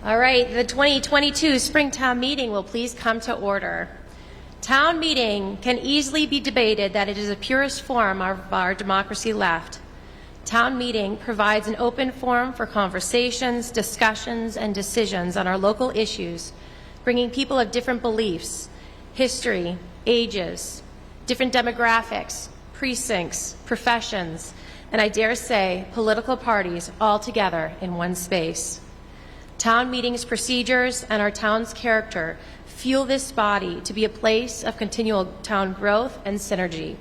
All right, the 2022 Springtown meeting will please come to order. Town meeting can easily be debated that it is the purest form of our democracy left. Town meeting provides an open forum for conversations, discussions, and decisions on our local issues, bringing people of different beliefs, history, ages, different demographics, precincts, professions, and I dare say political parties all together in one space. Town meetings' procedures and our town's character fuel this body to be a place of continual town growth and synergy.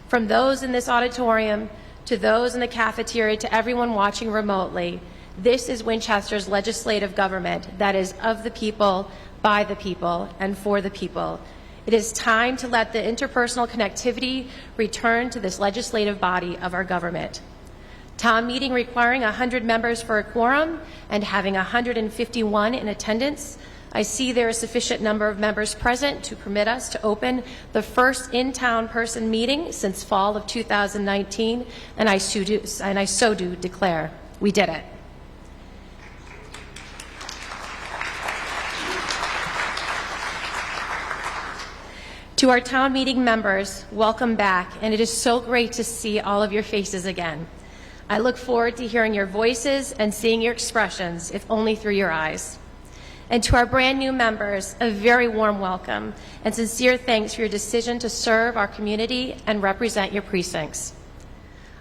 From those in this auditorium to those in the cafeteria to everyone watching remotely, this is Winchester's legislative government that is of the people, by the people, and for the people. It is time to let the interpersonal connectivity return to this legislative body of our government. Town meeting requiring 100 members for a quorum and having 151 in attendance, I see there is sufficient number of members present to permit us to open the first in-town person meeting since fall of 2019, and I so do declare we did it. To our town meeting members, welcome back, and it is so great to see all of your faces again. I look forward to hearing your voices and seeing your expressions, if only through your eyes. And to our brand new members, a very warm welcome and sincere thanks for your decision to serve our community and represent your precincts.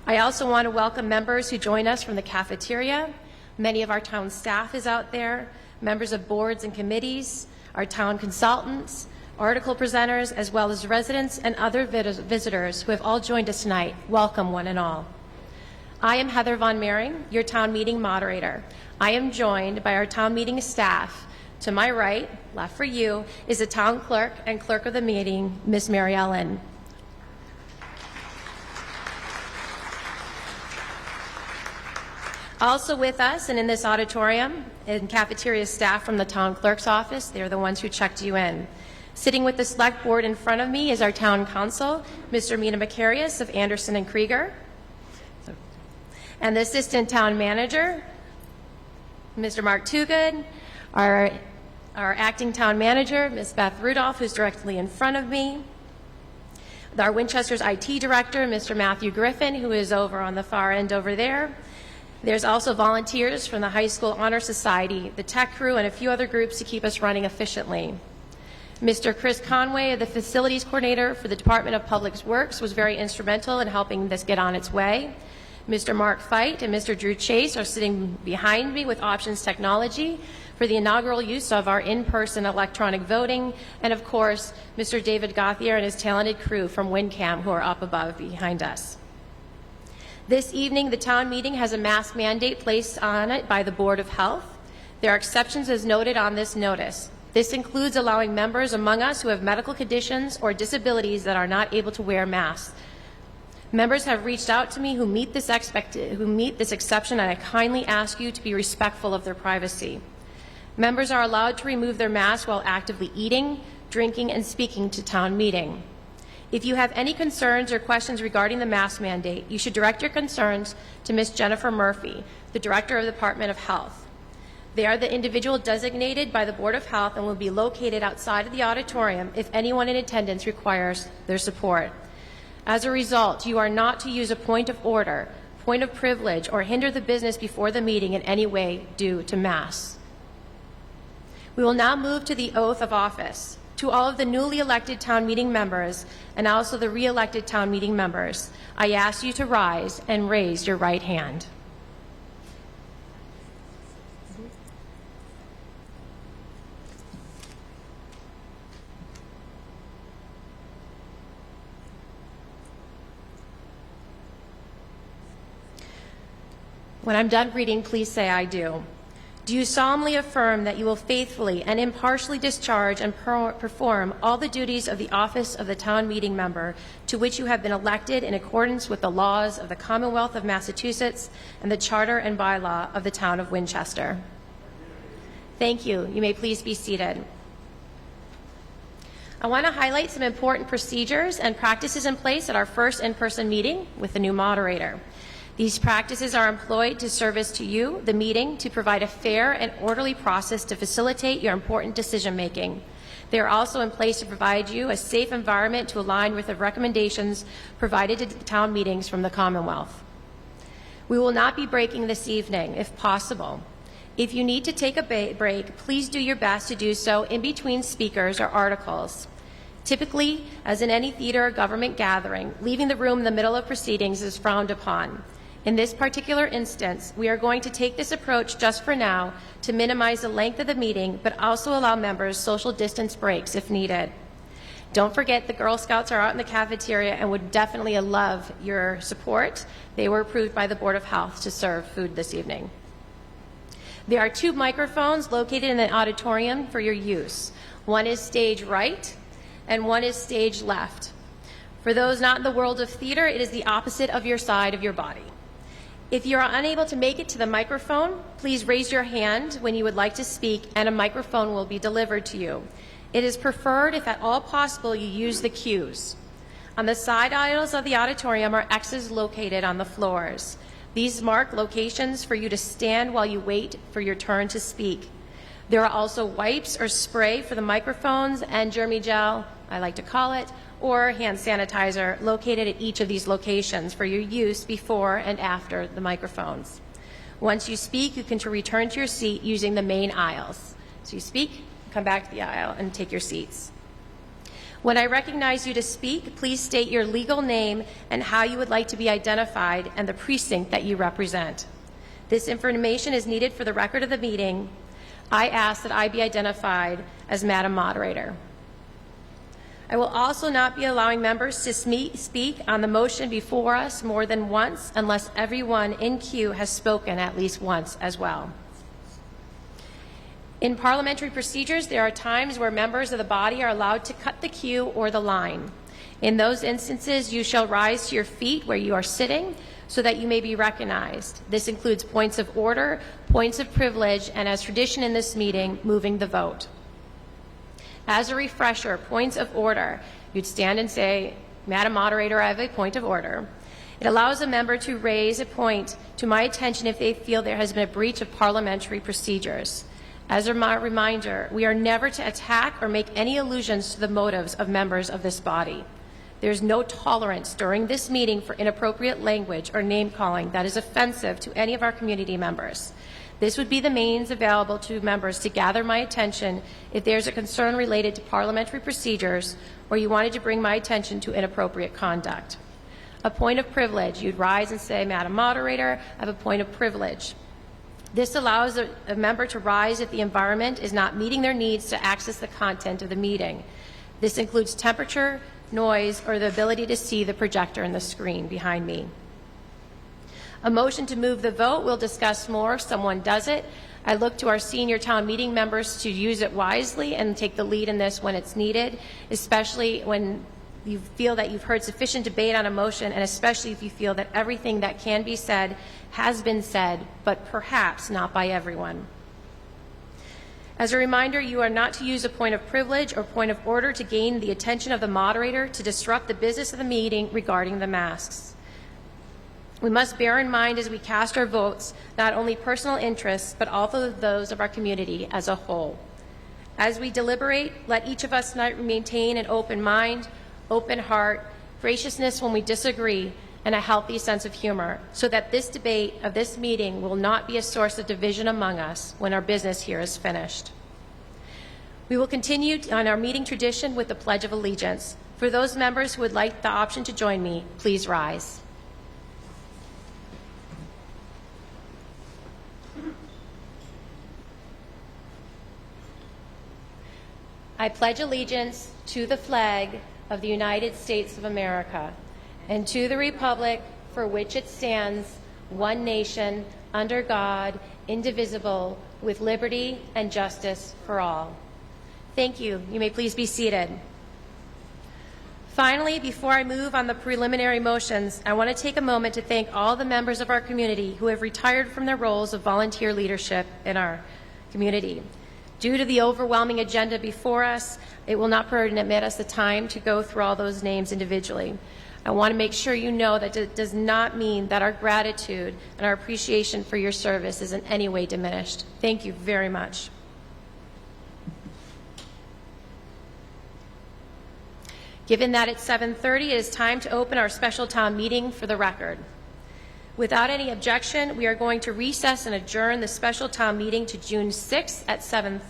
I also want to welcome members who join us from the cafeteria. Many of our town staff is out there, members of boards and committees, our town consultants, article presenters, as well as residents and other visitors who have all joined us tonight. Welcome, one and all. I am Heather Von Mering, your town meeting moderator. I am joined by our town meeting staff. To my right, left for you, is the town clerk and clerk of the meeting, Miss Mary Ellen. Also with us and in this auditorium and cafeteria staff from the town clerk's office. They're the ones who checked you in. Sitting with the select board in front of me is our town council, Mr. Mina Macarius of Anderson and Krieger. And the assistant town manager, Mr. Mark Toogood, our acting town manager, Ms. Beth Rudolph, who's directly in front of me, our Winchester's IT director, Mr. Matthew Griffin, who is over on the far end over there. There's also volunteers from the High School Honor Society, the tech crew, and a few other groups to keep us running efficiently. Mr. Chris Conway, the facilities coordinator for the Department of Public Works, was very instrumental in helping this get on its way. Mr. Mark Feit and Mr. Drew Chase are sitting behind me with Options Technology for the inaugural use of our in-person electronic voting, and of course, Mr. David Gauthier and his talented crew from WinCam who are up above behind us. This evening, the town meeting has a mask mandate placed on it by the Board of Health. There are exceptions as noted on this notice. This includes allowing members among us who have medical conditions or disabilities that are not able to wear masks. Members have reached out to me who meet this exception, and I kindly ask you to be respectful of their privacy. Members are allowed to remove their masks while actively eating, drinking, and speaking to town meeting. If you have any concerns or questions regarding the mask mandate, you should direct your concerns to Ms. Jennifer Murphy, the Director of the Department of Health. They are the individual designated by the Board of Health and will be located outside of the auditorium if anyone in attendance requires their support. As a result, you are not to use a point of order, point of privilege, or hinder the business before the meeting in any way due to masks. We will now move to the oath of office. To all of the newly elected town meeting members and also the re-elected town meeting members, I ask you to rise and raise your right hand. When I'm done reading, please say I do. Do you solemnly affirm that you will faithfully and impartially discharge and perform all the duties of the office of the town meeting member to which you have been elected in accordance with the laws of the Commonwealth of Massachusetts and the Charter and Bylaw of the town of Winchester? Thank you. You may please be seated. I want to highlight some important procedures and practices in place at our first in-person meeting with the new moderator. These practices are employed to service to you, the meeting, to provide a fair and orderly process to facilitate your important decision-making. They are also in place to provide you a safe environment to align with the recommendations provided to town meetings from the Commonwealth. We will not be breaking this evening, if possible. If you need to take a break, please do your best to do so in between speakers or articles. Typically, as in any theater or government gathering, leaving the room in the middle of proceedings is frowned upon. In this particular instance, we are going to take this approach just for now to minimize the length of the meeting, but also allow members social distance breaks if needed. Don't forget the Girl Scouts are out in the cafeteria and would definitely love your support. They were approved by the Board of Health to serve food this evening. There are 2 microphones located in the auditorium for your use. One is stage right and one is stage left. For those not in the world of theater, it is the opposite of your side of your body. If you are unable to make it to the microphone, please raise your hand when you would like to speak and a microphone will be delivered to you. It is preferred, if at all possible, you use the cues. On the side aisles of the auditorium are X's located on the floors. These mark locations for you to stand while you wait for your turn to speak. There are also wipes or spray for the microphones and germy gel, I like to call it, or hand sanitizer located at each of these locations for your use before and after the microphones. Once you speak, you can return to your seat using the main aisles. So you speak, come back to the aisle, and take your seats. When I recognize you to speak, please state your legal name and how you would like to be identified and the precinct that you represent. This information is needed for the record of the meeting. I ask that I be identified as Madam Moderator. I will also not be allowing members to speak on the motion before us more than once unless everyone in queue has spoken at least once as well. In parliamentary procedures, there are times where members of the body are allowed to cut the queue or the line. In those instances, you shall rise to your feet where you are sitting so that you may be recognized. This includes points of order, points of privilege, and as tradition in this meeting, moving the vote. As a refresher, points of order, you'd stand and say, Madam Moderator, I have a point of order. It allows a member to raise a point to my attention if they feel there has been a breach of parliamentary procedures. As a reminder, we are never to attack or make any allusions to the motives of members of this body. There is no tolerance during this meeting for inappropriate language or name-calling that is offensive to any of our community members. This would be the means available to members to gather my attention if there's a concern related to parliamentary procedures or you wanted to bring my attention to inappropriate conduct. A point of privilege, you'd rise and say, Madam Moderator, I have a point of privilege. This allows a member to rise if the environment is not meeting their needs to access the content of the meeting. This includes temperature, noise, or the ability to see the projector and the screen behind me. A motion to move the vote, we'll discuss more if someone does it. I look to our senior town meeting members to use it wisely and take the lead in this when it's needed, especially when you feel that you've heard sufficient debate on a motion, and especially if you feel that everything that can be said has been said, but perhaps not by everyone. As a reminder, you are not to use a point of privilege or point of order to gain the attention of the moderator to disrupt the business of the meeting regarding the masks. We must bear in mind as we cast our votes not only personal interests, but also those of our community as a whole. As we deliberate, let each of us maintain an open mind, open heart, graciousness when we disagree, and a healthy sense of humor, so that this debate of this meeting will not be a source of division among us when our business here is finished. We will continue on our meeting tradition with the Pledge of Allegiance. For those members who would like the option to join me, please rise. I pledge allegiance to the flag of the United States of America and to the republic for which it stands, one nation, under God, indivisible, with liberty and justice for all. Thank you. You may please be seated. Finally, before I move on the preliminary motions, I want to take a moment to thank all the members of our community who have retired from their roles of volunteer leadership in our community. Due to the overwhelming agenda before us, it will not permit us the time to go through all those names individually. I want to make sure you know that it does not mean that our gratitude and our appreciation for your service is in any way diminished. Thank you very much. Given that it's 7:30, it is time to open our special town meeting for the record. Without any objection, we are going to recess and adjourn the special town meeting to June 6th at 7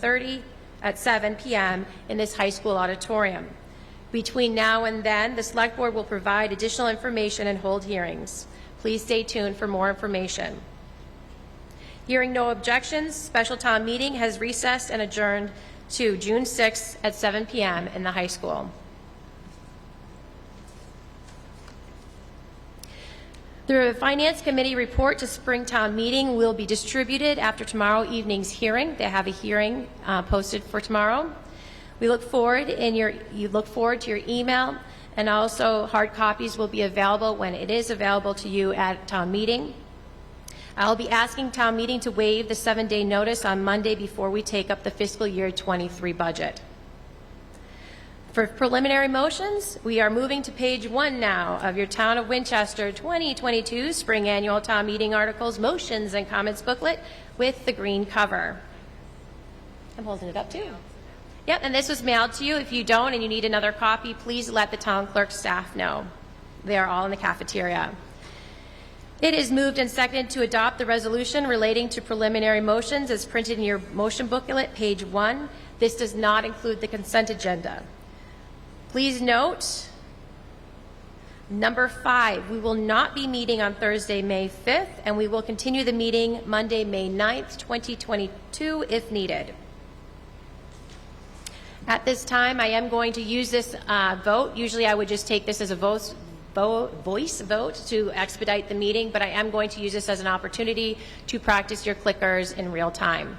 p.m. in this high school auditorium. Between now and then, the Select Board will provide additional information and hold hearings. Please stay tuned for more information. Hearing no objections, special town meeting has recessed and adjourned to June 6th at 7 p.m. in the high school. The Finance Committee report to Springtown meeting will be distributed after tomorrow evening's hearing. They have a hearing posted for tomorrow. You look forward to your email, and also hard copies will be available when it is available to you at town meeting. I'll be asking town meeting to waive the 7-day notice on Monday before we take up the fiscal year 23 budget. For preliminary motions, we are moving to page 1 now of your Town of Winchester 2022 Spring Annual Town Meeting Articles, Motions, and Comments booklet with the green cover. I'm holding it up too. Yep, and this was mailed to you. If you don't and you need another copy, please let the town clerk staff know. They are all in the cafeteria. It is moved and seconded to adopt the resolution relating to preliminary motions as printed in your motion booklet, page 1. This does not include the consent agenda. Please note, number 5, we will not be meeting on Thursday, May 5th, and we will continue the meeting Monday, May 9th, 2022, if needed. At this time, I am going to use this vote. Usually I would just take this as a voice vote to expedite the meeting, but I am going to use this as an opportunity to practice your clickers in real time.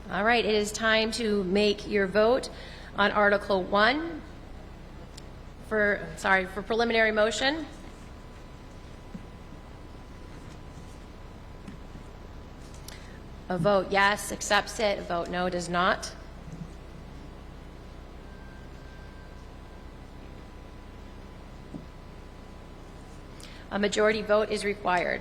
All right, it is time to make your vote on Article 1 for preliminary motion. A vote yes accepts it, a vote no does not. A majority vote is required.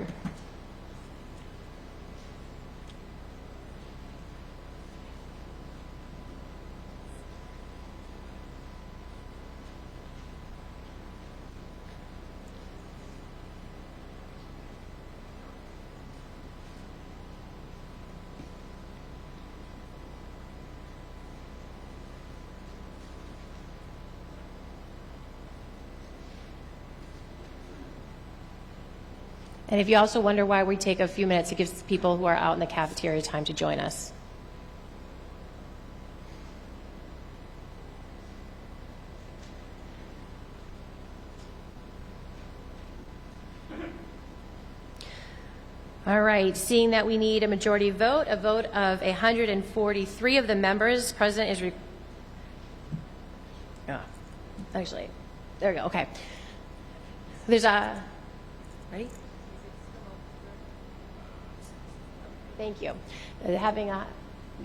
And if you also wonder why we take a few minutes, it gives people who are out in the cafeteria time to join us. All right, seeing that we need a majority vote, a vote of 143 of the members present is actually, there we go, okay. There's a, ready? Thank you. Having a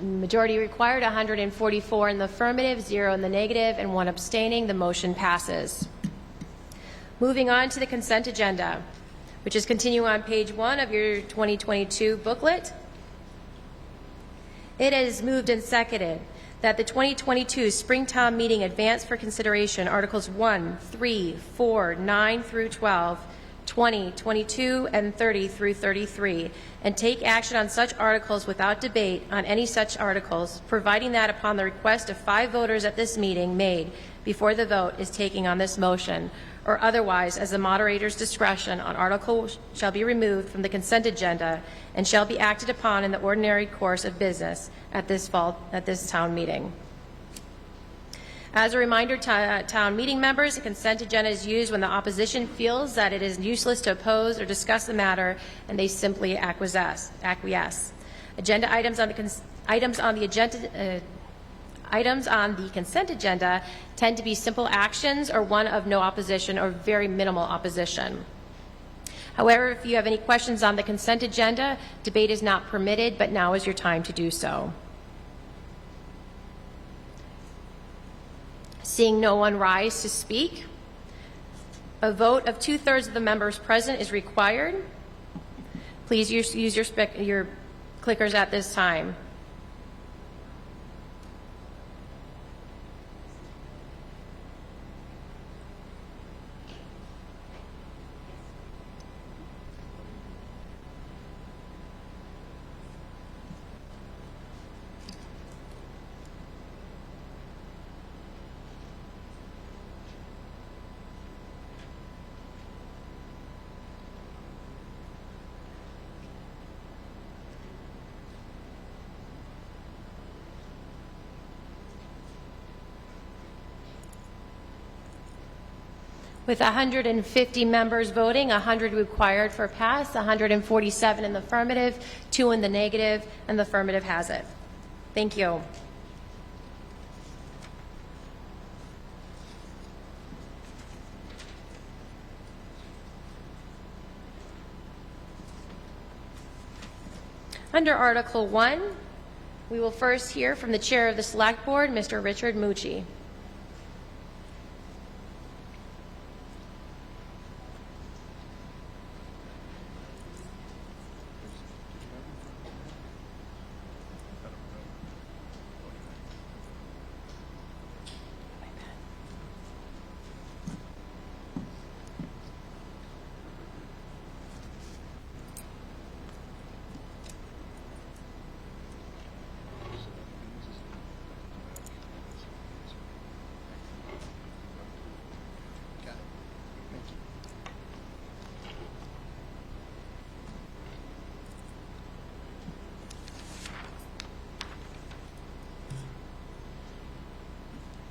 majority required, 144 in the affirmative, 0 in the negative, and 1 abstaining, the motion passes. Moving on to the consent agenda, which is continuing on page 1 of your 2022 booklet. It is moved and seconded that the 2022 Springtown meeting advance for consideration Articles 1, 3, 4, 9 through 12, 20, 22, and 30 through 33, and take action on such articles without debate on any such articles, providing that upon the request of 5 voters at this meeting made before the vote is taken on this motion, or otherwise as the moderator's discretion on article shall be removed from the consent agenda and shall be acted upon in the ordinary course of business at this town meeting. As a reminder to town meeting members, the consent agenda is used when the opposition feels that it is useless to oppose or discuss the matter, and they simply acquiesce. Agenda items on the consent agenda tend to be simple actions or one of no opposition or very minimal opposition. However, if you have any questions on the consent agenda, debate is not permitted, but now is your time to do so. Seeing no one rise to speak, a vote of 2/3 of the members present is required. Please use your clickers at this time. With 150 members voting, 100 required for pass, 147 in the affirmative, 2 in the negative, and the affirmative has it. Thank you. Under Article 1, we will first hear from the Chair of the Select Board, Mr. Richard Mucci.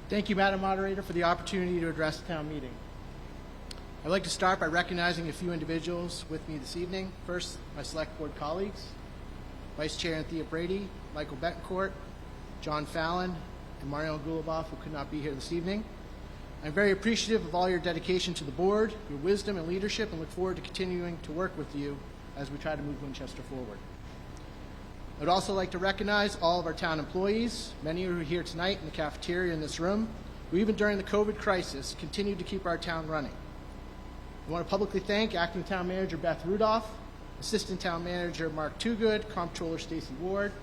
Thank you, Madam Moderator, for the opportunity to address the town meeting. I'd like to start by recognizing a few individuals with me this evening. First, my Select Board colleagues, Vice Chair Anthea Brady, Michael Betancourt, John Fallon, and Mario Gulabov, who could not be here this evening. I'm very appreciative of all your dedication to the board, your wisdom and leadership, and look forward to continuing to work with you as we try to move Winchester forward. I'd also like to recognize all of our town employees, many who are here tonight in the cafeteria in this room, who even during the COVID crisis continued to keep our town running. I want to publicly thank Acting Town Manager Beth Rudolph, Assistant Town Manager Mark Toogood, Comptroller Stacy Ward,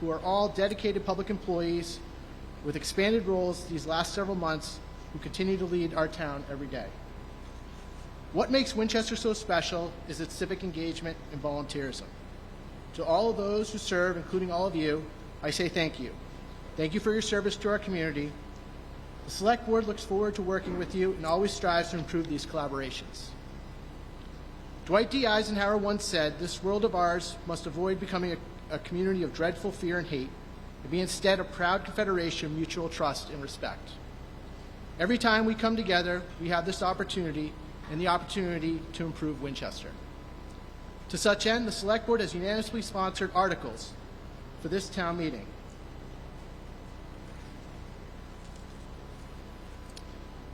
who are all dedicated public employees with expanded roles these last several months who continue to lead our town every day. What makes Winchester so special is its civic engagement and volunteerism. To all of those who serve, including all of you, I say thank you. Thank you for your service to our community. The Select Board looks forward to working with you and always strives to improve these collaborations. Dwight D. Eisenhower once said, "This world of ours must avoid becoming a community of dreadful fear and hate, and be instead a proud confederation of mutual trust and respect." Every time we come together, we have this opportunity and the opportunity to improve Winchester. To such end, the Select Board has unanimously sponsored articles for this town meeting.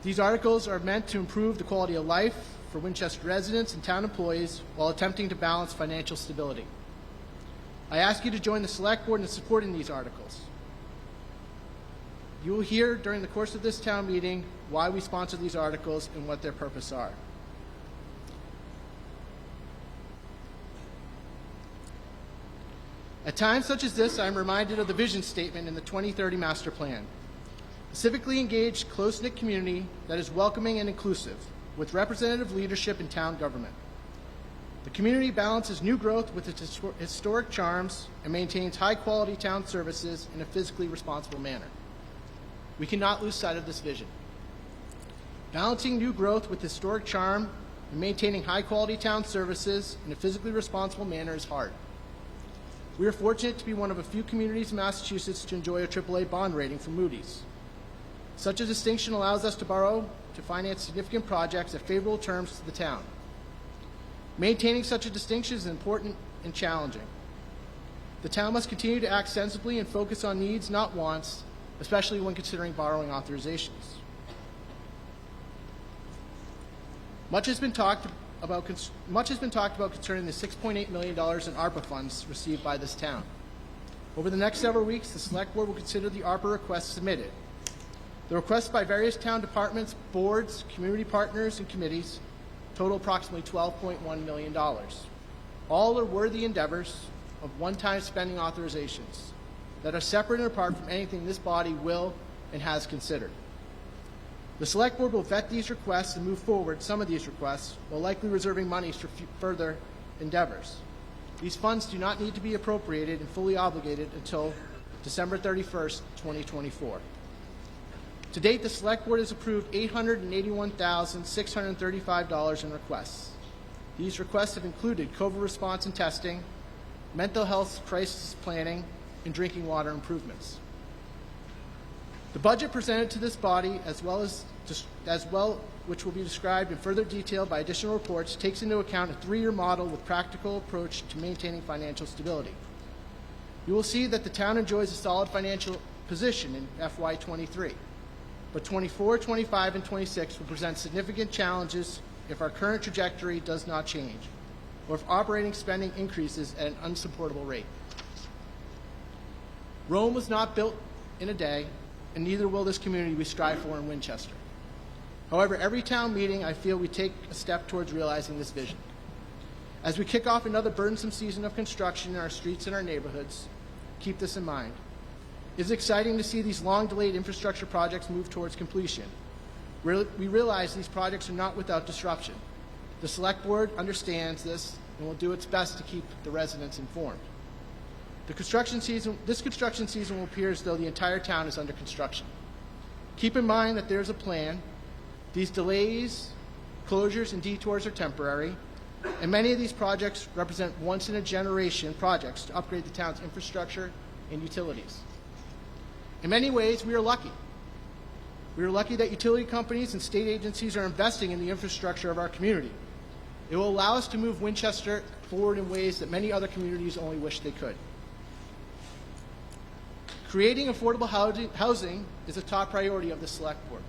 These articles are meant to improve the quality of life for Winchester residents and town employees while attempting to balance financial stability. I ask you to join the Select Board in supporting these articles. You will hear during the course of this town meeting why we sponsor these articles and what their purpose are. At times such as this, I am reminded of the vision statement in the 2030 Master Plan. A civically engaged, close-knit community that is welcoming and inclusive, with representative leadership in town government. The community balances new growth with its historic charms and maintains high-quality town services in a physically responsible manner. We cannot lose sight of this vision. Balancing new growth with historic charm and maintaining high-quality town services in a physically responsible manner is hard. We are fortunate to be one of a few communities in Massachusetts to enjoy a AAA bond rating from Moody's. Such a distinction allows us to borrow to finance significant projects at favorable terms to the town. Maintaining such a distinction is important and challenging. The town must continue to act sensibly and focus on needs, not wants, especially when considering borrowing authorizations. Much has been talked about concerning the $6.8 million in ARPA funds received by this town. Over the next several weeks, the Select Board will consider the ARPA requests submitted. The requests by various town departments, boards, community partners, and committees total approximately $12.1 million. All are worthy endeavors of one-time spending authorizations that are separate and apart from anything this body will and has considered. The Select Board will vet these requests and move forward some of these requests while likely reserving monies for further endeavors. These funds do not need to be appropriated and fully obligated until December 31st, 2024. To date, the Select Board has approved $881,635 in requests. These requests have included COVID response and testing, mental health crisis planning, and drinking water improvements. The budget presented to this body, as well, which will be described in further detail by additional reports, takes into account a 3-year model with practical approach to maintaining financial stability. You will see that the town enjoys a solid financial position in FY23. But 24, 25, and 26 will present significant challenges if our current trajectory does not change, or if operating spending increases at an unsupportable rate. Rome was not built in a day, and neither will this community we strive for in Winchester. However, every town meeting, I feel we take a step towards realizing this vision. As we kick off another burdensome season of construction in our streets and our neighborhoods, keep this in mind. It is exciting to see these long-delayed infrastructure projects move towards completion. We realize these projects are not without disruption. The Select Board understands this and will do its best to keep the residents informed. This construction season will appear as though the entire town is under construction. Keep in mind that there's a plan. These delays, closures, and detours are temporary, and many of these projects represent once-in-a-generation projects to upgrade the town's infrastructure and utilities. In many ways, we are lucky. We are lucky that utility companies and state agencies are investing in the infrastructure of our community. It will allow us to move Winchester forward in ways that many other communities only wish they could. Creating affordable housing is a top priority of the Select Board.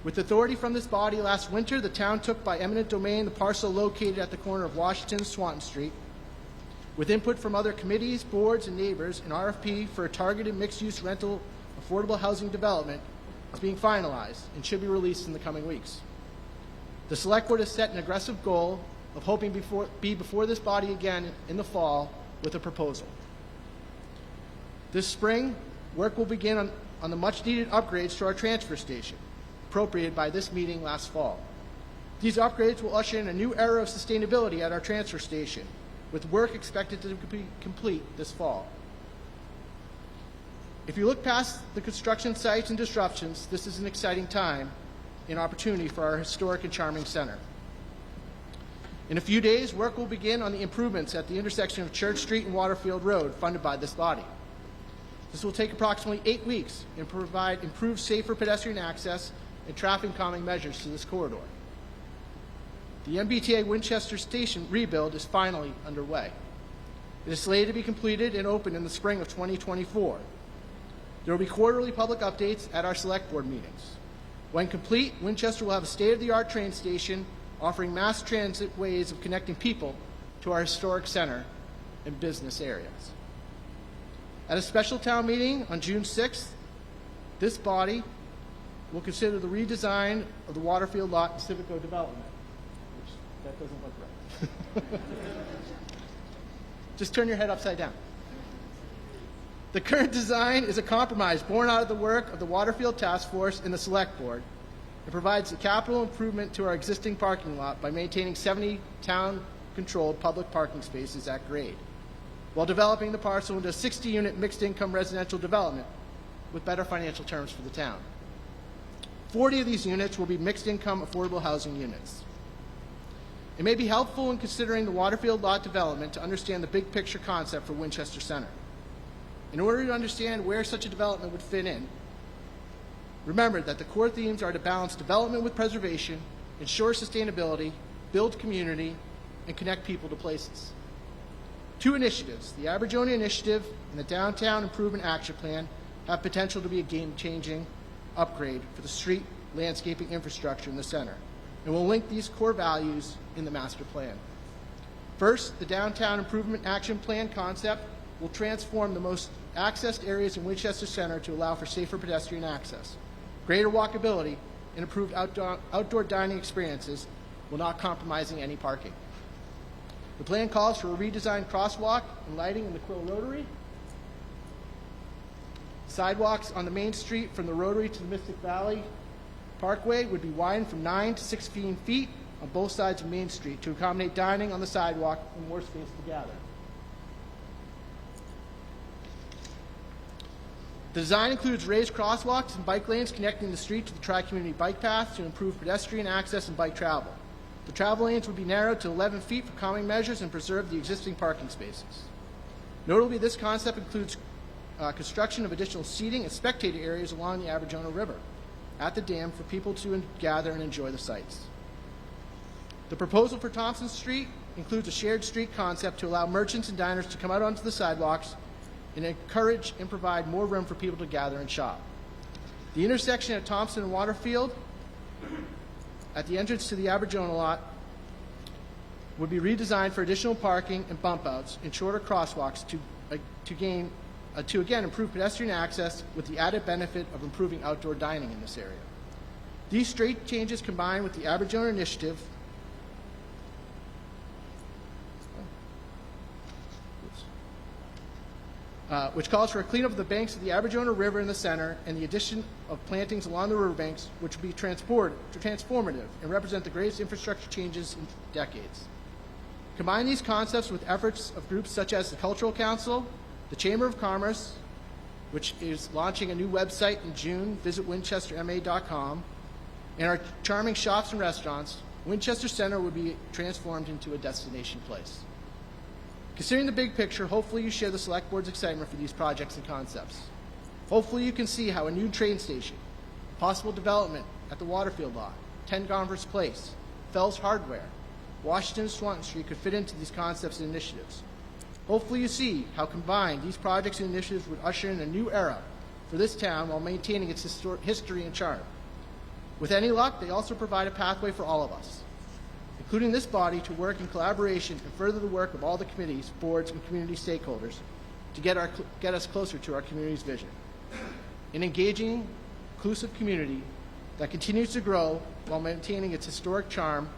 With authority from this body last winter, the town took by eminent domain the parcel located at the corner of Washington and Swanton Street. With input from other committees, boards, and neighbors, an RFP for a targeted mixed-use rental affordable housing development is being finalized and should be released in the coming weeks. The Select Board has set an aggressive goal of hoping be before this body again in the fall with a proposal. This spring, work will begin on the much-needed upgrades to our transfer station, appropriated by this meeting last fall. These upgrades will usher in a new era of sustainability at our transfer station, with work expected to be complete this fall. If you look past the construction sites and disruptions, this is an exciting time and opportunity for our historic and charming center. In a few days, work will begin on the improvements at the intersection of Church Street and Waterfield Road, funded by this body. This will take approximately 8 weeks and provide improved, safer pedestrian access and traffic calming measures to this corridor. The Mbta Winchester Station rebuild is finally underway. It is slated to be completed and opened in the spring of 2024. There will be quarterly public updates at our Select Board meetings. When complete, Winchester will have a state-of-the-art train station offering mass transit ways of connecting people to our historic center and business areas. At a special town meeting on June 6th, this body will consider the redesign of the Waterfield lot in Civico development. Which, that doesn't look right. Just turn your head upside down. The current design is a compromise born out of the work of the Waterfield Task Force and the Select Board, It provides a capital improvement to our existing parking lot by maintaining 70 town-controlled public parking spaces at grade, while developing the parcel into a 60-unit mixed-income residential development with better financial terms for the town. 40 of these units will be mixed-income affordable housing units. It may be helpful in considering the Waterfield lot development to understand the big picture concept for Winchester Center. In order to understand where such a development would fit in, remember that the core themes are to balance development with preservation, ensure sustainability, build community, and connect people to places. Two initiatives, the Adjourn Initiative and the Downtown Improvement Action Plan, have potential to be a game-changing upgrade for the street landscaping infrastructure in the center, and will link these core values in the master plan. First, the Downtown Improvement Action Plan concept will transform the most accessed areas in Winchester Center to allow for safer pedestrian access, greater walkability, and improved outdoor dining experiences while not compromising any parking. The plan calls for a redesigned crosswalk and lighting in the Quill Rotary. Sidewalks on the main street from the Rotary to the Mystic Valley Parkway would be widened from 9 to 16 feet on both sides of Main Street to accommodate dining on the sidewalk and more space to gather. The design includes raised crosswalks and bike lanes connecting the street to the tri-community bike path to improve pedestrian access and bike travel. The travel lanes would be narrowed to 11 feet for calming measures and preserve the existing parking spaces. Notably, this concept includes construction of additional seating and spectator areas along the Adjourn River at the dam for people to gather and enjoy the sights. The proposal for Thompson Street includes a shared street concept to allow merchants and diners to come out onto the sidewalks and encourage and provide more room for people to gather and shop. The intersection at Thompson and Waterfield at the entrance to the Adjourn lot would be redesigned for additional parking and bump outs and shorter crosswalks to again improve pedestrian access with the added benefit of improving outdoor dining in this area. These street changes combined with the Adjourn Initiative which calls for a cleanup of the banks of the Adjourn River in the center and the addition of plantings along the riverbanks, which would be transformative and represent the greatest infrastructure changes in decades. Combine these concepts with efforts of groups such as the Cultural Council, the Chamber of Commerce, which is launching a new website in June, visit winchesterma.com, and our charming shops and restaurants, Winchester Center would be transformed into a destination place. Considering the big picture, hopefully you share the Select Board's excitement for these projects and concepts. Hopefully you can see how a new train station, possible development at the Waterfield lot, 10 Gonvers Place, Fells Hardware, Washington and Swanton Street could fit into these concepts and initiatives. Hopefully you see how combined these projects and initiatives would usher in a new era for this town while maintaining its history and charm. With any luck, they also provide a pathway for all of us, including this body, to work in collaboration and further the work of all the committees, boards, and community stakeholders to get us closer to our community's vision. An engaging, inclusive community that continues to grow while maintaining its historic charm,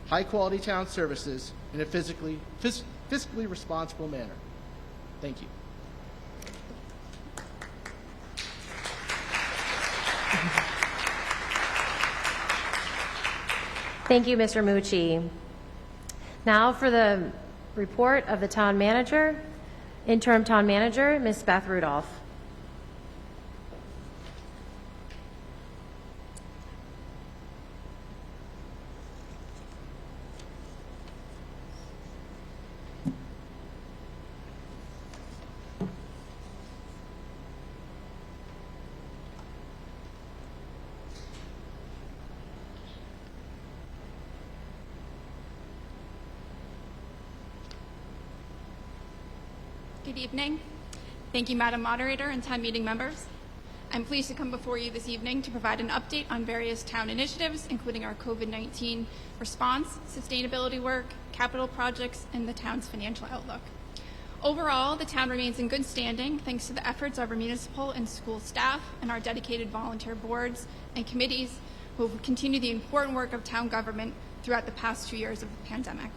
high-quality town services in a fiscally responsible manner. Thank you. Thank you, Mr. Mucci. Now for the report of the town manager, interim town manager, Ms. Beth Rudolph. Good evening. Thank you, Madam Moderator and town meeting members. I'm pleased to come before you this evening to provide an update on various town initiatives, including our COVID-19 response, sustainability work, capital projects, and the town's financial outlook. Overall, the town remains in good standing thanks to the efforts of our municipal and school staff and our dedicated volunteer boards and committees who have continued the important work of town government throughout the past 2 years of the pandemic.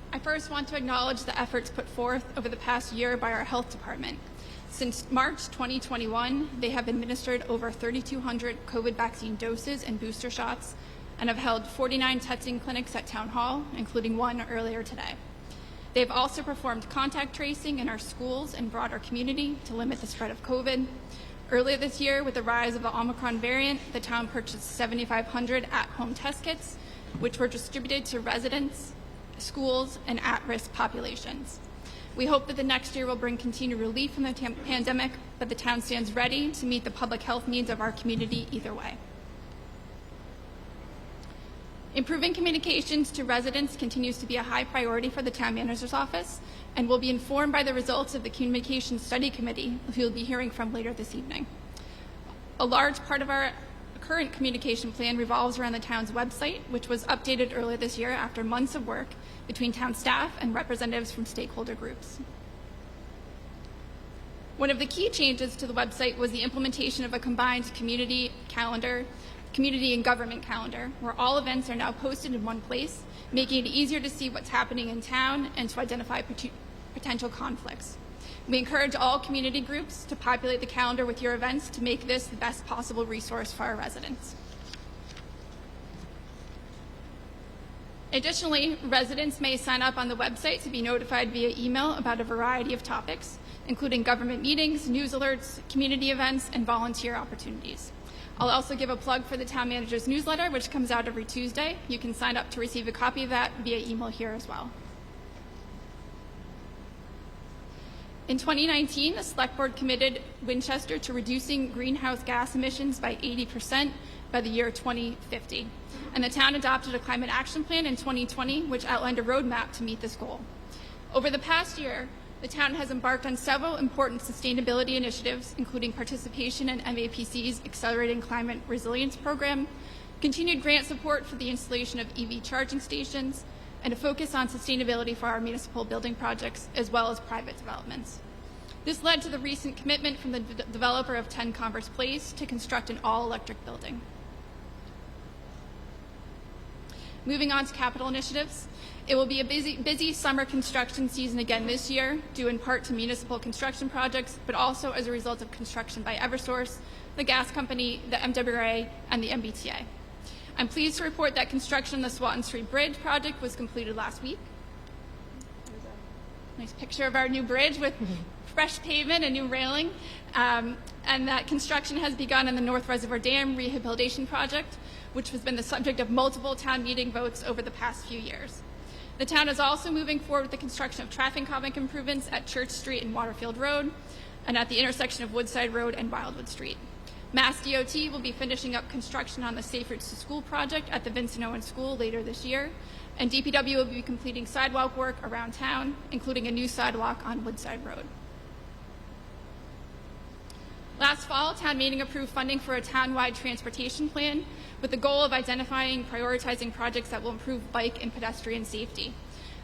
I first want to acknowledge the efforts put forth over the past year by our health department. Since March 2021, they have administered over 3,200 COVID vaccine doses and booster shots and have held 49 testing clinics at Town Hall, including one earlier today. They've also performed contact tracing in our schools and broader community to limit the spread of COVID. Earlier this year, with the rise of the Omicron variant, the town purchased 7,500 at-home test kits, which were distributed to residents, schools, and at-risk populations. We hope that the next year will bring continued relief from the pandemic, but the town stands ready to meet the public health needs of our community either way. Improving communications to residents continues to be a high priority for the town manager's office and will be informed by the results of the Communications Study Committee, who you'll be hearing from later this evening. A large part of our current communication plan revolves around the town's website, which was updated earlier this year after months of work between town staff and representatives from stakeholder groups. One of the key changes to the website was the implementation of a combined community and government calendar, where all events are now posted in one place, making it easier to see what's happening in town and to identify potential conflicts. We encourage all community groups to populate the calendar with your events to make this the best possible resource for our residents. Additionally, residents may sign up on the website to be notified via email about a variety of topics, including government meetings, news alerts, community events, and volunteer opportunities. I'll also give a plug for the town manager's newsletter, which comes out every Tuesday. You can sign up to receive a copy of that via email here as well. In 2019, the Select Board committed Winchester to reducing greenhouse gas emissions by 80% by the year 2050. And the town adopted a climate action plan in 2020, which outlined a roadmap to meet this goal. Over the past year, the town has embarked on several important sustainability initiatives, including participation in MAPC's Accelerating Climate Resilience Program, continued grant support for the installation of EV charging stations, and a focus on sustainability for our municipal building projects, as well as private developments. This led to the recent commitment from the developer of 10 Converse Place to construct an all-electric building. Moving on to capital initiatives. It will be a busy summer construction season again this year, due in part to municipal construction projects, but also as a result of construction by Eversource, the gas company, the MWA, and the Mbta. I'm pleased to report that construction on the Swanton Street Bridge project was completed last week. There's a nice picture of our new bridge with fresh pavement and new railing, and that construction has begun on the North Reservoir Dam rehabilitation project, which has been the subject of multiple town meeting votes over the past few years. The town is also moving forward with the construction of traffic calming improvements at Church Street and Waterfield Road, and at the intersection of Woodside Road and Wildwood Street. Mass DOT will be finishing up construction on the Safe Routes to School project at the Vincent Owen School later this year, and DPW will be completing sidewalk work around town, including a new sidewalk on Woodside Road. Last fall, town meeting approved funding for a town-wide transportation plan with the goal of identifying and prioritizing projects that will improve bike and pedestrian safety.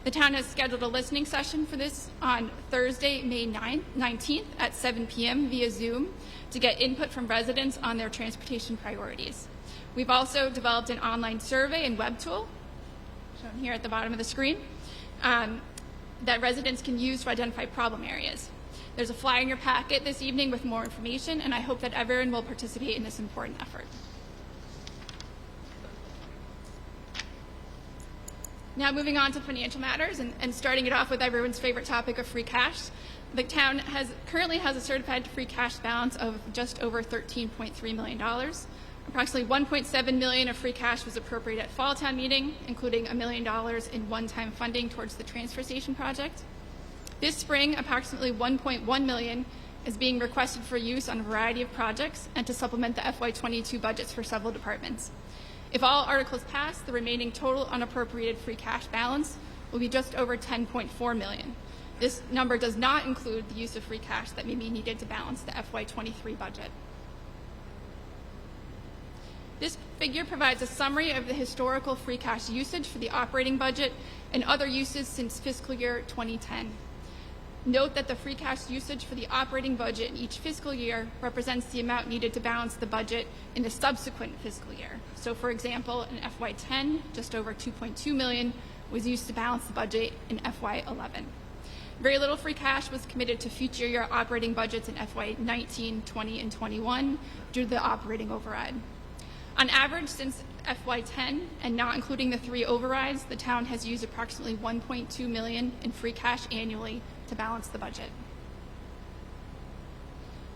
The town has scheduled a listening session for this on Thursday, May 19th at 7 p.m. via Zoom to get input from residents on their transportation priorities. We've also developed an online survey and web tool, shown here at the bottom of the screen, that residents can use to identify problem areas. There's a flyer in your packet this evening with more information, and I hope that everyone will participate in this important effort. Now moving on to financial matters, and starting it off with everyone's favorite topic of free cash. The town currently has a certified free cash balance of just over $13.3 million. Approximately $1.7 million of free cash was appropriated at fall town meeting, including $1 million in one-time funding towards the transfer station project. This spring, approximately $1.1 million is being requested for use on a variety of projects and to supplement the FY22 budgets for several departments. If all articles pass, the remaining total unappropriated free cash balance will be just over $10.4 million. This number does not include the use of free cash that may be needed to balance the FY23 budget. This figure provides a summary of the historical free cash usage for the operating budget and other uses since fiscal year 2010. Note that the free cash usage for the operating budget in each fiscal year represents the amount needed to balance the budget in the subsequent fiscal year. So for example, in FY10, just over $2.2 million was used to balance the budget in FY11. Very little free cash was committed to future year operating budgets in FY 19, 20, and 21 due to the operating override. On average, since FY 10, and not including the 3 overrides, the town has used approximately $1.2 million in free cash annually to balance the budget.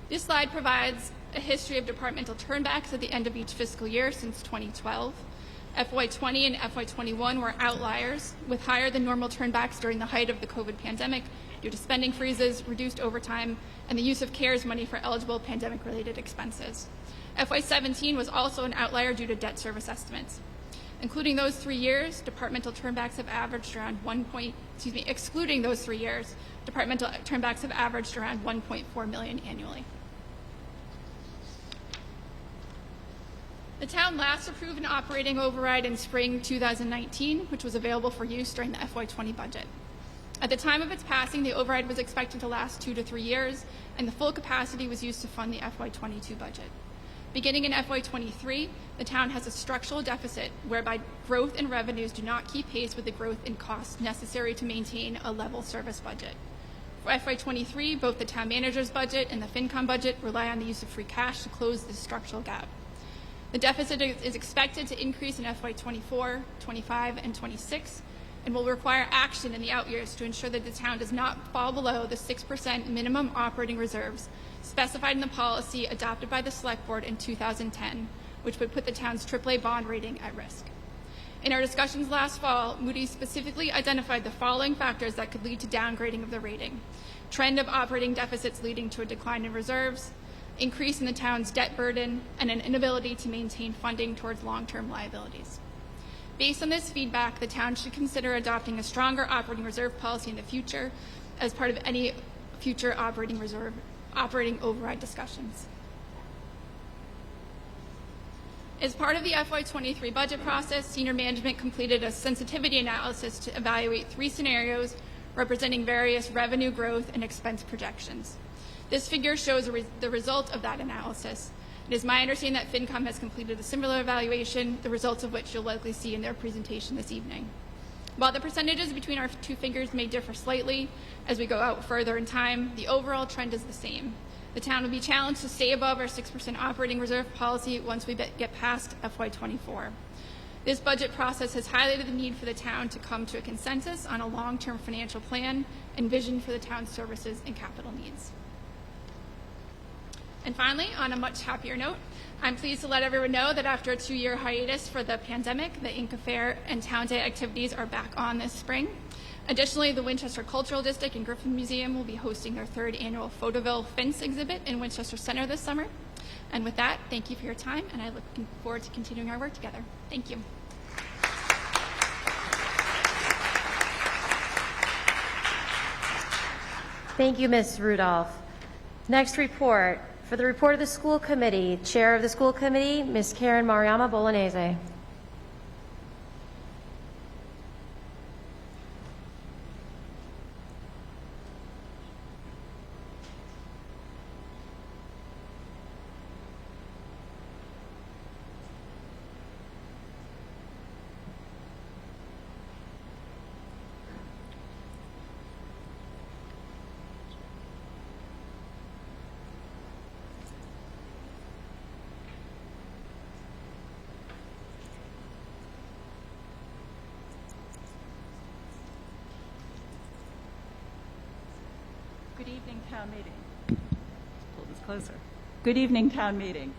This slide provides a history of departmental turnbacks at the end of each fiscal year since 2012. FY 20 and FY 21 were outliers, with higher than normal turnbacks during the height of the COVID pandemic due to spending freezes, reduced overtime, and the use of CARES money for eligible pandemic-related expenses. FY 17 was also an outlier due to debt service estimates. Including those 3 years, departmental turnbacks have averaged around excluding those 3 years, departmental turnbacks have averaged around $1.4 million annually. The town last approved an operating override in spring 2019, which was available for use during the FY 20 budget. At the time of its passing, the override was expected to last 2 to 3 years, and the full capacity was used to fund the FY 22 budget. Beginning in FY 23, the town has a structural deficit whereby growth in revenues do not keep pace with the growth in costs necessary to maintain a level service budget. For FY 23, both the town manager's budget and the FinCom budget rely on the use of free cash to close this structural gap. The deficit is expected to increase in FY 24, 25, and 26, and will require action in the out years to ensure that the town does not fall below the 6% minimum operating reserves specified in the policy adopted by the Select Board in 2010, which would put the town's AAA bond rating at risk. In our discussions last fall, Moody's specifically identified the following factors that could lead to downgrading of the rating: trend of operating deficits leading to a decline in reserves, increase in the town's debt burden, and an inability to maintain funding towards long-term liabilities. Based on this feedback, the town should consider adopting a stronger operating reserve policy in the future as part of any future operating override discussions. As part of the FY 23 budget process, senior management completed a sensitivity analysis to evaluate 3 scenarios representing various revenue growth and expense projections. This figure shows the result of that analysis. It is my understanding that FinCom has completed a similar evaluation, the results of which you'll likely see in their presentation this evening. While the percentages between our 2 figures may differ slightly as we go out further in time, the overall trend is the same. The town will be challenged to stay above our 6% operating reserve policy once we get past FY 24. This budget process has highlighted the need for the town to come to a consensus on a long-term financial plan and vision for the town's services and capital needs. And finally, on a much happier note, I'm pleased to let everyone know that after a 2-year hiatus for the pandemic, the Inca Fair and Town Day activities are back on this spring. Additionally, the Winchester Cultural District and Griffin Museum will be hosting their 3rd annual Photoville Fence exhibit in Winchester Center this summer. And with that, thank you for your time, and I look forward to continuing our work together. Thank you. Thank you, Ms. Rudolph. Next report. For the report of the school committee, Chair of the school committee, Ms. Karen Mariama Bolognese. Good evening, town meeting. Pull this closer. Good evening, town meeting.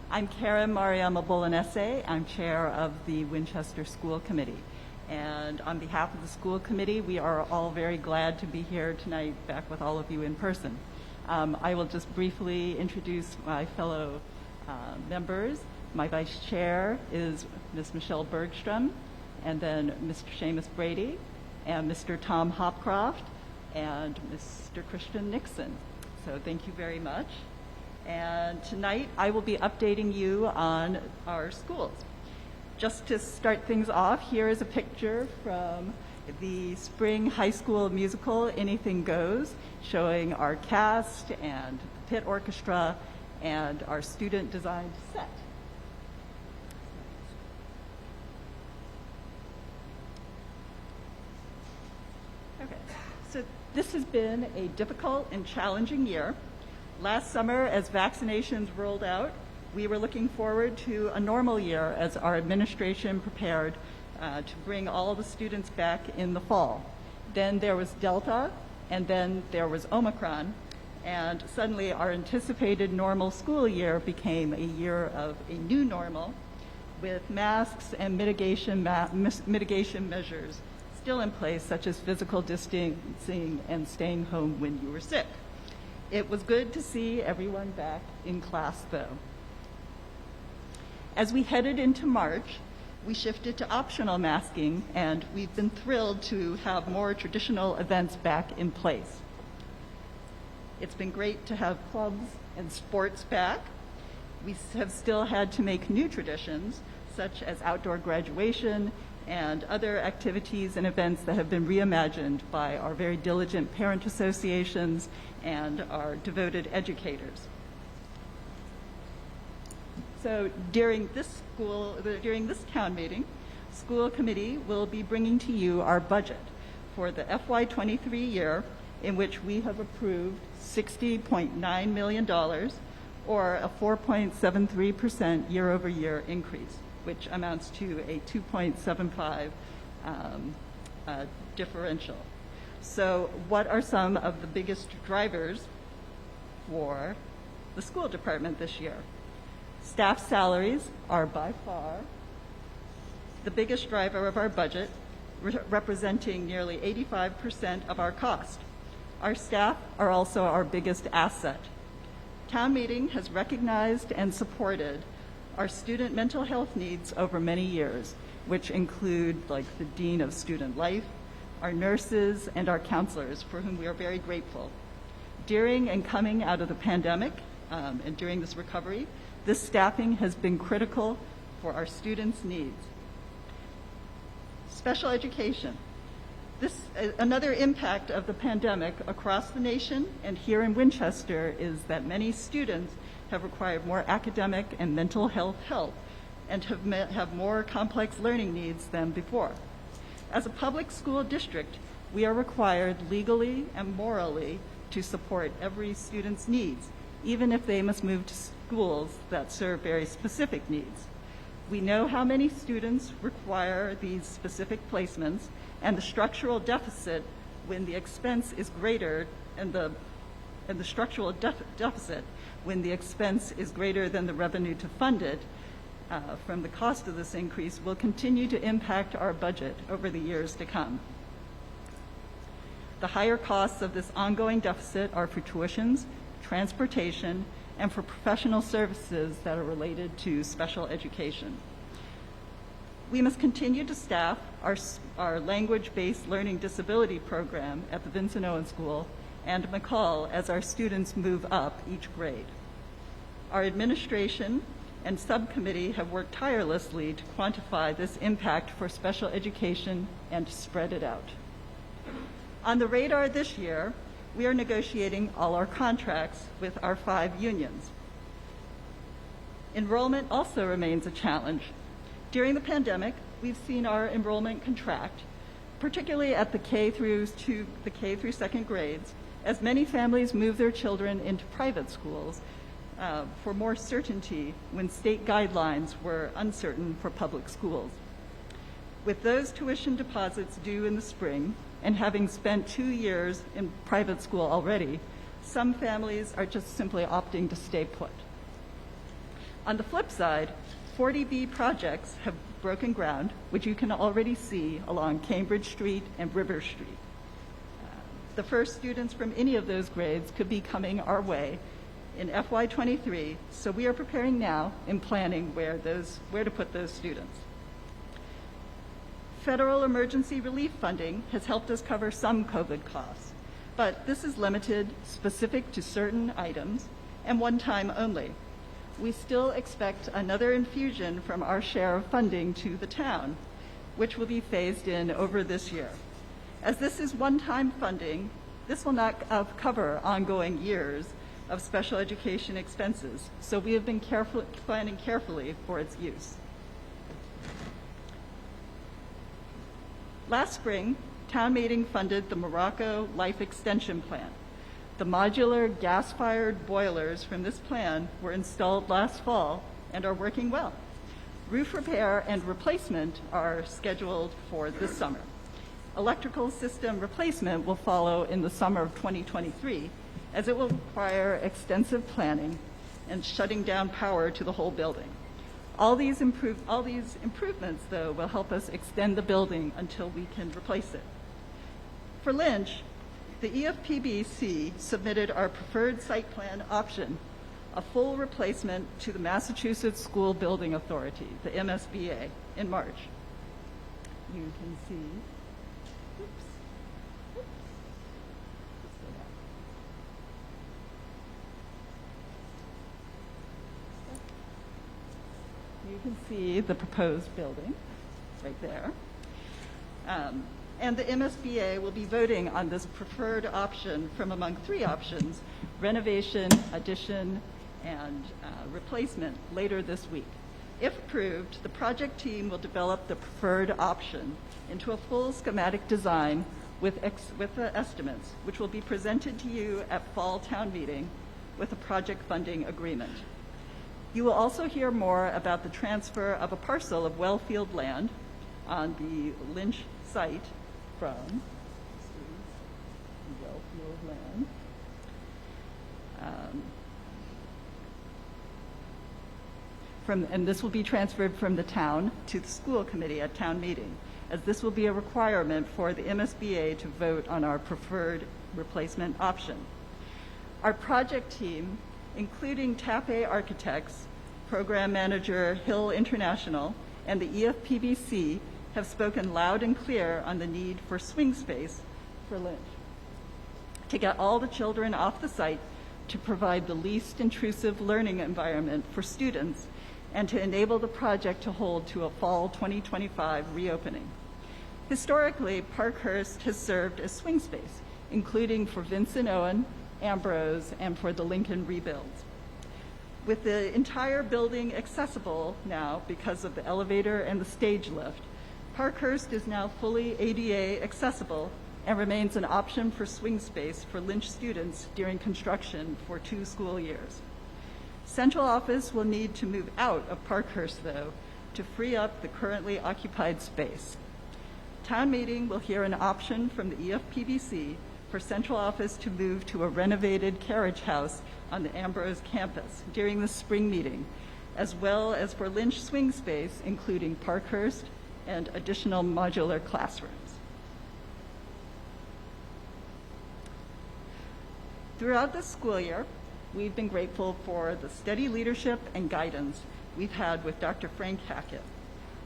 I'm Karen Mariama Bolognese. I'm chair of the Winchester School Committee. And on behalf of the school committee, we are all very glad to be here tonight back with all of you in person. I will just briefly introduce my fellow members. My vice chair is Ms. Michelle Bergstrom, and then Mr. Seamus Brady, and Mr. Tom Hopcroft, and Mr. Christian Nixon. So thank you very much. And tonight I will be updating you on our schools. Just to start things off, here is a picture from the spring high school musical, Anything Goes, showing our cast and pit orchestra and our student designed set. Okay, So this has been a difficult and challenging year. Last summer, as vaccinations rolled out, we were looking forward to a normal year as our administration prepared to bring all the students back in the fall. Then there was Delta, and then there was Omicron, and suddenly our anticipated normal school year became a year of a new normal with masks and mitigation measures still in place, such as physical distancing and staying home when you were sick. It was good to see everyone back in class, though. As we headed into March, we shifted to optional masking, and we've been thrilled to have more traditional events back in place. It's been great to have clubs and sports back. We have still had to make new traditions, such as outdoor graduation and other activities and events that have been reimagined by our very diligent parent associations and our devoted educators. So during this town meeting, school committee will be bringing to you our budget for the FY23 year, in which we have approved $60.9 million, or a 4.73% year-over-year increase, which amounts to a 2.75 differential. So what are some of the biggest drivers for the school department this year? Staff salaries are by far the biggest driver of our budget, representing nearly 85% of our cost. Our staff are also our biggest asset. Town meeting has recognized and supported our student mental health needs over many years, which include like the Dean of Student Life, our nurses, and our counselors, for whom we are very grateful. During and coming out of the pandemic and during this recovery, this staffing has been critical for our students' needs. Special education. Another impact of the pandemic across the nation and here in Winchester is that many students have required more academic and mental health help and have more complex learning needs than before. As a public school district, we are required legally and morally to support every student's needs, even if they must move to schools that serve very specific needs. We know how many students require these specific placements, and the structural deficit when the expense is greater, and the structural deficit when the expense is greater than the revenue to fund it from the cost of this increase will continue to impact our budget over the years to come. The higher costs of this ongoing deficit are for tuitions, transportation, and for professional services that are related to special education. We must continue to staff our language-based learning disability program at the Vincent Owen School and McCall as our students move up each grade. Our administration and subcommittee have worked tirelessly to quantify this impact for special education and to spread it out. On the radar this year, we are negotiating all our contracts with our 5 unions. Enrollment also remains a challenge. During the pandemic, we've seen our enrollment contract, particularly at the K through 2nd grades, as many families move their children into private schools for more certainty when state guidelines were uncertain for public schools. With those tuition deposits due in the spring, and having spent 2 years in private school already, some families are just simply opting to stay put. On the flip side, 40B projects have broken ground, which you can already see along Cambridge Street and River Street. The first students from any of those grades could be coming our way in FY23, so we are preparing now and planning where to put those students. Federal emergency relief funding has helped us cover some COVID costs, but this is limited, specific to certain items, and one time only. We still expect another infusion from our share of funding to the town, which will be phased in over this year. As this is one-time funding, this will not cover ongoing years of special education expenses, so we have been planning carefully for its use. Last spring, town meeting funded the Morocco Life Extension Plan. The modular gas-fired boilers from this plan were installed last fall and are working well. Roof repair and replacement are scheduled for this summer. Electrical system replacement will follow in the summer of 2023, as it will require extensive planning and shutting down power to the whole building. All these improvements, though, will help us extend the building until we can replace it. For Lynch, the EFPBC submitted our preferred site plan option, a full replacement to the Massachusetts School Building Authority, the MSBA, in March. You can see, you can see the proposed building right there. And the MSBA will be voting on this preferred option from among three options: renovation, addition, and replacement later this week. If approved, the project team will develop the preferred option into a full schematic design with the estimates, which will be presented to you at fall town meeting with a project funding agreement. You will also hear more about the transfer of a parcel of well-field land on the Lynch site from well-field land. And this will be transferred from the town to the school committee at town meeting, as this will be a requirement for the MSBA to vote on our preferred replacement option. Our project team, including TAPE Architects, Program Manager Hill International, and the EFPBC, have spoken loud and clear on the need for swing space for Lynch, to get all the children off the site, to provide the least intrusive learning environment for students, and to enable the project to hold to a fall 2025 reopening. Historically, Parkhurst has served as swing space, including for Vincent Owen, Ambrose, and for the Lincoln rebuilds. With the entire building accessible now because of the elevator and the stage lift, Parkhurst is now fully ADA accessible and remains an option for swing space for Lynch students during construction for 2 school years. Central office will need to move out of Parkhurst, though, to free up the currently occupied space. Town meeting will hear an option from the EFPBC for central office to move to a renovated carriage house on the Ambrose campus during the spring meeting, as well as for Lynch swing space, including Parkhurst and additional modular classrooms. Throughout this school year, we've been grateful for the steady leadership and guidance we've had with Dr. Frank Hackett.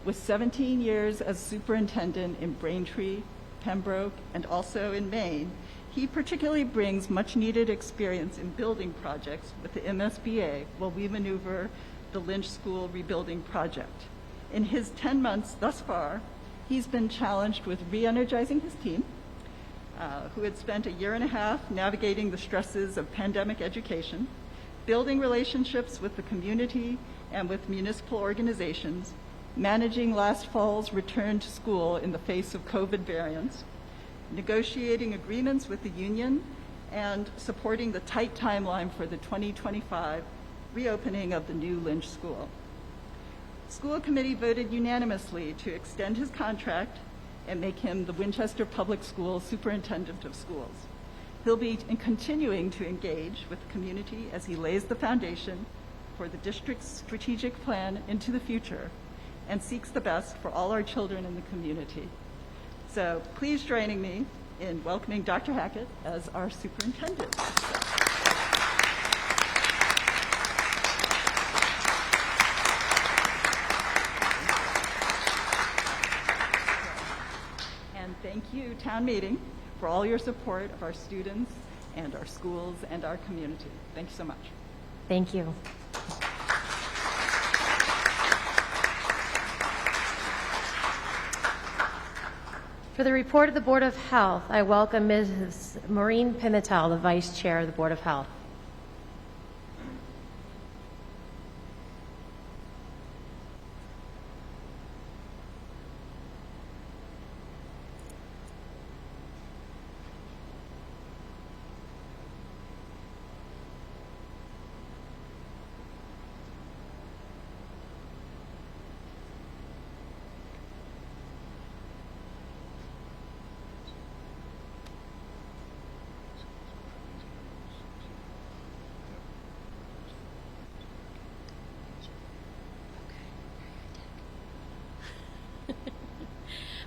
With 17 years as superintendent in Braintree, Pembroke, and also in Maine, he particularly brings much needed experience in building projects with the MSBA while we maneuver the Lynch School rebuilding project. In his 10 months thus far, he's been challenged with re-energizing his team, who had spent a year and a half navigating the stresses of pandemic education, building relationships with the community and with municipal organizations, managing last fall's return to school in the face of COVID variants, negotiating agreements with the union, and supporting the tight timeline for the 2025 reopening of the new Lynch School. School committee voted unanimously to extend his contract and make him the Winchester Public Schools Superintendent of Schools. He'll be continuing to engage with the community as he lays the foundation for the district's strategic plan into the future and seeks the best for all our children in the community. So please join me in welcoming Dr. Hackett as our superintendent. And thank you, town meeting, for all your support of our students and our schools and our community. Thank you so much. Thank you. For the report of the Board of Health, I welcome Ms. Maureen Pimentel, the Vice Chair of the Board of Health.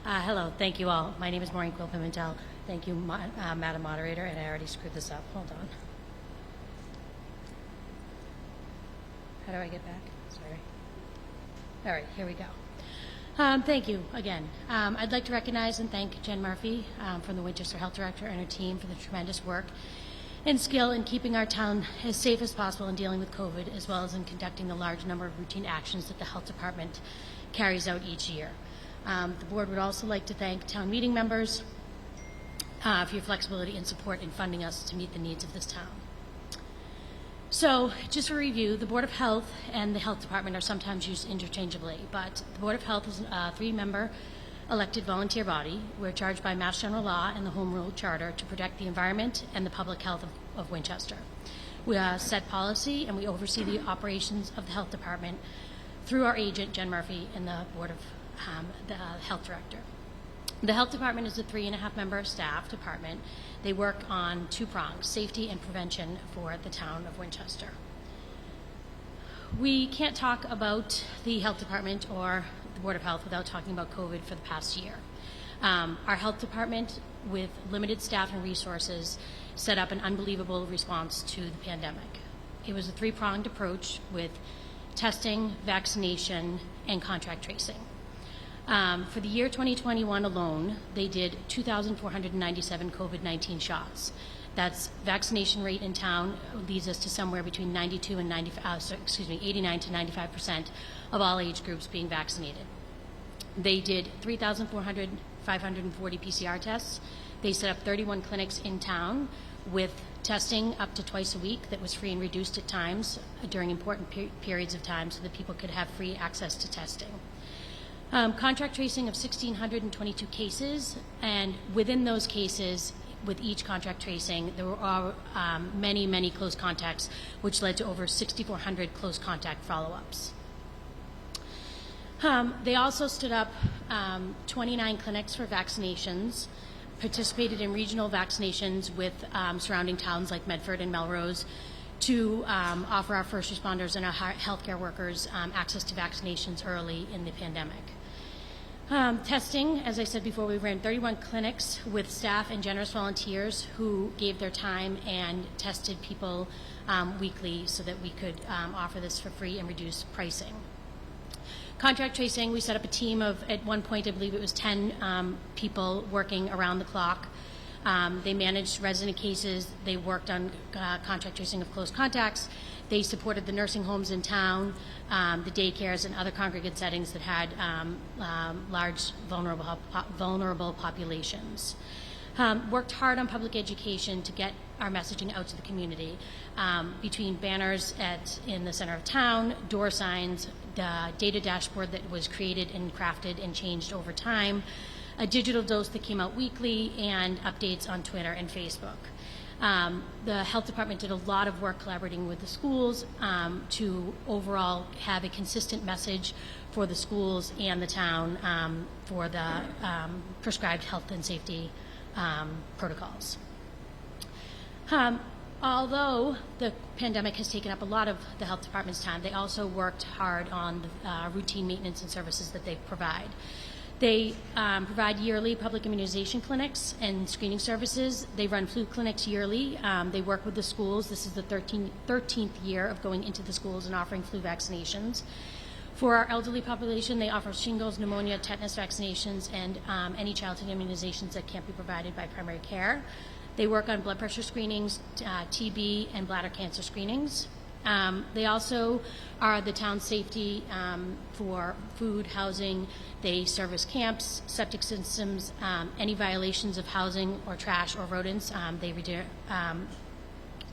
Hello, thank you all. My name is Maureen Quill-Pimentel. Thank you, Madam Moderator, and I already screwed this up. Hold on. How do I get back? Sorry. All right, here we go. Thank you again. I'd like to recognize and thank Jen Murphy from the Winchester Health Director and her team for the tremendous work and skill in keeping our town as safe as possible in dealing with COVID, as well as in conducting the large number of routine actions that the Health Department carries out each year. The board would also like to thank town meeting members for your flexibility and support in funding us to meet the needs of this town. So, just a review, the Board of Health and the Health Department are sometimes used interchangeably, but the Board of Health is a 3-member elected volunteer body. We're charged by Mass General Law and the Home Rule Charter to protect the environment and the public health of Winchester. We set policy and we oversee the operations of the Health Department through our agent, Jen Murphy, and the Board of the Health Director. The Health Department is a 3.5-member staff department. They work on 2 prongs, safety and prevention for the town of Winchester. We can't talk about the Health Department or the Board of Health without talking about COVID for the past year. Our Health Department, with limited staff and resources, set up an unbelievable response to the pandemic. It was a 3-pronged approach with testing, vaccination, and contact tracing. For the year 2021 alone, they did 2,497 COVID-19 shots. That's vaccination rate in town leads us to somewhere between 89 to 95% of all age groups being vaccinated. They did 540 PCR tests. They set up 31 clinics in town with testing up to twice a week that was free and reduced at times during important periods of time so that people could have free access to testing. Contract tracing of 1,622 cases, and within those cases, with each contract tracing, there were many, many close contacts, which led to over 6,400 close contact follow-ups. They also stood up 29 clinics for vaccinations, participated in regional vaccinations with surrounding towns like Medford and Melrose to offer our first responders and our healthcare workers access to vaccinations early in the pandemic. Testing, as I said before, we ran 31 clinics with staff and generous volunteers who gave their time and tested people weekly so that we could offer this for free and reduced pricing. Contract tracing, we set up a team of, at one point, I believe it was 10 people working around the clock. They managed resident cases. They worked on contract tracing of close contacts. They supported the nursing homes in town, the daycares, and other congregate settings that had large vulnerable populations. Worked hard on public education to get our messaging out to the community, between banners in the center of town, door signs, the data dashboard that was created and crafted and changed over time, a digital dose that came out weekly, and updates on Twitter and Facebook. The Health Department did a lot of work collaborating with the schools to overall have a consistent message for the schools and the town for the prescribed health and safety protocols. Although the pandemic has taken up a lot of the Health Department's time, they also worked hard on the routine maintenance and services that they provide. They provide yearly public immunization clinics and screening services. They run flu clinics yearly. They work with the schools. This is the 13th year of going into the schools and offering flu vaccinations. For our elderly population, they offer shingles, pneumonia, tetanus vaccinations, and any childhood immunizations that can't be provided by primary care. They work on blood pressure screenings, TB, and bladder cancer screenings. They also are the town safety for food, housing. They service camps, septic systems, any violations of housing or trash or rodents. They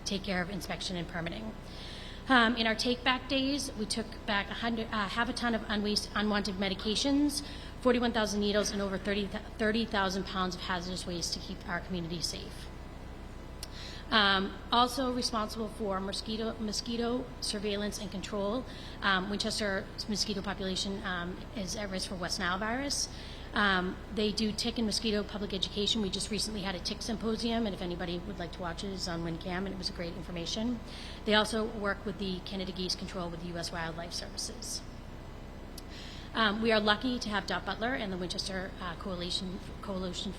take care of inspection and permitting. In our take-back days, we took back half a ton of unwanted medications, 41,000 needles, and over 30,000 pounds of hazardous waste to keep our community safe. Also responsible for mosquito surveillance and control. Winchester's mosquito population is at risk for West Nile virus. They do tick and mosquito public education. We just recently had a tick symposium, and if anybody would like to watch it, it's on WinCam, and it was great information. They also work with the Canada Geese Control with the U.S. Wildlife Services. We are lucky to have Dot Butler and the Winchester Coalition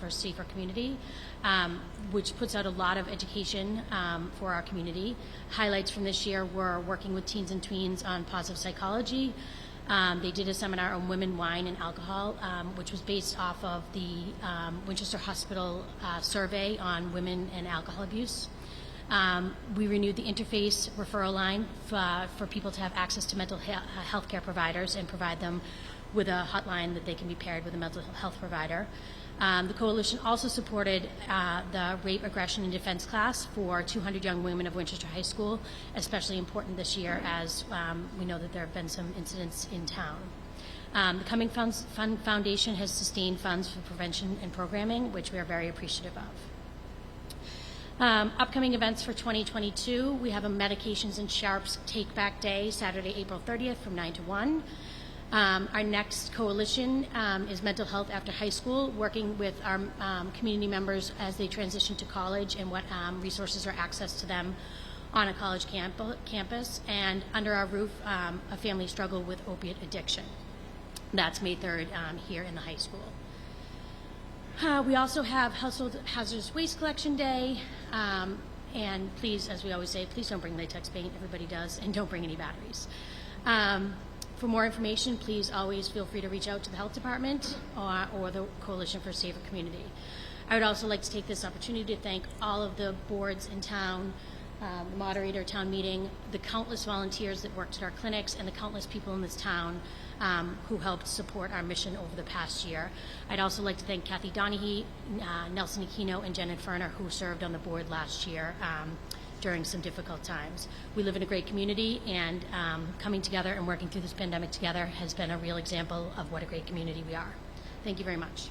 for a Safer Community, which puts out a lot of education for our community. Highlights from this year were working with teens and tweens on positive psychology. They did a seminar on women, wine, and alcohol, which was based off of the Winchester Hospital survey on women and alcohol abuse. We renewed the interface referral line for people to have access to mental health care providers and provide them with a hotline that they can be paired with a mental health provider. The coalition also supported the rape, aggression, and defense class for 200 young women of Winchester High School, especially important this year as we know that there have been some incidents in town. The Coming Foundation has sustained funds for prevention and programming, which we are very appreciative of. Upcoming events for 2022, we have a Medications and Sharps Take Back Day, Saturday, April 30th from 9 to 1. Our next coalition is Mental Health After High School, working with our community members as they transition to college and what resources are access to them on a college campus. And under our roof, a family struggle with opiate addiction. That's May 3rd here in the high school. We also have Household Hazardous Waste Collection Day. And please, as we always say, please don't bring latex paint. Everybody does. And don't bring any batteries. For more information, please always feel free to reach out to the Health Department or the Coalition for a Safer Community. I would also like to take this opportunity to thank all of the boards in town, the moderator, town meeting, the countless volunteers that worked at our clinics, and the countless people in this town who helped support our mission over the past year. I'd also like to thank Kathy Donahue, Nelson Aquino, and Jen Inferner, who served on the board last year during some difficult times. We live in a great community, and coming together and working through this pandemic together has been a real example of what a great community we are. Thank you very much.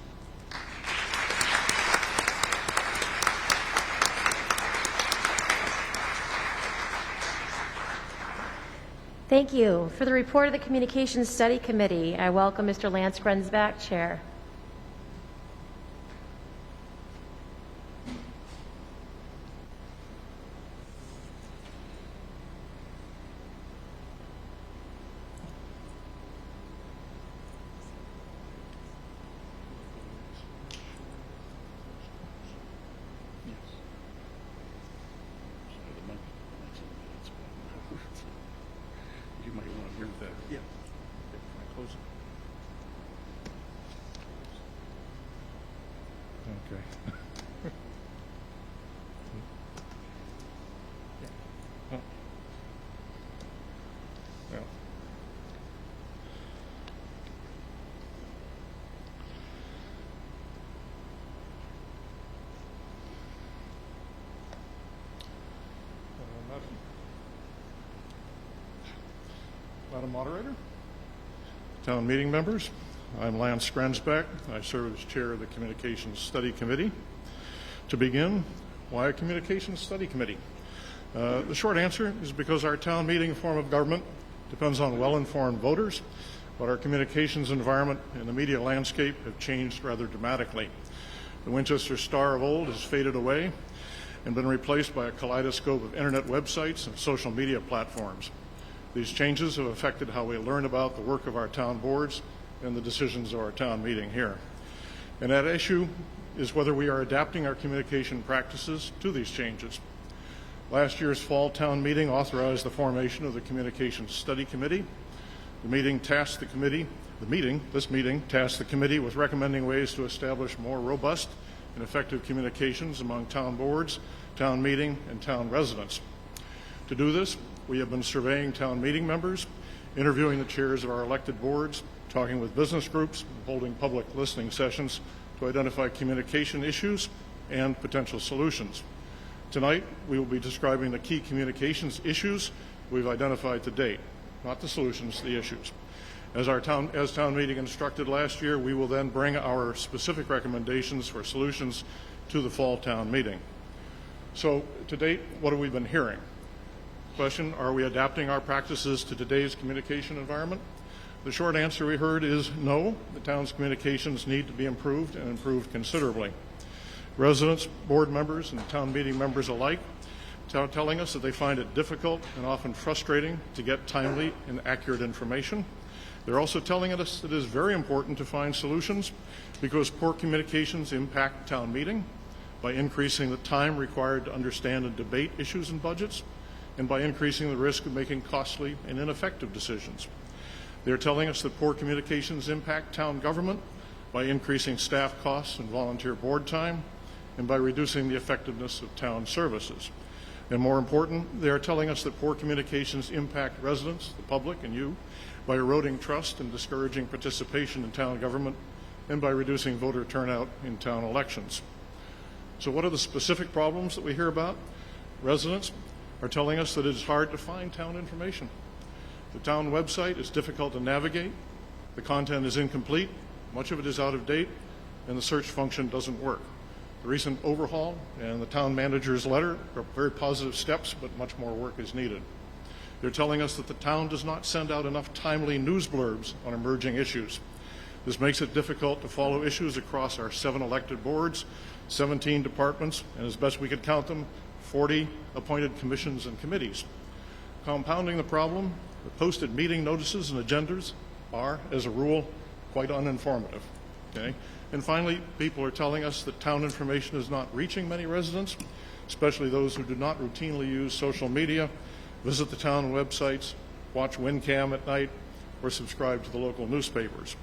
Thank you. For the report of the Communications Study Committee, I welcome Mr. Lance Grensbach, Chair. You might want to hear that. Yeah. Close it. Okay. Yeah. Oh. Well. Madam Moderator, town meeting members, I'm Lance Grensbach. I serve as chair of the Communications Study Committee. To begin, why a Communications Study Committee? The short answer is because our town meeting form of government depends on well-informed voters, but our communications environment and the media landscape have changed rather dramatically. The Winchester Star of old has faded away and been replaced by a kaleidoscope of internet websites and social media platforms. These changes have affected how we learn about the work of our town boards and the decisions of our town meeting here. And at issue is whether we are adapting our communication practices to these changes. Last year's fall town meeting authorized the formation of the Communications Study Committee. This meeting tasked the committee with recommending ways to establish more robust and effective communications among town boards, town meeting, and town residents. To do this, we have been surveying town meeting members, interviewing the chairs of our elected boards, talking with business groups, and holding public listening sessions to identify communication issues and potential solutions. Tonight, we will be describing the key communications issues we've identified to date, not the solutions, the issues. As town meeting instructed last year, we will then bring our specific recommendations for solutions to the fall town meeting. So, to date, what have we been hearing? Question, are we adapting our practices to today's communication environment? The short answer we heard is no. The town's communications need to be improved and improved considerably. Residents, board members, and town meeting members alike telling us that they find it difficult and often frustrating to get timely and accurate information. They're also telling us that it is very important to find solutions because poor communications impact town meeting by increasing the time required to understand and debate issues and budgets, and by increasing the risk of making costly and ineffective decisions. They're telling us that poor communications impact town government by increasing staff costs and volunteer board time, and by reducing the effectiveness of town services. And more important, they are telling us that poor communications impact residents, the public, and you, by eroding trust and discouraging participation in town government, and by reducing voter turnout in town elections. So what are the specific problems that we hear about? Residents are telling us that it is hard to find town information. The town website is difficult to navigate, the content is incomplete, much of it is out of date, and the search function doesn't work. The recent overhaul and the town manager's letter are very positive steps, but much more work is needed. They're telling us that the town does not send out enough timely news blurbs on emerging issues. This makes it difficult to follow issues across our 7 elected boards, 17 departments, and as best we could count them, 40 appointed commissions and committees. Compounding the problem, the posted meeting notices and agendas are, as a rule, quite uninformative. Okay? And finally, people are telling us that town information is not reaching many residents, especially those who do not routinely use social media, visit the town websites, watch WinCam at night, or subscribe to the local newspapers.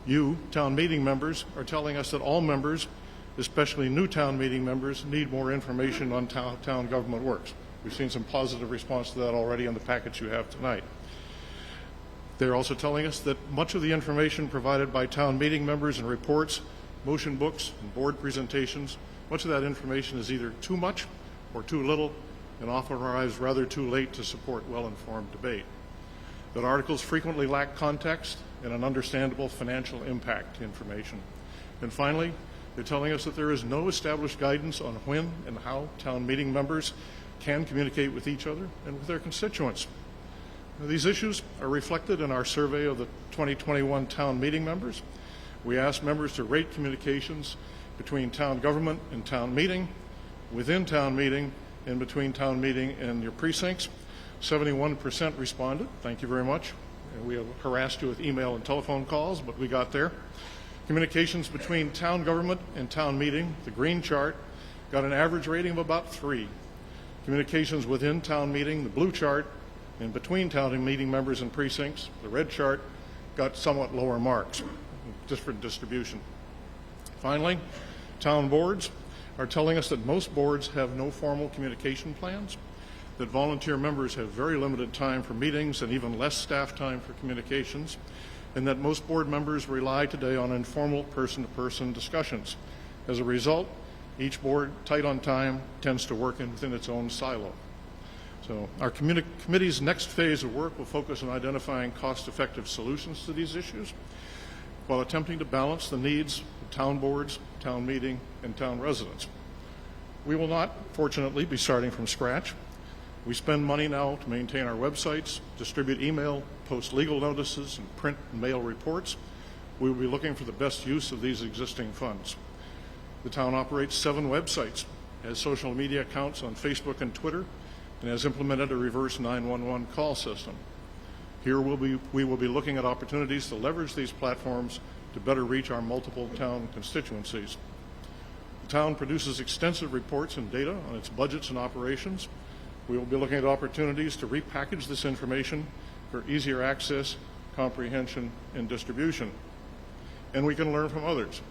You, town meeting members, are telling us that all members, especially new town meeting members, need more information on how town government works. We've seen some positive response to that already in the package you have tonight. They're also telling us that much of the information provided by town meeting members in reports, motion books, and board presentations, much of that information is either too much or too little, and often arrives rather too late to support well-informed debate. That articles frequently lack context and an understandable financial impact information. And finally, they're telling us that there is no established guidance on when and how town meeting members can communicate with each other and with their constituents. Now, these issues are reflected in our survey of the 2021 town meeting members. We asked members to rate communications between town government and town meeting, within town meeting, and between town meeting and your precincts. 71% responded. Thank you very much. And we have harassed you with email and telephone calls, but we got there. Communications between town government and town meeting, the green chart, got an average rating of about 3. Communications within town meeting, the blue chart, and between town meeting members and precincts, the red chart, got somewhat lower marks, different distribution. Finally, town boards are telling us that most boards have no formal communication plans, that volunteer members have very limited time for meetings and even less staff time for communications, and that most board members rely today on informal person-to-person discussions. As a result, each board, tight on time, tends to work within its own silo. So our committee's next phase of work will focus on identifying cost-effective solutions to these issues while attempting to balance the needs of town boards, town meeting, and town residents. We will not, fortunately, be starting from scratch. We spend money now to maintain our websites, distribute email, post legal notices, and print and mail reports. We will be looking for the best use of these existing funds. The town operates 7 websites, has social media accounts on Facebook and Twitter, and has implemented a reverse 911 call system. Here we will be looking at opportunities to leverage these platforms to better reach our multiple town constituencies. The town produces extensive reports and data on its budgets and operations. We will be looking at opportunities to repackage this information for easier access, comprehension, and distribution. And we can learn from others.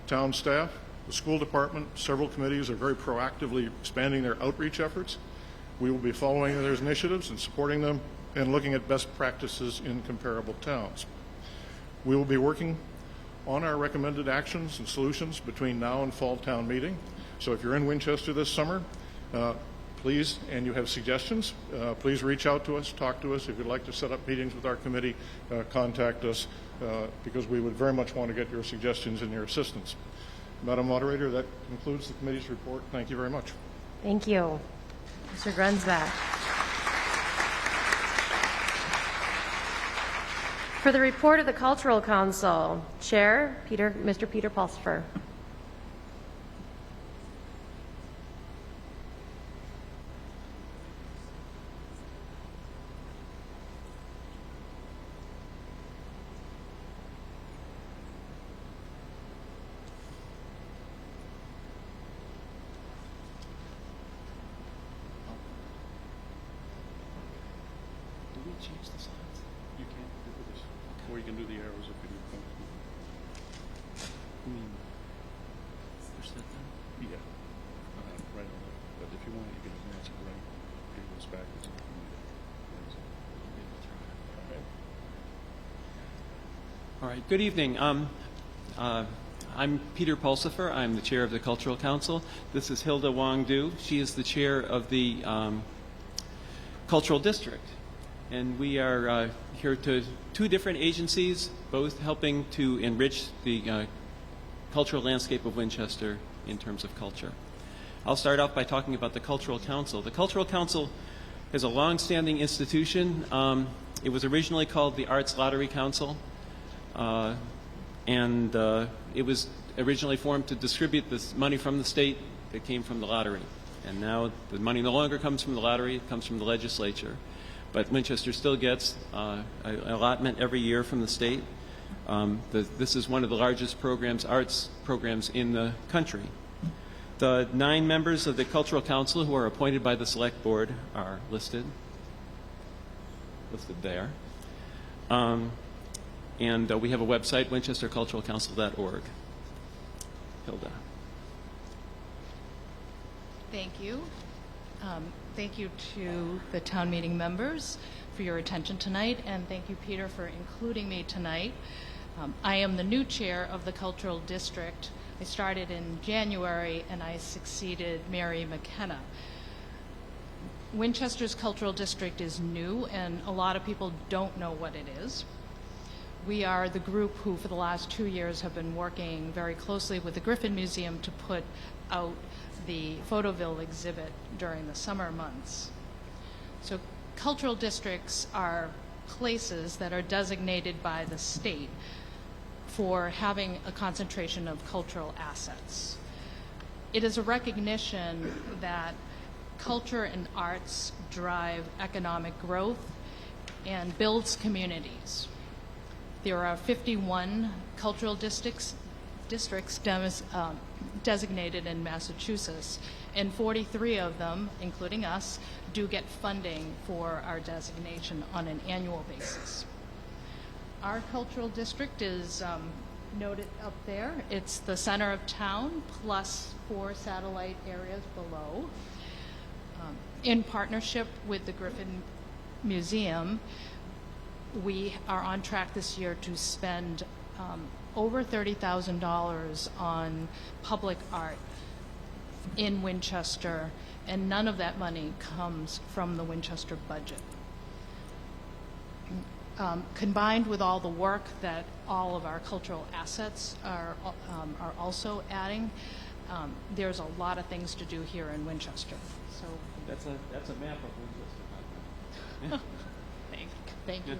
Town staff, the school department, several committees are very proactively expanding their outreach efforts. We will be following those initiatives and supporting them and looking at best practices in comparable towns. We will be working on our recommended actions and solutions between now and fall town meeting. So if you're in Winchester this summer, please, and you have suggestions, please reach out to us, talk to us. If you'd like to set up meetings with our committee, contact us because we would very much want to get your suggestions and your assistance. Madam Moderator, that concludes the committee's report. Thank you very much. Thank you. Mr. Grunsback. For the report of the Cultural Council, Chair, Mr. Peter Pulsifer. change the slides? You can't do this. Or you can do the arrows if you want to. I mean, push that down. Yeah. Right on it. But if you want, you can advance it right. It goes backwards. If you need it. All right. All right, good evening. I'm Peter Pulsifer. I'm the chair of the Cultural Council. This is Hilda Wong Du. She is the chair of the Cultural District. And we are here to two different agencies, both helping to enrich the cultural landscape of Winchester in terms of culture. I'll start off by talking about the Cultural Council. The Cultural Council is a long-standing institution. It was originally called the Arts Lottery Council. And it was originally formed to distribute this money from the state that came from the lottery. And now the money no longer comes from the lottery, it comes from the legislature. But Winchester still gets an allotment every year from the state. This is one of the largest programs, arts programs in the country. The 9 members of the Cultural Council who are appointed by the Select Board are listed there. And we have a website, winchesterculturalcouncil.org. Hilda. Thank you. Thank you to the town meeting members for your attention tonight, and thank you, Peter, for including me tonight. I am the new chair of the Cultural District. I started in January, and I succeeded Mary McKenna. Winchester's Cultural District is new, and a lot of people don't know what it is. We are the group who, for the last 2 years, have been working very closely with the Griffin Museum to put out the Photoville exhibit during the summer months. So cultural districts are places that are designated by the state for having a concentration of cultural assets. It is a recognition that culture and arts drive economic growth and builds communities. There are 51 cultural districts designated in Massachusetts, and 43 of them, including us, do get funding for our designation on an annual basis. Our cultural district is noted up there. It's the center of town plus 4 satellite areas below. In partnership with the Griffin Museum, we are on track this year to spend over $30,000 on public art in Winchester, and none of that money comes from the Winchester budget. Combined with all the work that all of our cultural assets are also adding, there's a lot of things to do here in Winchester. So That's a map of Winchester. Thank you.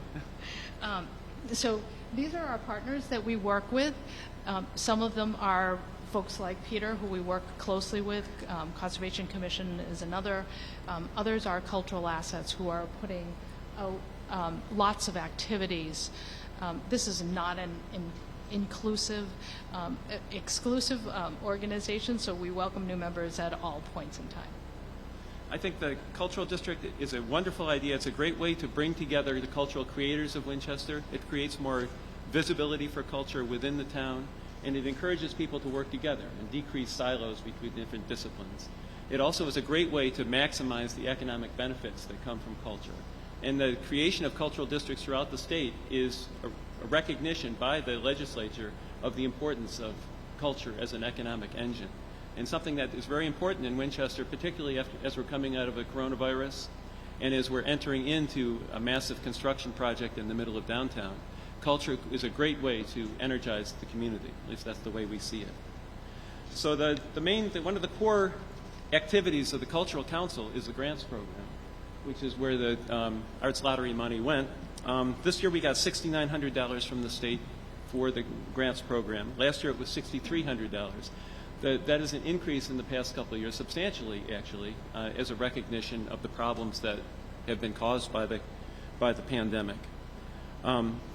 So these are our partners that we work with. Some of them are folks like Peter, who we work closely with. Conservation Commission is another. Others are cultural assets who are putting out lots of activities. This is not an inclusive, exclusive organization, so we welcome new members at all points in time. I think the Cultural District is a wonderful idea. It's a great way to bring together the cultural creators of Winchester. It creates more visibility for culture within the town, and it encourages people to work together and decrease silos between different disciplines. It also is a great way to maximize the economic benefits that come from culture. And the creation of cultural districts throughout the state is a recognition by the legislature of the importance of culture as an economic engine. And something that is very important in Winchester, particularly as we're coming out of a coronavirus and as we're entering into a massive construction project in the middle of downtown. Culture is a great way to energize the community. At least that's the way we see it. So one of the core activities of the Cultural Council is the grants program, which is where the Arts Lottery money went. This year we got $6,900 from the state for the grants program. Last year it was $6,300. That is an increase in the past couple of years, substantially actually, as a recognition of the problems that have been caused by the pandemic.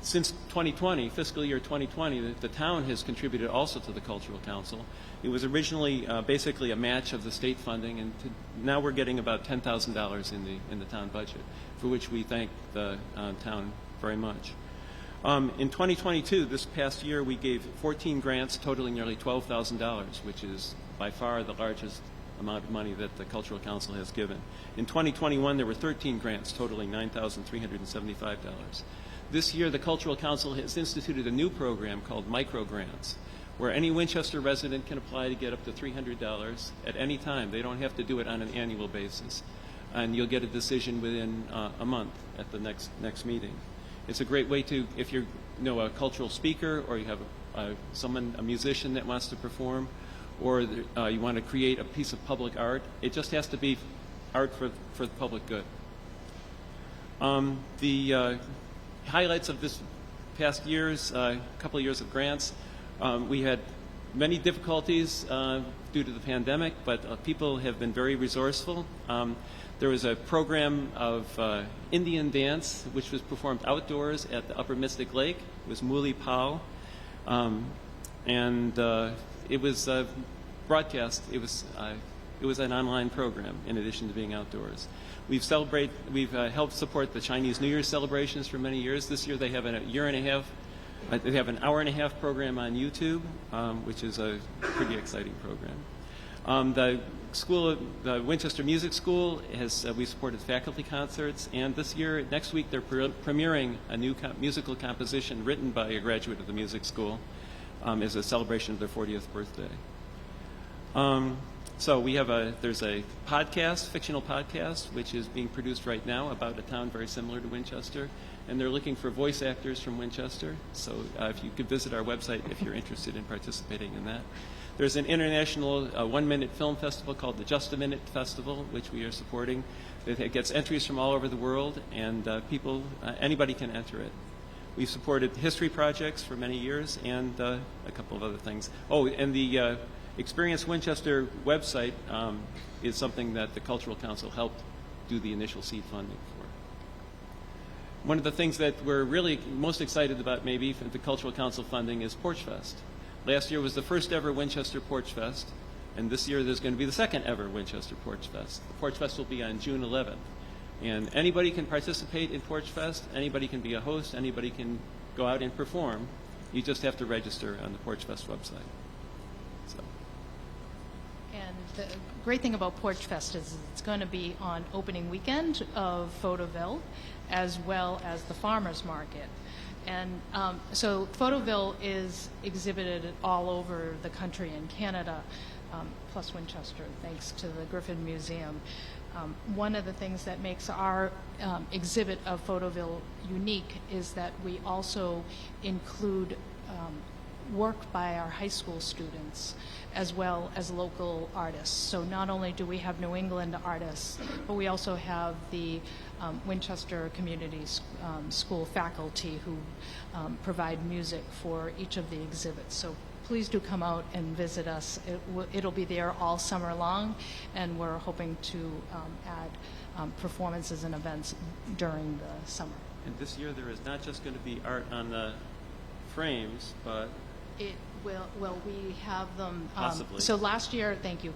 Since 2020, fiscal year 2020, the town has contributed also to the Cultural Council. It was originally basically a match of the state funding, and now we're getting about $10,000 in the town budget, for which we thank the town very much. In 2022, this past year, we gave 14 grants totaling nearly $12,000, which is by far the largest amount of money that the Cultural Council has given. In 2021, there were 13 grants totaling $9,375. This year, the Cultural Council has instituted a new program called Micro Grants, where any Winchester resident can apply to get up to $300 at any time. They don't have to do it on an annual basis. And you'll get a decision within a month at the next meeting. It's a great way to, if you're a cultural speaker, or you have a musician that wants to perform, or you want to create a piece of public art. It just has to be art for the public good. The highlights of this past year's couple of years of grants, we had many difficulties due to the pandemic, but people have been very resourceful. There was a program of Indian dance, which was performed outdoors at the Upper Mystic Lake. It was Muli Pao, and it was broadcast. It was an online program in addition to being outdoors. We've helped support the Chinese New Year celebrations for many years. This year they have an hour and a half program on YouTube, which is a pretty exciting program. The Winchester Music School we supported faculty concerts, and next week they're premiering a new musical composition written by a graduate of the music school as a celebration of their 40th birthday. So there's a podcast, fictional podcast, which is being produced right now about a town very similar to Winchester, and they're looking for voice actors from Winchester. So if you could visit our website if you're interested in participating in that. There's an international one-minute film festival called the Just a Minute Festival, which we are supporting. It gets entries from all over the world, and anybody can enter it. We've supported history projects for many years and a couple of other things. Oh, and the Experience Winchester website is something that the Cultural Council helped do the initial seed funding for. One of the things that we're really most excited about maybe for the Cultural Council funding is Porch Fest. Last year was the first ever Winchester Porch Fest, and this year there's going to be the second ever Winchester Porch Fest. The Porch Fest will be on June 11th. And anybody can participate in Porch Fest, anybody can be a host, anybody can go out and perform. You just have to register on the Porch Fest website. So. And the great thing about Porch Fest is it's going to be on opening weekend of Photoville, as well as the farmers market. And so Photoville is exhibited all over the country in Canada, plus Winchester, thanks to the Griffin Museum. One of the things that makes our exhibit of Photoville unique is that we also include work by our high school students as well as local artists. So not only do we have New England artists, but we also have the Winchester Communities school faculty who provide music for each of the exhibits. So please do come out and visit us. It'll be there all summer long, and we're hoping to add performances and events during the summer. And this year there is not just going to be art on the frames, but it will we have them possibly. So last year, thank you.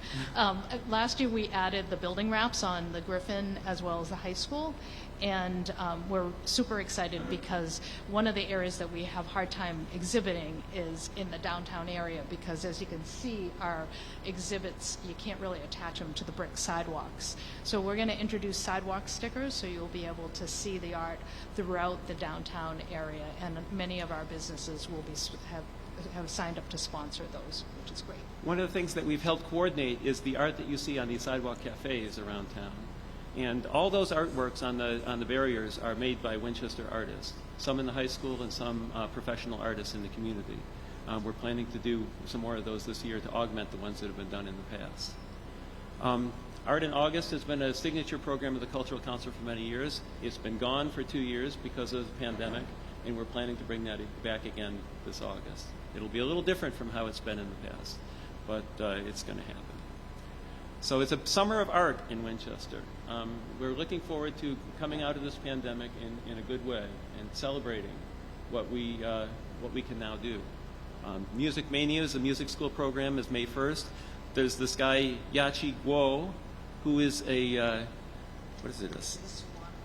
Last year we added the building wraps on the Griffin as well as the high school, and we're super excited because one of the areas that we have hard time exhibiting is in the downtown area, because as you can see, our exhibits, you can't really attach them to the brick sidewalks. So we're going to introduce sidewalk stickers, so you'll be able to see the art throughout the downtown area, and many of our businesses will have signed up to sponsor those, which is great. One of the things that we've helped coordinate is the art that you see on these sidewalk cafes around town. And all those artworks on the barriers are made by Winchester artists, some in the high school and some professional artists in the community. We're planning to do some more of those this year to augment the ones that have been done in the past. Art in August has been a signature program of the Cultural Council for many years. It's been gone for 2 years because of the pandemic, and we're planning to bring that back again this August. It'll be a little different from how it's been in the past, but it's going to So it's a summer of art in Winchester. We're looking forward to coming out of this pandemic in a good way and celebrating what we can now do. Music Mania is a music school program, is May 1st. There's this guy, Yachi Guo, who is a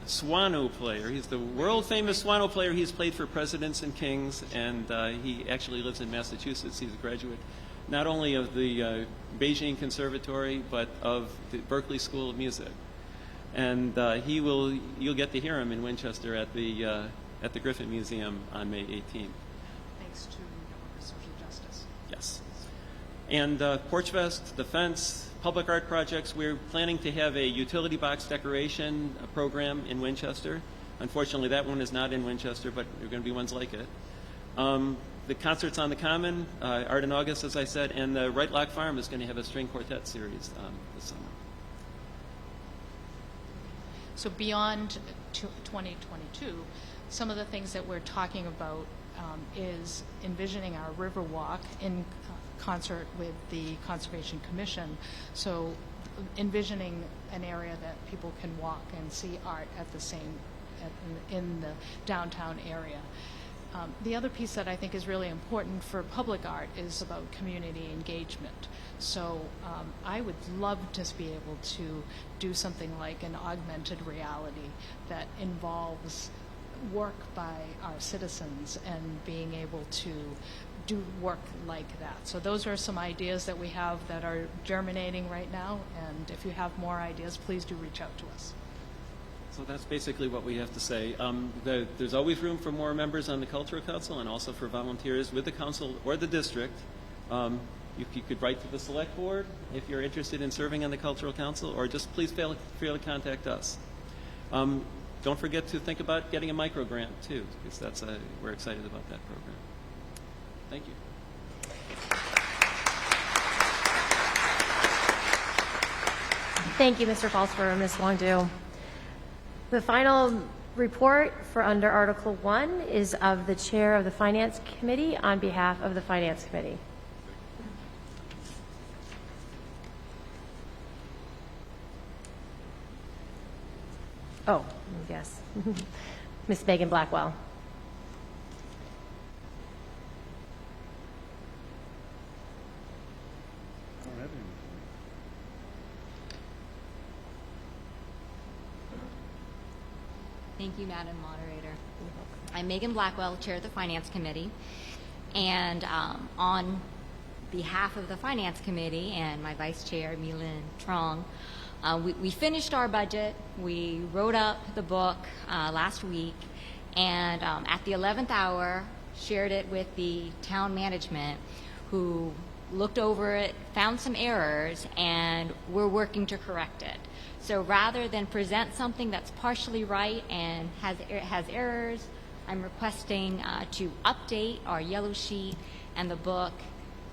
Swano player. He's the world-famous Swano player. He's played for presidents and kings, and he actually lives in Massachusetts. He's a graduate not only of the Beijing Conservatory, but of the Berklee School of Music. And you'll get to hear him in Winchester at the Griffin Museum on May 18th. Thanks to social justice. Yes. And Porch Fest, the fence, public art projects, we're planning to have a utility box decoration program in Winchester. Unfortunately, that one is not in Winchester, but there are going to be ones like it. The concerts on the Common, Art in August, as I said, and the Right Lock Farm is going to have a string quartet series this summer. So beyond 2022, some of the things that we're talking about is envisioning our Riverwalk in concert with the Conservation Commission. So envisioning an area that people can walk and see art at the in the downtown area. The other piece that I think is really important for public art is about community engagement. So I would love to be able to do something like an augmented reality that involves work by our citizens and being able to do work like that. So those are some ideas that we have that are germinating right now, and if you have more ideas, please do reach out to us. So that's basically what we have to say. There's always room for more members on the Cultural Council and also for volunteers with the council or the district. You could write to the Select Board if you're interested in serving on the Cultural Council, or just please feel free to contact us. Don't forget to think about getting a micro grant too, because we're excited about that program. Thank you. Thank you, Mr. Falsper and Ms. Longdew. The final report for under Article 1 is of the Chair of the Finance Committee on behalf of the Finance Committee. Oh, yes. Ms. Megan Blackwell. Thank you, Madam Moderator. I'm Megan Blackwell, Chair of the Finance Committee, and on behalf of the Finance Committee and my Vice Chair, Milin Trong, we finished our budget. We wrote up the book last week, and at the 11th hour, shared it with the town management, who looked over it, found some errors, and we're working to correct it. So rather than present something that's partially right and has errors, I'm requesting to update our yellow sheet and the book,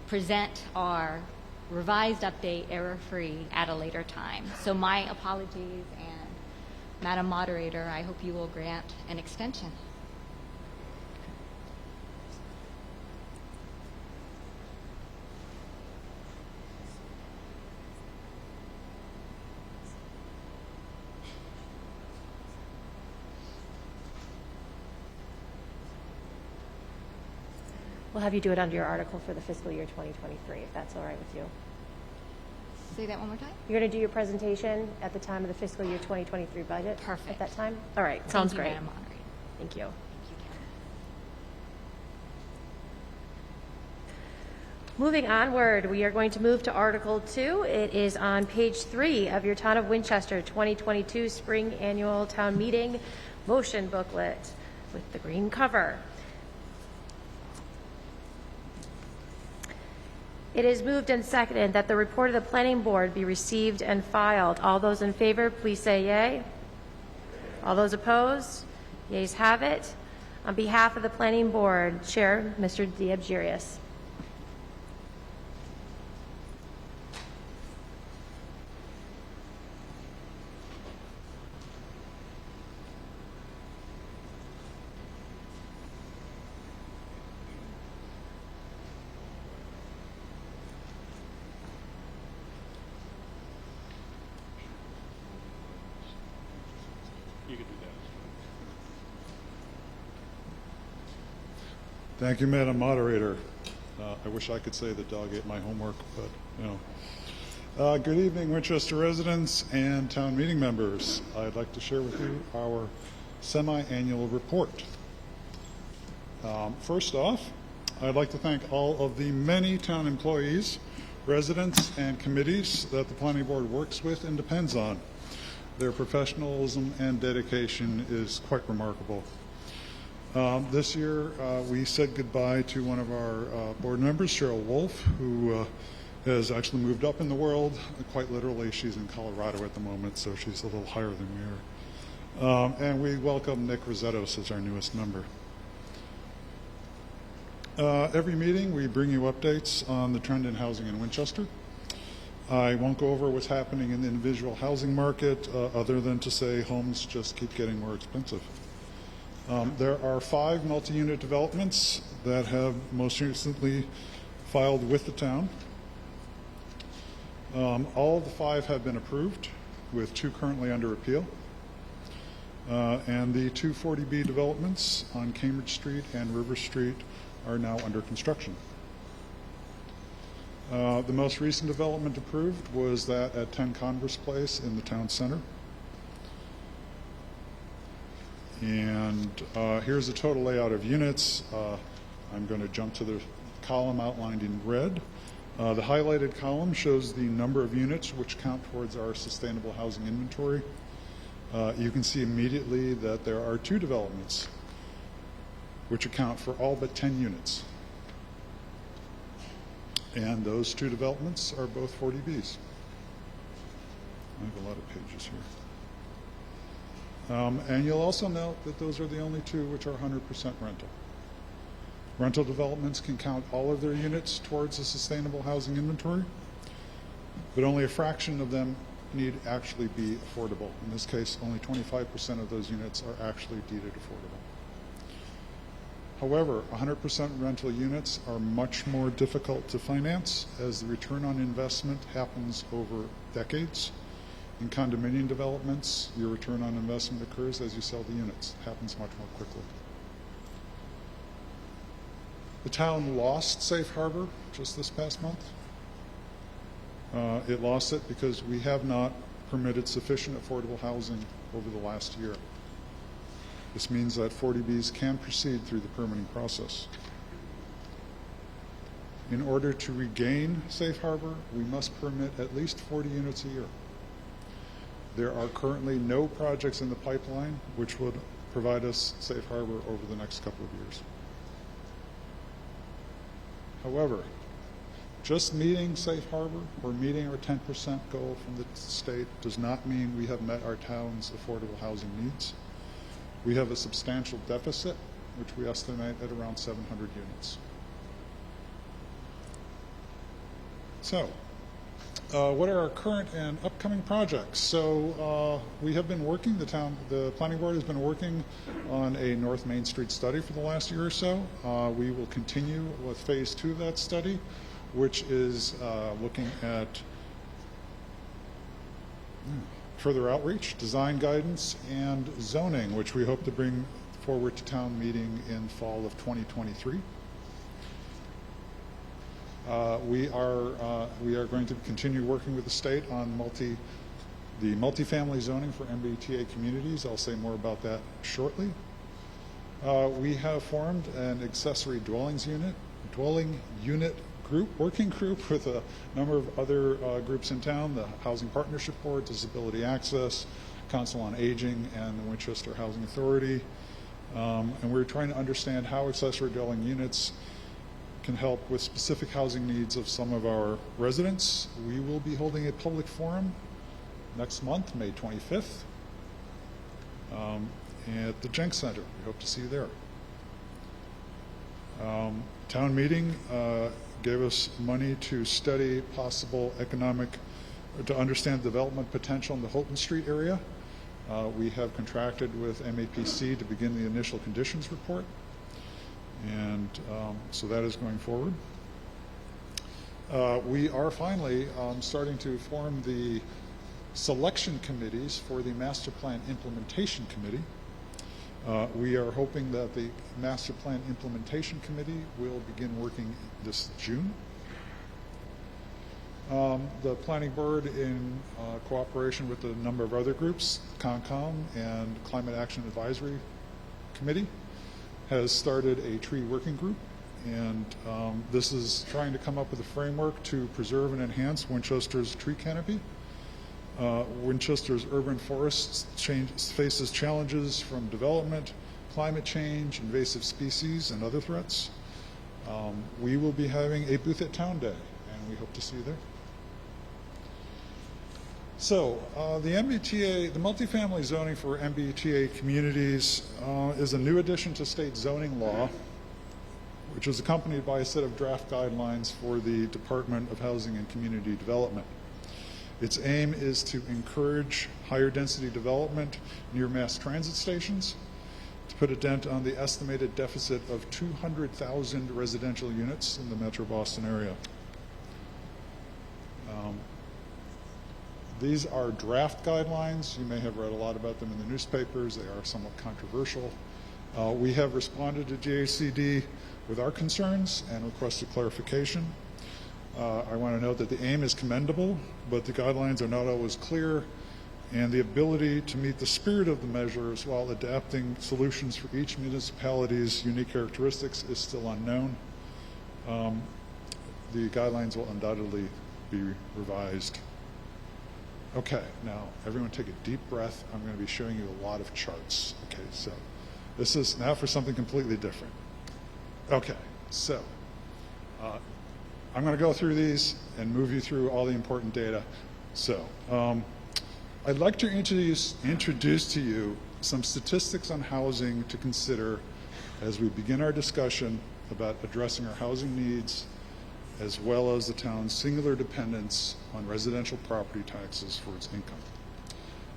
present our revised update error-free at a later time. So my apologies, and Madam Moderator, I hope you will grant an extension. We'll have you do it under your article for the fiscal year 2023, if that's all right with you. Say that one more time. You're going to do your presentation at the time of the fiscal year 2023 budget? Perfect. At that time? All right, sounds great. Thank you, Madam Moderator. Thank you. Thank you, Karen. Moving onward, we are going to move to Article 2. It is on page 3 of your Town of Winchester 2022 Spring Annual Town Meeting motion booklet with the green cover. It is moved and seconded that the report of the Planning Board be received and filed. All those in favor, please say yay. All those opposed? Yeas have it. On behalf of the Planning Board, Chair, Mr. Diabgirius. Thank you, Madam Moderator. I wish I could say the dog ate my homework, but no. Good evening, Winchester residents and town meeting members. I'd like to share with you our semi-annual report. First off, I'd like to thank all of the many town employees, residents, and committees that the Planning Board works with and depends on. Their professionalism and dedication is quite remarkable. This year, we said goodbye to one of our board members, Cheryl Wolf, who has actually moved up in the world. Quite literally, she's in Colorado at the moment, so she's a little higher than we are. And we welcome Nick Rosettos as our newest member. Every meeting, we bring you updates on the trend in housing in Winchester. I won't go over what's happening in the individual housing market, other than to say homes just keep getting more expensive. There are 5 multi-unit developments that have most recently filed with the town. All of the 5 have been approved, with 2 currently under appeal. And the 2 40B developments on Cambridge Street and River Street are now under construction. The most recent development approved was that at 10 Converse Place in the town center. And here's a total layout of units. I'm going to jump to the column outlined in red. The highlighted column shows the number of units which count towards our sustainable housing inventory. You can see immediately that there are 2 developments which account for all but 10 units. And those 2 developments are both 40Bs. I have a lot of pages here. And you'll also note that those are the only 2 which are 100% rental. Rental developments can count all of their units towards a sustainable housing inventory, but only a fraction of them need actually be affordable. In this case, only 25% of those units are actually deeded affordable. However, 100% rental units are much more difficult to finance, as the return on investment happens over decades. In condominium developments, your return on investment occurs as you sell the units. It happens much more quickly. The town lost Safe Harbor just this past month. It lost it because we have not permitted sufficient affordable housing over the last year. This means that 40Bs can proceed through the permitting process. In order to regain Safe Harbor, we must permit at least 40 units a year. There are currently no projects in the pipeline which would provide us Safe Harbor over the next couple of years. However, just meeting Safe Harbor or meeting our 10% goal from the state does not mean we have met our town's affordable housing needs. We have a substantial deficit, which we estimate at around 700 units. So, what are our current and upcoming projects? So we have been working, the Planning Board has been working on a North Main Street study for the last year or so. We will continue with phase 2 of that study, which is looking at further outreach, design guidance, and zoning, which we hope to bring forward to town meeting in fall of 2023. We are going to continue working with the state on the multifamily zoning for Mbta communities. I'll say more about that shortly. We have formed an accessory dwelling unit working group with a number of other groups in town, the Housing Partnership Board, Disability Access, Council on Aging, and the Winchester Housing Authority. And we're trying to understand how accessory dwelling units can help with specific housing needs of some of our residents. We will be holding a public forum next month, May 25th, at the Jenks Center. We hope to see you there. Town meeting gave us money to study possible to understand development potential in the Holton Street area. We have contracted with MAPC to begin the initial conditions report. And so that is going forward. We are finally starting to form the selection committees for the Master Plan Implementation Committee. We are hoping that the Master Plan Implementation Committee will begin working this June. The Planning Board, in cooperation with a number of other groups, CONCOM and Climate Action Advisory Committee, has started a tree working group, and this is trying to come up with a framework to preserve and enhance Winchester's tree canopy. Winchester's urban forests faces challenges from development, climate change, invasive species, and other threats. We will be having a booth at Town Day, and we hope to see you there. So the MBTA, the multifamily zoning for MBTA communities is a new addition to state zoning law, which is accompanied by a set of draft guidelines for the Department of Housing and Community Development. Its aim is to encourage higher density development near mass transit stations, to put a dent on the estimated deficit of 200,000 residential units in the Metro Boston area. These are draft guidelines. You may have read a lot about them in the newspapers. They are somewhat controversial. We have responded to GACD with our concerns and requested clarification. I want to note that the aim is commendable, but the guidelines are not always clear, and the ability to meet the spirit of the measures while adapting solutions for each municipality's unique characteristics is still unknown. The guidelines will undoubtedly be revised. Okay, now everyone take a deep breath. I'm going to be showing you a lot of charts. Okay, so this is now for something completely different. Okay, so I'm going to go through these and move you through all the important data. So I'd like to introduce to you some statistics on housing to consider as we begin our discussion about addressing our housing needs, as well as the town's singular dependence on residential property taxes for its income.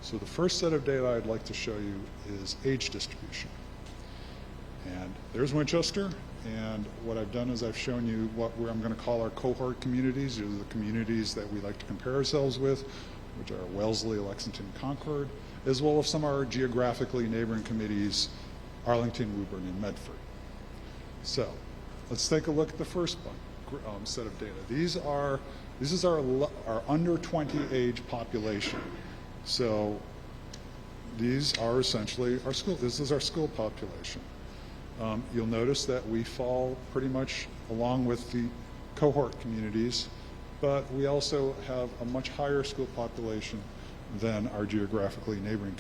So the first set of data I'd like to show you is age distribution. And there's Winchester, and what I've done is I've shown you what I'm going to call our cohort communities. These are the communities that we like to compare ourselves with, which are Wellesley, Lexington, Concord, as well as some of our geographically neighboring communities, Arlington, Woburn, and Medford. So let's take a look at the first one. Set of data. This is our under 20 age population. So these are essentially our school. This is our school population. You'll notice that we fall pretty much along with the cohort communities, but we also have a much higher school population than our geographically neighboring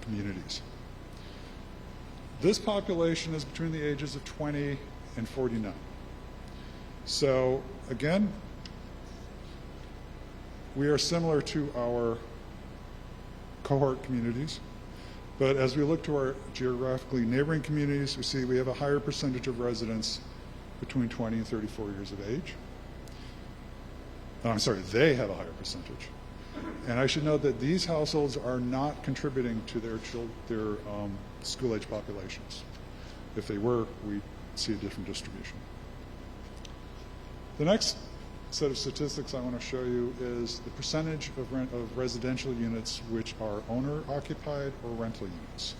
communities. This population is between the ages of 20 and 49. So again, we are similar to our cohort communities, but as we look to our geographically neighboring communities, we see we have a higher percentage of residents between 20 and 34 years of age. I'm sorry, they have a higher percentage. And I should note that these households are not contributing to their school-age populations. If they were, we'd see a different distribution. The next set of statistics I want to show you is the percentage of residential units which are owner-occupied or rental units.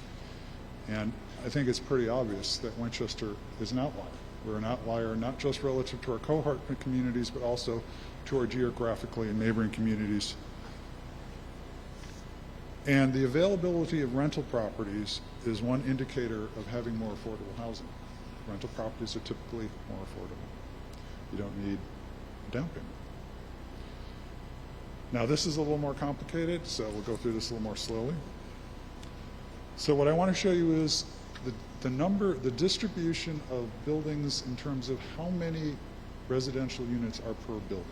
And I think it's pretty obvious that Winchester is an outlier. We're an outlier not just relative to our cohort communities, but also to our geographically and neighboring communities. And the availability of rental properties is one indicator of having more affordable housing. Rental properties are typically more affordable. You don't need a down payment. Now this is a little more complicated, so we'll go through this a little more slowly. So what I want to show you is the distribution of buildings in terms of how many residential units are per building.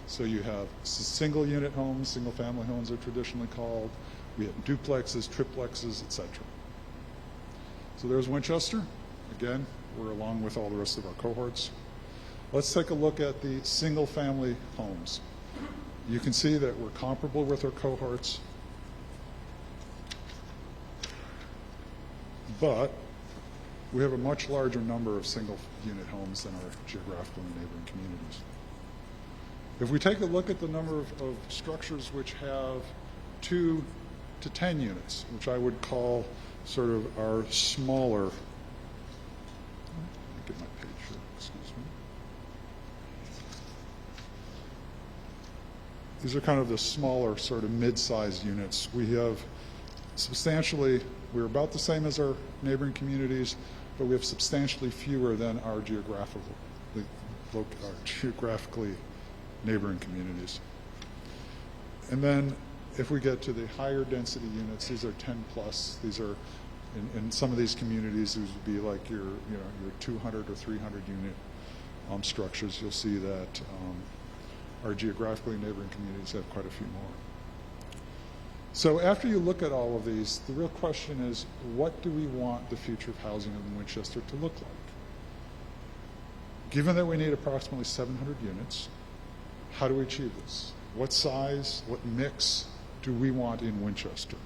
So you have single unit homes, single family homes are traditionally called. We have duplexes, triplexes, etc. So there's Winchester. Again, we're along with all the rest of our cohorts. Let's take a look at the single family homes. You can see that we're comparable with our cohorts, but we have a much larger number of single unit homes than our geographical and neighboring communities. If we take a look at the number of structures which have 2 to 10 units, which I would call sort of our smaller, let me get my page here, excuse me. These are kind of the smaller sort of mid-sized units. We have substantially, we're about the same as our neighboring communities, but we have substantially fewer than our geographically neighboring communities. And then if we get to the higher density units, these are 10 plus. These are, in some of these communities, these would be like your 200 or 300 unit structures. You'll see that our geographically neighboring communities have quite a few more. So after you look at all of these, the real question is, what do we want the future of housing in Winchester to look like? Given that we need approximately 700 units, how do we achieve this? What size, what mix do we want in Winchester?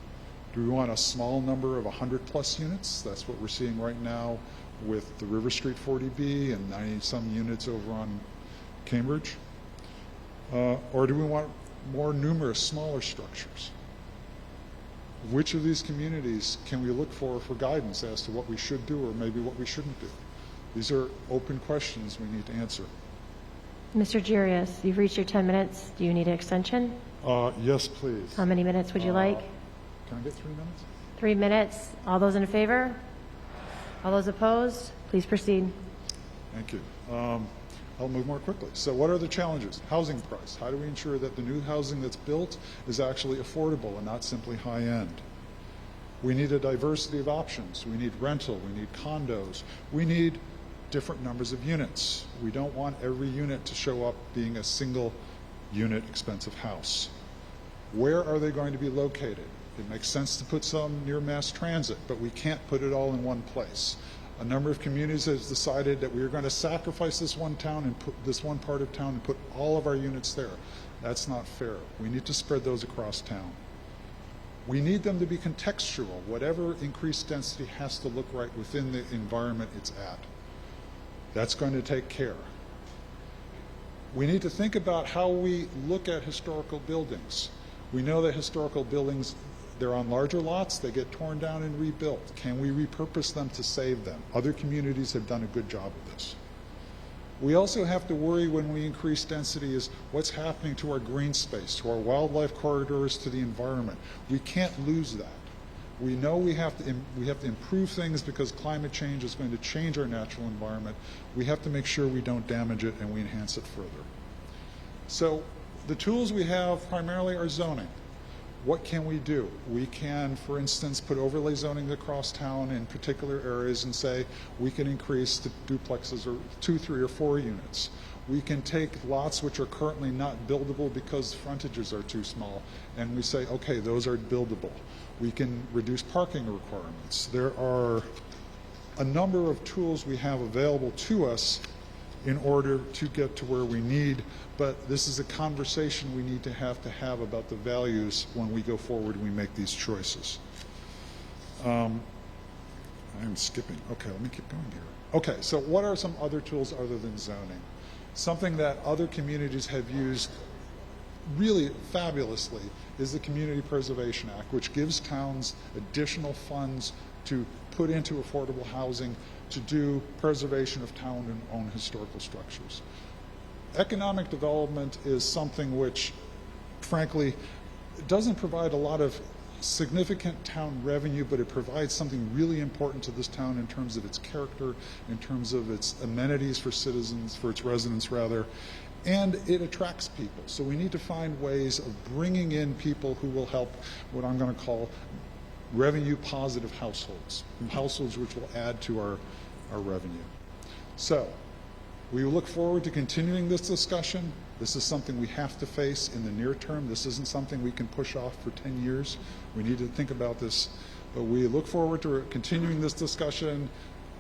Do we want a small number of 100 plus units? That's what we're seeing right now with the River Street 40B and 90 some units over on Cambridge. Or do we want more numerous smaller structures? Which of these communities can we look for guidance as to what we should do or maybe what we shouldn't do? These are open questions we need to answer. Mr. Jarius, you've reached your 10 minutes. Do you need an extension? Yes, please. How many minutes would you like? Can I get 3 minutes? 3 minutes. All those in favor? All those opposed? Please proceed. Thank you. I'll move more quickly. So what are the challenges? Housing price. How do we ensure that the new housing that's built is actually affordable and not simply high-end? We need a diversity of options. We need rental. We need condos. We need different numbers of units. We don't want every unit to show up being a single unit expensive house. Where are they going to be located? It makes sense to put some near mass transit, but we can't put it all in one place. A number of communities has decided that we are going to sacrifice this one town and put this one part of town and put all of our units there. That's not fair. We need to spread those across town. We need them to be contextual. Whatever increased density has to look right within the environment it's at. That's going to take care. We need to think about how we look at historical buildings. We know that historical buildings, they're on larger lots, they get torn down and rebuilt. Can we repurpose them to save them? Other communities have done a good job of this. We also have to worry when we increase density is what's happening to our green space, to our wildlife corridors, to the environment. We can't lose that. We know we have to improve things because climate change is going to change our natural environment. We have to make sure we don't damage it and we enhance it further. So the tools we have primarily are zoning. What can we do? We can, for instance, put overlay zoning across town in particular areas and say we can increase the duplexes or 2, 3, or 4 units. We can take lots which are currently not buildable because frontages are too small, and we say, okay, those are buildable. We can reduce parking requirements. There are a number of tools we have available to us in order to get to where we need, but this is a conversation we need to have about the values when we go forward and we make these choices. I'm skipping. Okay, let me keep going here. Okay, so what are some other tools other than zoning? Something that other communities have used really fabulously is the Community Preservation Act, which gives towns additional funds to put into affordable housing to do preservation of town and own historical structures. Economic development is something which, frankly, doesn't provide a lot of significant town revenue, but it provides something really important to this town in terms of its character, in terms of its amenities for citizens, for its residents rather, and it attracts people. So we need to find ways of bringing in people who will help what I'm going to call revenue positive households, households which will add to our revenue. So we look forward to continuing this discussion. This is something we have to face in the near term. This isn't something we can push off for 10 years. We need to think about this. But we look forward to continuing this discussion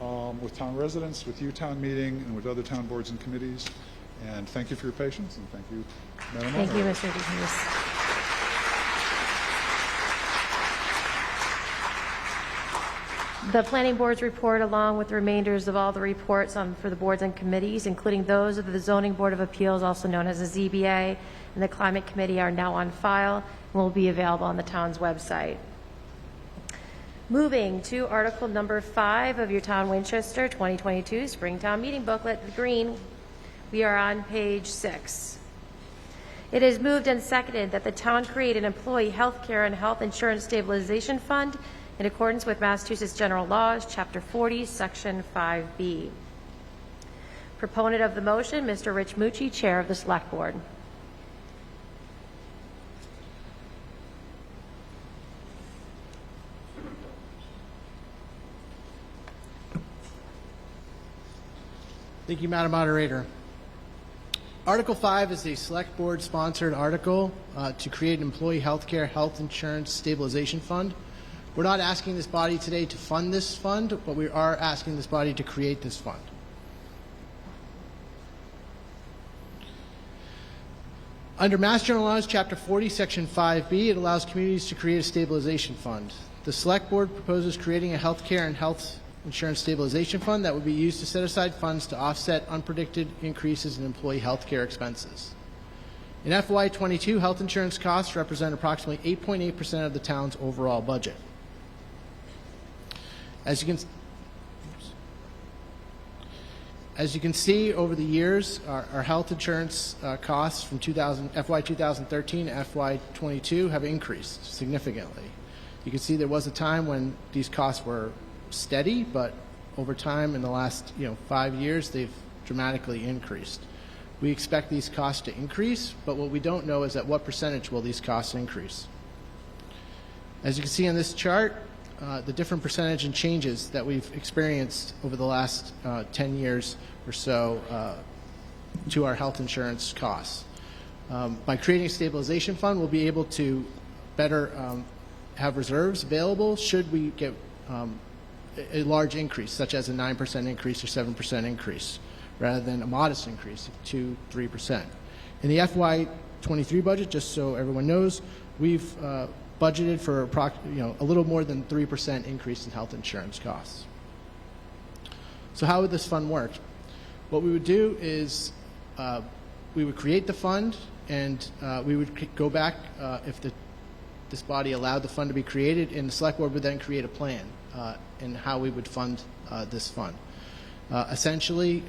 with town residents, with you town meeting, and with other town boards and committees. And thank you for your patience, and thank you, Madam Thank you, Moderator. Mr. DeHuis. The Planning Board's report, along with the remainders of all the reports for the boards and committees, including those of the Zoning Board of Appeals, also known as the ZBA, and the Climate Committee, are now on file and will be available on the town's website. Moving to Article number 5 of your Town Winchester 2022 Springtown Meeting Booklet, the green. We are on page 6. It is moved and seconded that the town create an employee health care and health insurance stabilization fund in accordance with Massachusetts General Laws, Chapter 40, Section 5B. Proponent of the motion, Mr. Rich Mucci, Chair of the Select Board. Thank you, Madam Moderator. Article 5 is a Select Board sponsored article to create an employee healthcare health insurance stabilization fund. We're not asking this body today to fund this fund, but we are asking this body to create this fund. Under Mass General Laws, Chapter 40, Section 5B, it allows communities to create a stabilization fund. The Select Board proposes creating a healthcare and health insurance stabilization fund that would be used to set aside funds to offset unpredicted increases in employee health care expenses. In FY22, health insurance costs represent approximately 8.8% of the town's overall budget. As you can see, over the years, our health insurance costs from FY 2013 to FY 22 have increased significantly. You can see there was a time when these costs were steady, but over time in the last 5 years, they've dramatically increased. We expect these costs to increase, but what we don't know is at what percentage will these costs increase. As you can see on this chart, the different percentage and changes that we've experienced over the last 10 years or so to our health insurance costs. By creating a stabilization fund, we'll be able to better have reserves available should we get a large increase, such as a 9% increase or 7% increase, rather than a modest increase of 2-3%. In the FY23 budget, just so everyone knows, we've budgeted for a little more than 3% increase in health insurance costs. So how would this fund work? What we would do is we would create the fund, and we would go back if this body allowed the fund to be created, and the Select Board would then create a plan in how we would fund this fund. Essentially,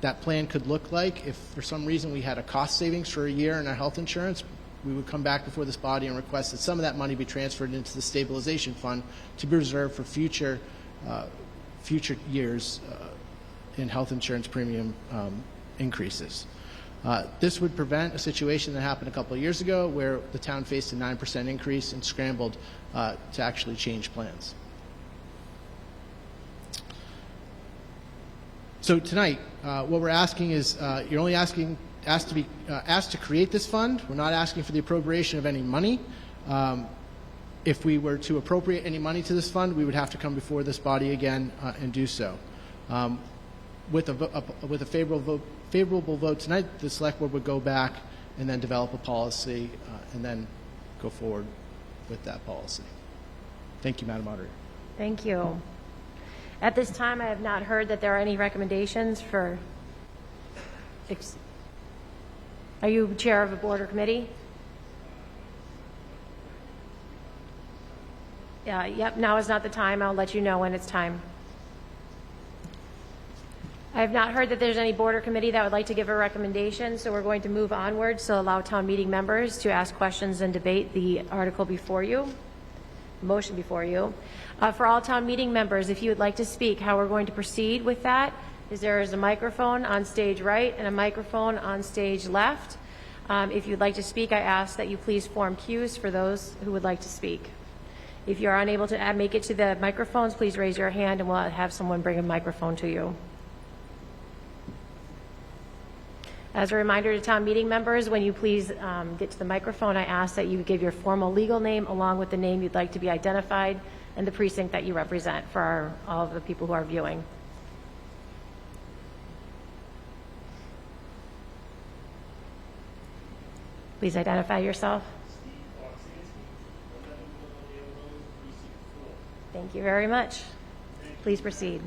that plan could look like if for some reason we had a cost savings for a year in our health insurance, we would come back before this body and request that some of that money be transferred into the stabilization fund to be reserved for future years in health insurance premium increases. This would prevent a situation that happened a couple of years ago where the town faced a 9% increase and scrambled to actually change plans. So tonight, what we're asking is you're only asked to create this fund. We're not asking for the appropriation of any money. If we were to appropriate any money to this fund, we would have to come before this body again and do so. With a favorable vote tonight, the Select Board would go back and then develop a policy and then go forward with that policy. Thank you, Madam Moderator. Thank you. At this time, I have not heard that there are any recommendations for. Are you chair of a board or committee? Yep, now is not the time. I'll let you know when it's time. I have not heard that there's any board or committee that would like to give a recommendation, so we're going to move onwards to allow town meeting members to ask questions and debate the article before you, motion before you. For all town meeting members, if you would like to speak, how we're going to proceed with that is there is a microphone on stage right and a microphone on stage left. If you'd like to speak, I ask that you please form queues for those who would like to speak. If you're unable to make it to the microphones, please raise your hand and we'll have someone bring a microphone to you. As a reminder to town meeting members, when you please get to the microphone, I ask that you give your formal legal name along with the name you'd like to be identified and the precinct that you represent for all of the people who are viewing. Please identify yourself. Thank you very much. Please proceed.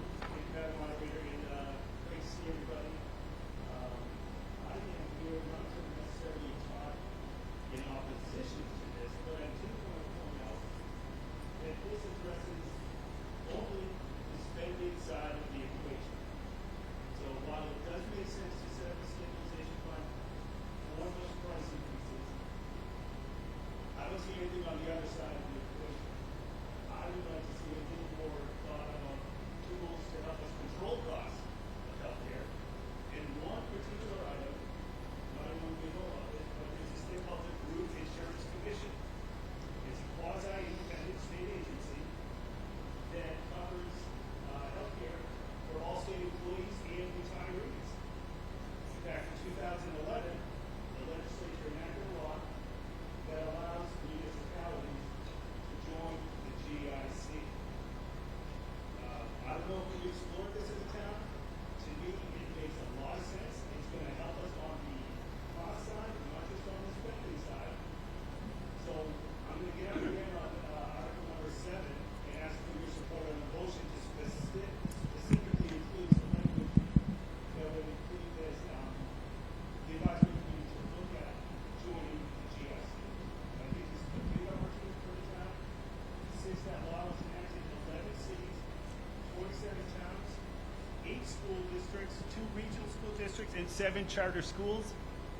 and 7 charter schools,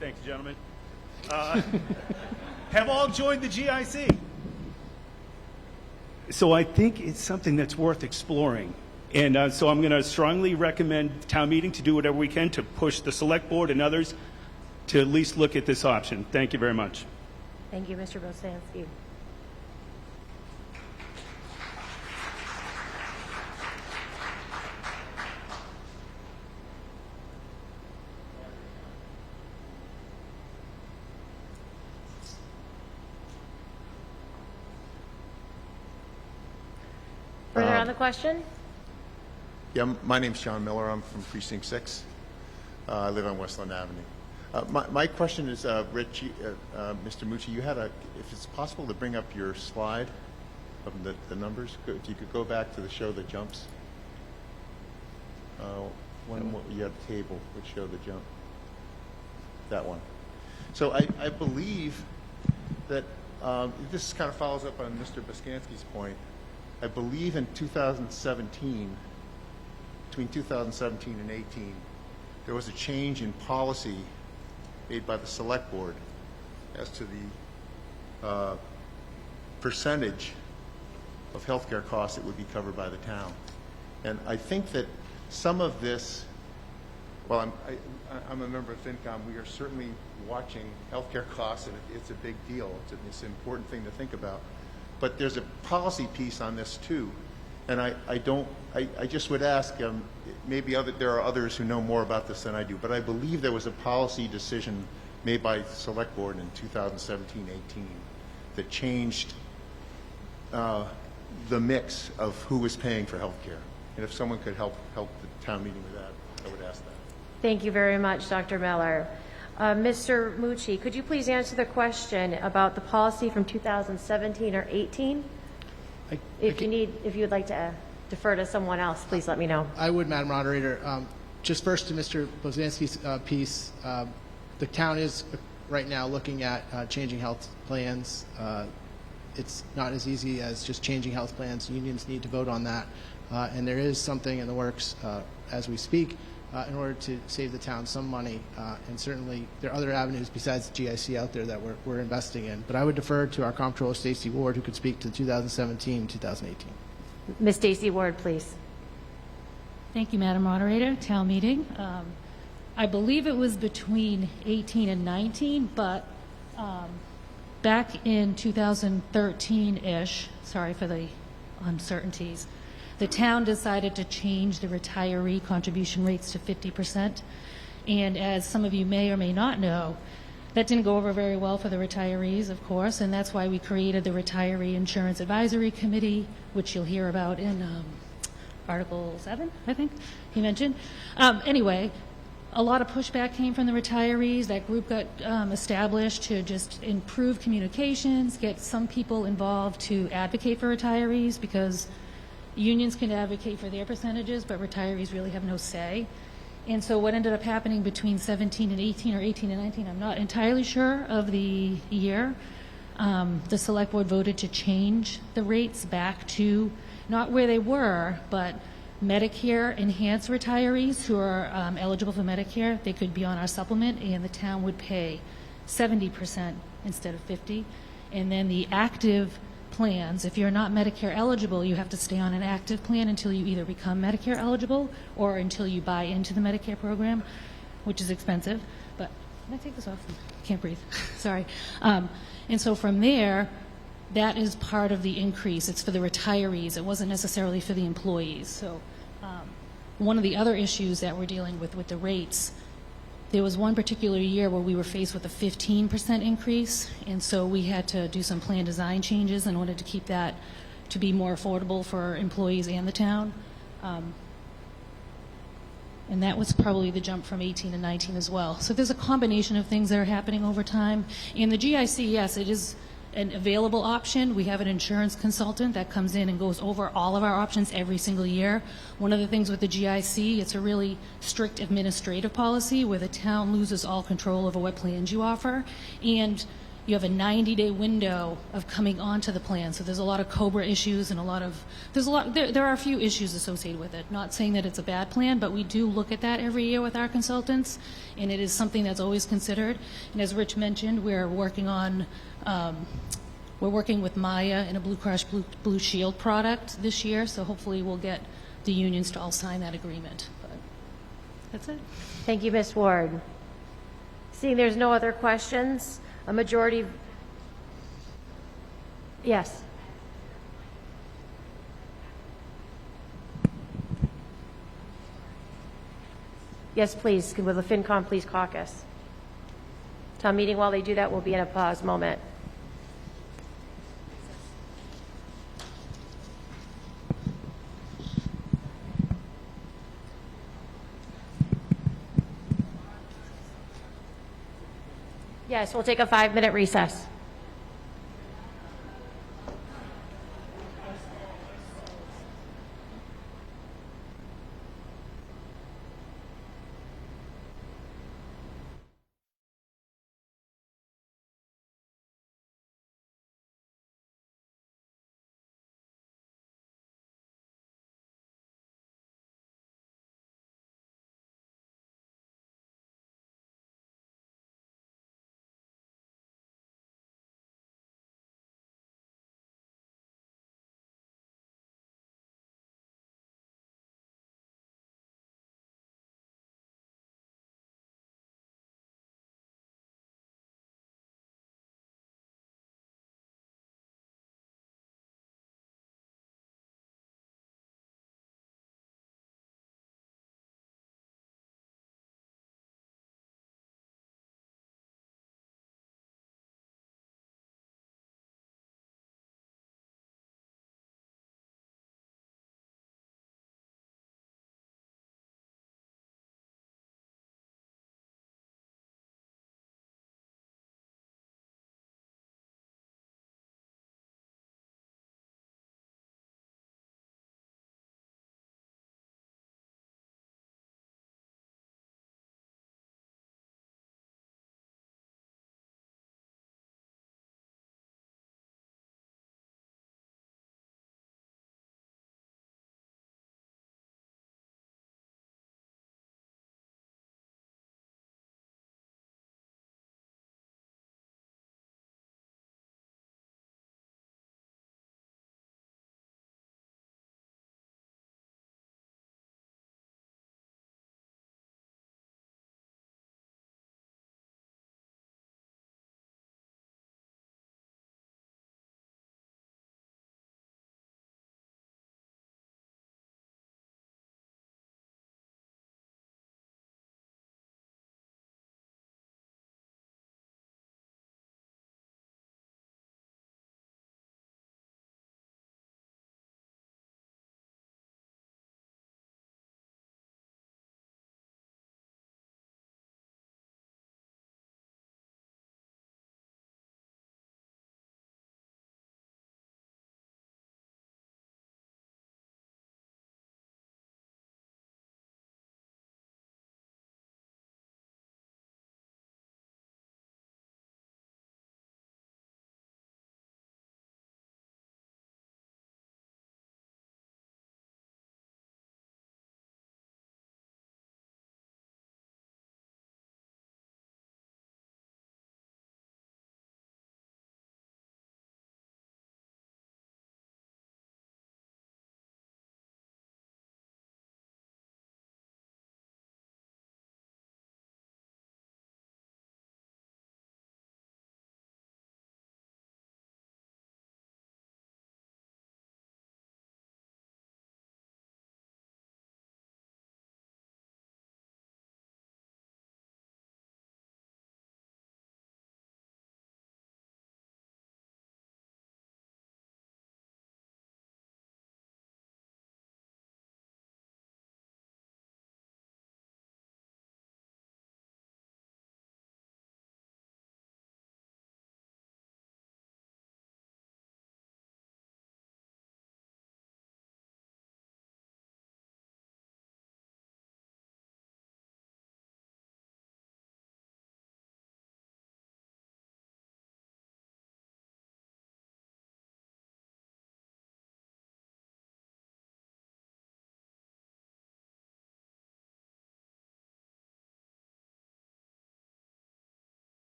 thanks, gentlemen, have all joined the GIC. So I think it's something that's worth exploring. And so I'm going to strongly recommend town meeting to do whatever we can to push the select board and others to at least look at this option. Thank you very much. Thank you, Mr. Bosansky. Further on the question? Yeah, my name's John Miller. I'm from Precinct 6. I live on Westland Avenue. My question is, Rich, Mr. Mucci, you had if it's possible to bring up your slide of the numbers, if you could go back to the show the jumps. You had a table which showed the jump. That one. So I believe that this kind of follows up on Mr. Bosansky's point. I believe in 2017, between 2017 and 18, there was a change in policy made by the select board as to the percentage of healthcare costs that would be covered by the town. And I think that some of this, well, I'm a member of FinCom. We are certainly watching healthcare costs, and it's a big deal. It's an important thing to think about. But there's a policy piece on this too, and I just would ask, maybe there are others who know more about this than I do, but I believe there was a policy decision made by Select Board in 2017-18 that changed the mix of who was paying for health care. And if someone could help the town meeting with that, I would ask that. Thank you very much, Dr. Miller. Mr. Mucci, could you please answer the question about the policy from 2017 or 18? If you would like to defer to someone else, please let me know. I would, Madam Moderator. Just first to Mr. Bosansky's piece, the town is right now looking at changing health plans. It's not as easy as just changing health plans. Unions need to vote on that. And there is something in the works as we speak in order to save the town some money. And certainly there are other avenues besides the GIC out there that we're investing in. But I would defer to our Comptroller, Stacey Ward, who could speak to 2017 and 2018. Ms. Stacey Ward, please. Thank you, Madam Moderator. Town meeting. I believe it was between 18 and 19, but back in 2013-ish, sorry for the uncertainties, the town decided to change the retiree contribution rates to 50%. And as some of you may or may not know, that didn't go over very well for the retirees, of course, and that's why we created the Retiree Insurance Advisory Committee, which you'll hear about in Article 7, I think he mentioned. Anyway, a lot of pushback came from the retirees. That group got established to just improve communications, get some people involved to advocate for retirees, because unions can advocate for their percentages, but retirees really have no say. And so what ended up happening between 17 and 18 or 18 and 19, I'm not entirely sure of the year, the select board voted to change the rates back to not where they were, but Medicare enhanced retirees who are eligible for Medicare. They could be on our supplement, and the town would pay 70% instead of 50%. And then the active plans, if you're not Medicare eligible, you have to stay on an active plan until you either become Medicare eligible or until you buy into the Medicare program, which is expensive. But can I take this off? I can't breathe. Sorry. And so from there, that is part of the increase. It's for the retirees. It wasn't necessarily for the employees. So one of the other issues that we're dealing with the rates, there was one particular year where we were faced with a 15% increase, and so we had to do some plan design changes in order to keep that to be more affordable for employees and the town. And that was probably the jump from 18 to 19 as well. So there's a combination of things that are happening over time. In the GIC, yes, it is an available option. We have an insurance consultant that comes in and goes over all of our options every single year. One of the things with the GIC, it's a really strict administrative policy where the town loses all control over what plans you offer. And you have a 90-day window of coming onto the plan. So there's a lot of COBRA issues and there are a few issues associated with it. Not saying that it's a bad plan, but we do look at that every year with our consultants, and it is something that's always considered. And as Rich mentioned, we're working with Maya in a Blue Cross Blue Shield product this year, so hopefully we'll get the unions to all sign that agreement. But that's it. Thank you, Ms. Ward. Seeing there's no other questions, a majority... Yes. Yes, please. Will the FinCom please caucus? Town meeting, while they do that, will be in a pause moment. Yes, we'll take a 5-minute recess.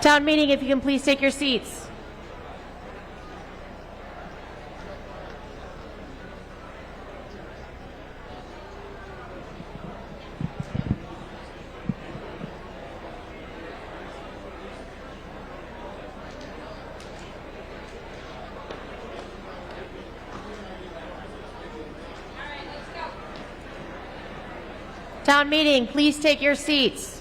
Town meeting, if you can please take your seats. Town meeting, please take your seats.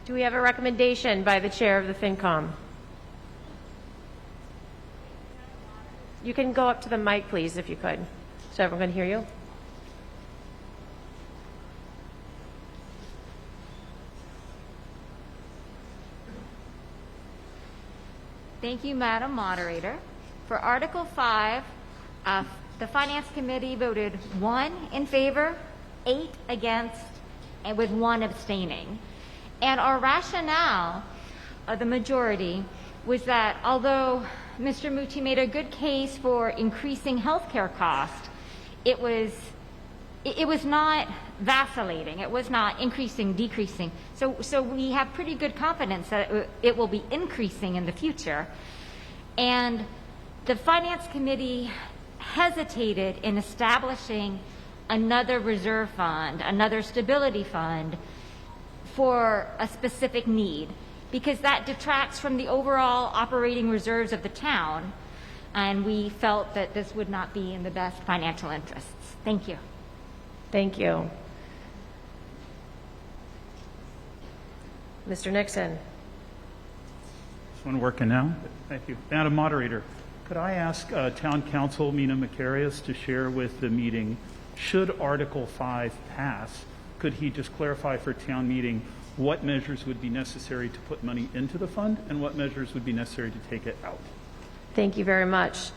Do we have a recommendation by the chair of the FinCom? You can go up to the mic, please, if you could, so everyone can hear you. Thank you, Madam Moderator. For Article 5, the Finance Committee voted 1 in favor, 8 against, and with 1 abstaining. And our rationale, the majority, was that although Mr. Mbta made a good case for increasing healthcare costs, it was not vacillating. It was not increasing, decreasing. So we have pretty good confidence that it will be increasing in the future. And the Finance Committee hesitated in establishing another reserve fund, another stability fund for a specific need, because that detracts from the overall operating reserves of the town, and we felt that this would not be in the best financial interests. Thank you. Thank you. Mr. Nixon. This one working now? Thank you. Madam Moderator, could I ask Town Council Mina Macarius to share with the meeting, should Article 5 pass, could he just clarify for town meeting what measures would be necessary to put money into the fund and what measures would be necessary to take it out? Thank you very much.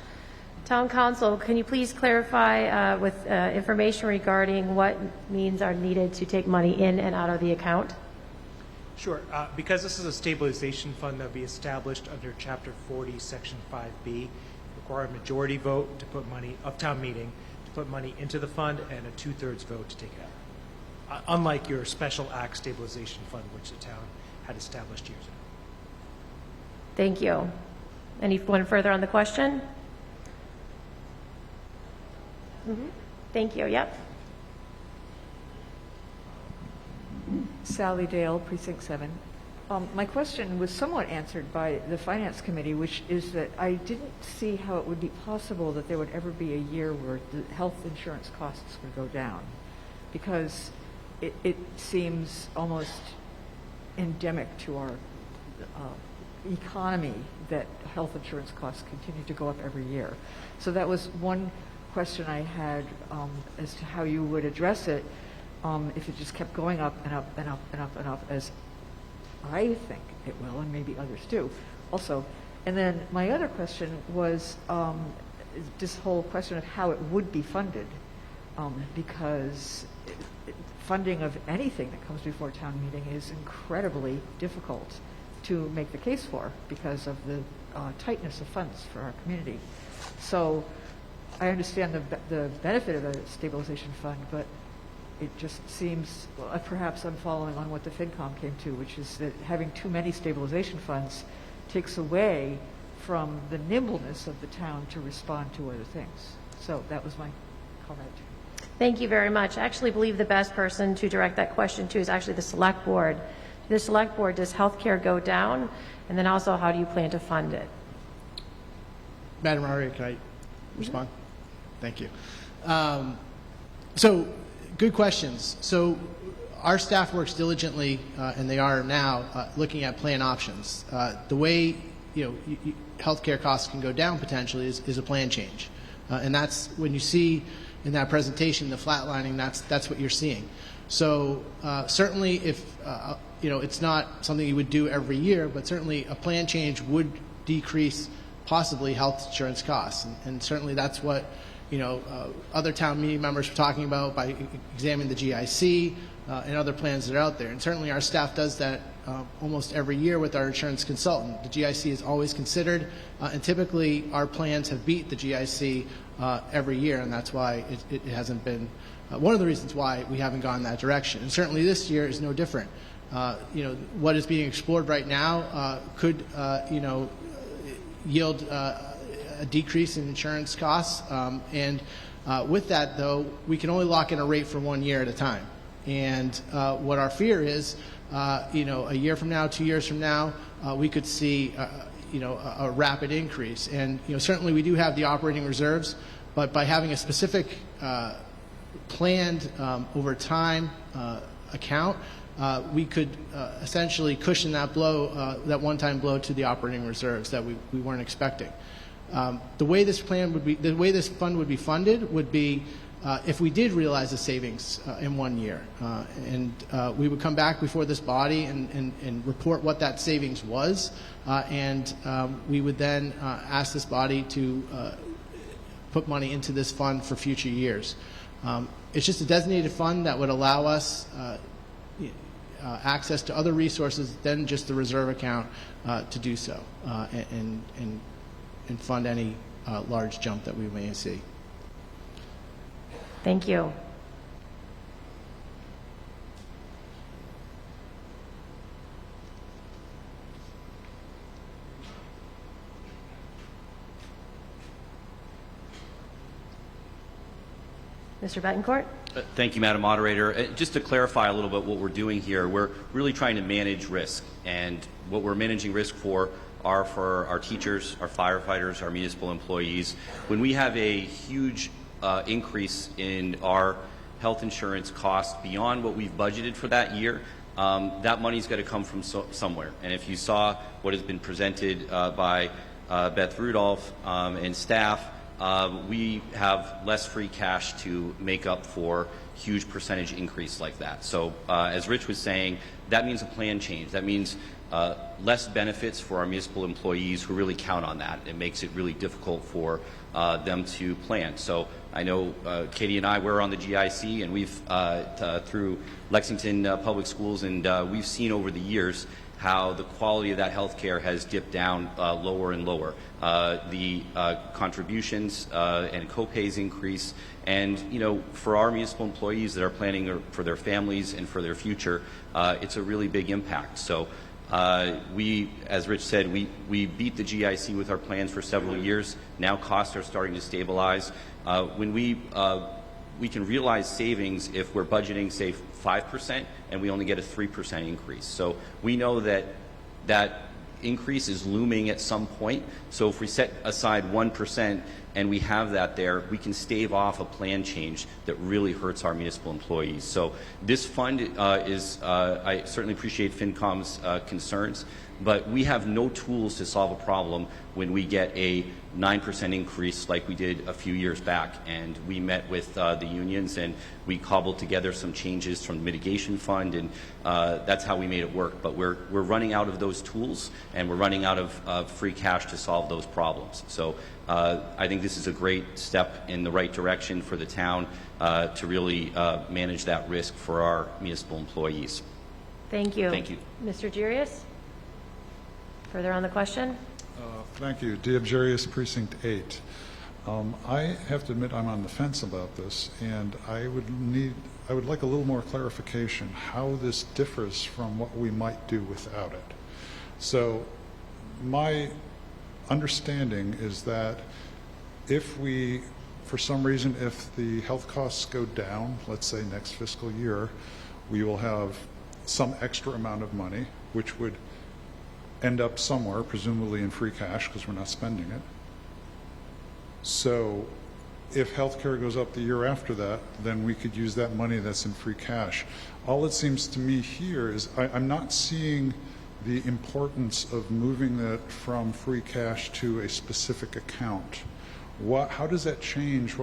Town Council, can you please clarify with information regarding what means are needed to take money in and out of the account? Sure. Because this is a stabilization fund that will be established under Chapter 40, Section 5B, require a majority vote to put money, of town meeting, to put money into the fund and a 2/3 vote to take it out. Unlike your special act stabilization fund, which the town had established years ago. Thank you. Anyone further on the question? Thank you. Yep. Sally Dale, Precinct 7. My question was somewhat answered by the Finance Committee, which is that I didn't see how it would be possible that there would ever be a year where the health insurance costs would go down, because it seems almost endemic to our economy that health insurance costs continue to go up every year. So that was one question I had as to how you would address it if it just kept going up and up and up and up and up, as I think it will, and maybe others do also. And then my other question was this whole question of how it would be funded, because funding of anything that comes before town meeting is incredibly difficult to make the case for because of the tightness of funds for our community. So I understand the benefit of a stabilization fund, but it just seems, well, perhaps I'm following on what the FinCom came to, which is that having too many stabilization funds takes away from the nimbleness of the town to respond to other things. So that was my comment. Thank you very much. I actually believe the best person to direct that question to is actually the Select Board. The Select Board, does healthcare go down? And then also, how do you plan to fund it? Madam Moderator, can I respond? Thank you. So, good questions. So, our staff works diligently, and they are now looking at plan options. The way healthcare costs can go down potentially is a plan change, and that's when you see in that presentation the flatlining. That's what you're seeing. So certainly, if it's not something you would do every year, but certainly a plan change would decrease possibly health insurance costs, and certainly that's what other town meeting members were talking about by examining the GIC and other plans that are out there. And certainly our staff does that almost every year with our insurance consultant. The GIC is always considered, and typically our plans have beat the GIC every year, and that's why it hasn't been one of the reasons why we haven't gone that direction. And certainly this year is no different. What is being explored right now could yield a decrease in insurance costs, and with that, though, we can only lock in a rate for 1 year at a time. And what our fear is, a year from now, 2 years from now, we could see, a rapid increase. And certainly we do have the operating reserves, but by having a specific planned over time account, we could essentially cushion that blow, that one-time blow to the operating reserves that we weren't expecting. The way this fund would be funded would be if we did realize the savings in 1 year, and we would come back before this body and report what that savings was, and we would then ask this body to put money into this fund for future years. It's just a designated fund that would allow us access to other resources than just the reserve account to do so, and fund any large jump that we may see. Thank you. Mr. Betancourt? Thank you, Madam Moderator. Just to clarify a little bit what we're doing here, we're really trying to manage risk. And what we're managing risk for are for our teachers, our firefighters, our municipal employees. When we have a huge increase in our health insurance costs beyond what we've budgeted for that year, that money's got to come from somewhere. And if you saw what has been presented by Beth Rudolph and staff, we have less free cash to make up for huge percentage increase like that. So as Rich was saying, that means a plan change. That means less benefits for our municipal employees who really count on that. It makes it really difficult for them to plan. So I know Katie and I were on the GIC, and we've through Lexington Public Schools, and we've seen over the years how the quality of that health care has dipped down lower and lower. The contributions and co-pays increase, and for our municipal employees that are planning for their families and for their future, it's a really big impact. So we, as Rich said, we beat the GIC with our plans for several years. Now costs are starting to stabilize. When we can realize savings if we're budgeting, say, 5%, and we only get a 3% increase. So we know that that increase is looming at some point. So if we set aside 1% and we have that there, we can stave off a plan change that really hurts our municipal employees. So this fund is, I certainly appreciate FinCom's concerns, but we have no tools to solve a problem when we get a 9% increase like we did a few years back. And we met with the unions, and we cobbled together some changes from the mitigation fund, and that's how we made it work. But we're running out of those tools, and we're running out of free cash to solve those problems. So I think this is a great step in the right direction for the town to really manage that risk for our municipal employees. Thank you. Thank you. Mr. Jarius? Further on the question? Thank you. Diabjarius, Precinct 8. I have to admit I'm on the fence about this, and I would like a little more clarification how this differs from what we might do without it. So my understanding is that if we, for some reason, if the health costs go down, let's say next fiscal year, we will have some extra amount of money, which would end up somewhere, presumably in free cash because we're not spending it. So if healthcare goes up the year after that, then we could use that money that's in free cash. All it seems to me here is I'm not seeing the importance of moving that from free cash to a specific account. How does that change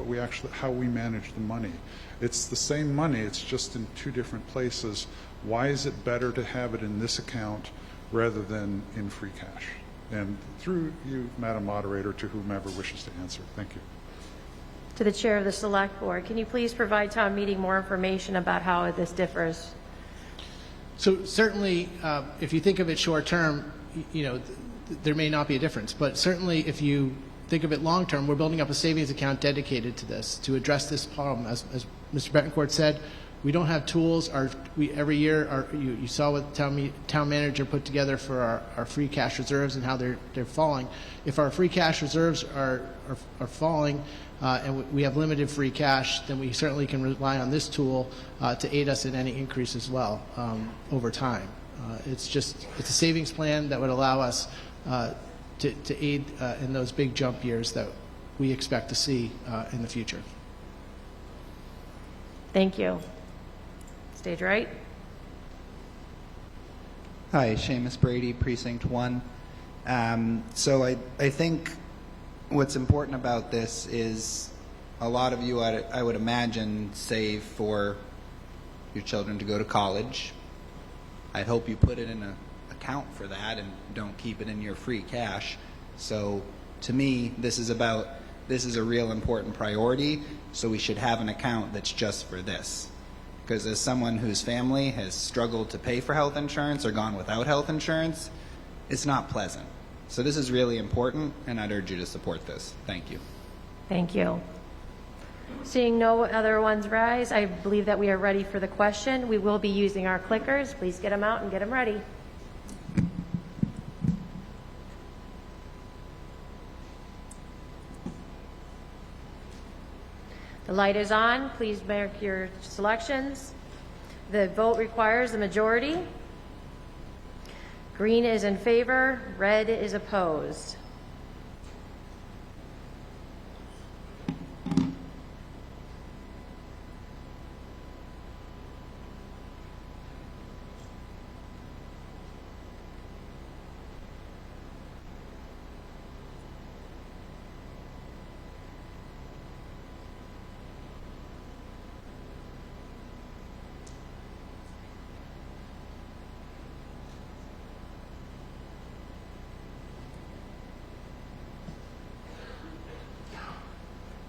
how we manage the money? It's the same money, it's just in two different places. Why is it better to have it in this account rather than in free cash? And through you, Madam Moderator, to whomever wishes to answer. Thank you. To the Chair of the Select Board, can you please provide town meeting more information about how this differs? So certainly, if you think of it short term, there may not be a difference. But certainly, if you think of it long term, we're building up a savings account dedicated to this to address this problem. As Mr. Betancourt said, we don't have tools. Every year, you saw what the town manager put together for our free cash reserves and how they're falling. If our free cash reserves are falling, and we have limited free cash, then we certainly can rely on this tool to aid us in any increase as well over time. It's a savings plan that would allow us to aid in those big jump years that we expect to see in the future. Thank you. Stage right. Hi, Seamus Brady, Precinct 1. So I think what's important about this is a lot of you, I would imagine, save for your children to go to college. I'd hope you put it in an account for that and don't keep it in your free cash. So to me, this is a real important priority, so we should have an account that's just for this. Because as someone whose family has struggled to pay for health insurance or gone without health insurance, it's not pleasant. So this is really important, and I'd urge you to support this. Thank you. Thank you. Seeing no other ones rise, I believe that we are ready for the question. We will be using our clickers. Please get them out and get them ready. The light is on. Please make your selections. The vote requires a majority. Green is in favor, red is opposed.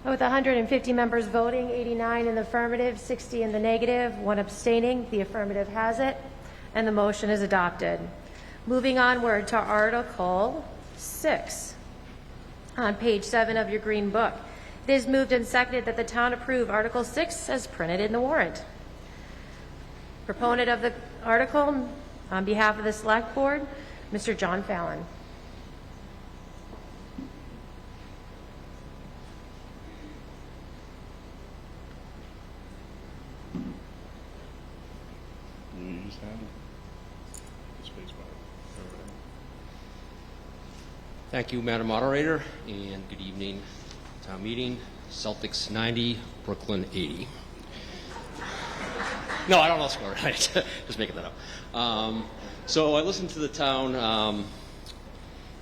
With 150 members voting, 89 in the affirmative, 60 in the negative, 1 abstaining, the affirmative has it, and the motion is adopted. Moving onward to Article 6 on page 7 of your green book. It is moved and seconded that the town approve Article 6 as printed in the warrant. Proponent of the article, on behalf of the Select Board, Mr. John Fallon. Thank you, Madam Moderator, and good evening, town meeting. Celtics 90, Brooklyn 80. No, I don't know the score, right? Just making that up. So I listened to the town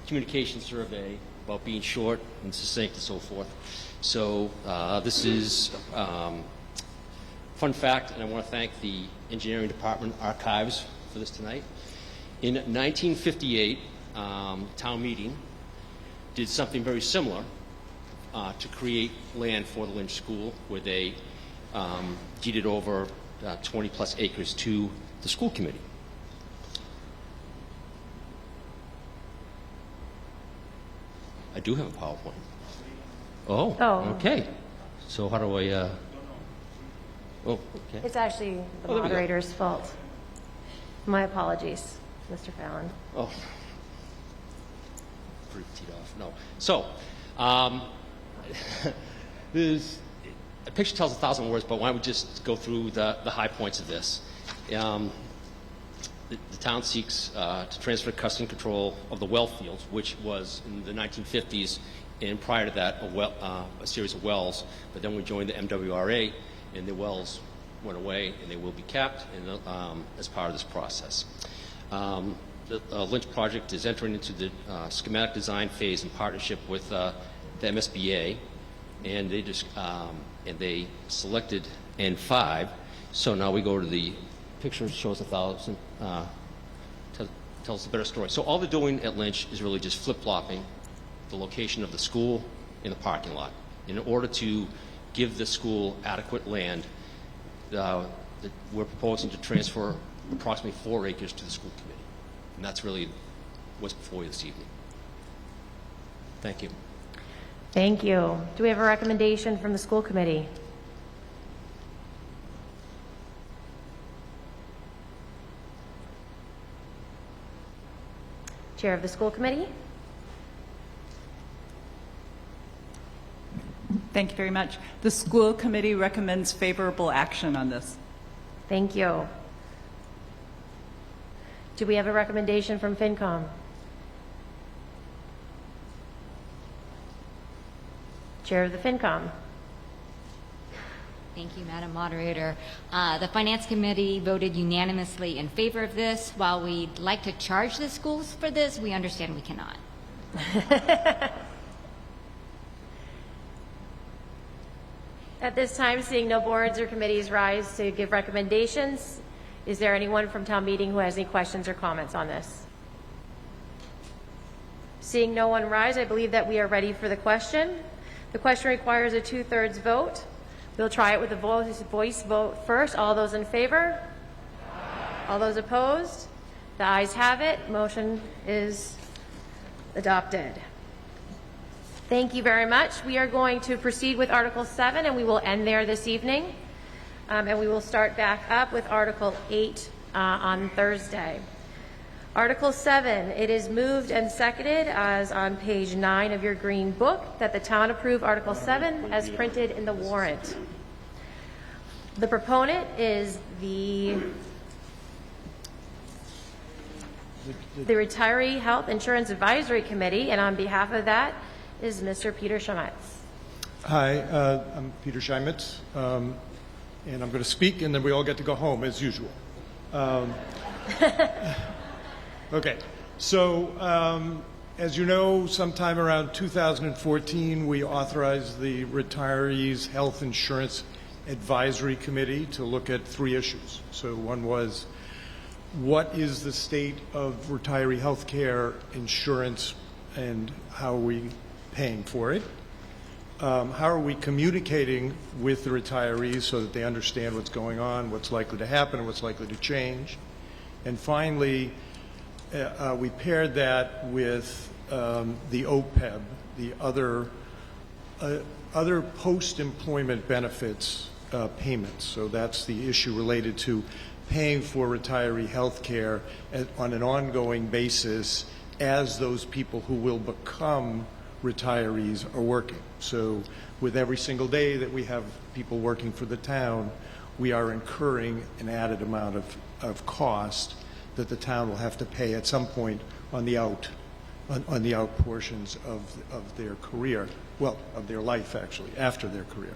communication survey about being short and succinct and so forth. So this is fun fact, and I want to thank the engineering department archives for this tonight. In 1958, town meeting did something very similar to create land for the Lynch School, where they deeded over 20 plus acres to the school committee. I do have a PowerPoint. Oh. Okay. So how do I? Oh, okay. It's actually the moderator's fault. My apologies, Mr. Fallon. Oh. Pretty teed off. No. So, there's a picture tells 1,000 words, but why don't we just go through the high points of this? The town seeks to transfer custody and control of the well fields, which was in the 1950s, and prior to that, a series of wells. But then we joined the MWRA, and the wells went away, and they will be capped as part of this process. The Lynch project is entering into the schematic design phase in partnership with the MSBA, and they selected N5. So now we go to the picture shows 1,000, tells a better story. So all they're doing at Lynch is really just flip-flopping the location of the school in the parking lot in order to give the school adequate land. That we're proposing to transfer approximately 4 acres to the school committee. And that's really what's before you this evening. Thank you. Thank you. Do we have a recommendation from the school committee? Chair of the school committee. Thank you very much. The school committee recommends favorable action on this. Thank you. Do we have a recommendation from FinCom? Chair of the FinCom. Thank you, Madam Moderator. The Finance Committee voted unanimously in favor of this. While we'd like to charge the schools for this, we understand we cannot. At this time, seeing no boards or committees rise to give recommendations, is there anyone from town meeting who has any questions or comments on this? Seeing no one rise, I believe that we are ready for the question. The question requires a 2/3 vote. We'll try it with a voice vote first. All those in favor? All those opposed? The ayes have it. Motion is adopted. Thank you very much. We are going to proceed with Article 7, and we will end there this evening. And we will start back up with Article 8 on Thursday. Article 7, it is moved and seconded as on page 9 of your green book that the town approve Article 7 as printed in the warrant. The proponent is the Retiree Health Insurance Advisory Committee, and on behalf of that is Mr. Peter Schemitz. Hi, I'm Peter Schemitz, and I'm going to speak, and then we all get to go home as usual. Okay, so as you know, sometime around 2014, we authorized the Retirees Health Insurance Advisory Committee to look at 3 issues. So one was, what is the state of retiree health care insurance and how are we paying for it? How are we communicating with the retirees so that they understand what's going on, what's likely to happen, and what's likely to change? And finally, we paired that with the OPEB, the other post-employment benefits payments. So that's the issue related to paying for retiree health care on an ongoing basis as those people who will become retirees are working. So with every single day that we have people working for the town, we are incurring an added amount of cost that the town will have to pay at some point on the out portions of their career, well, of their life actually, after their career.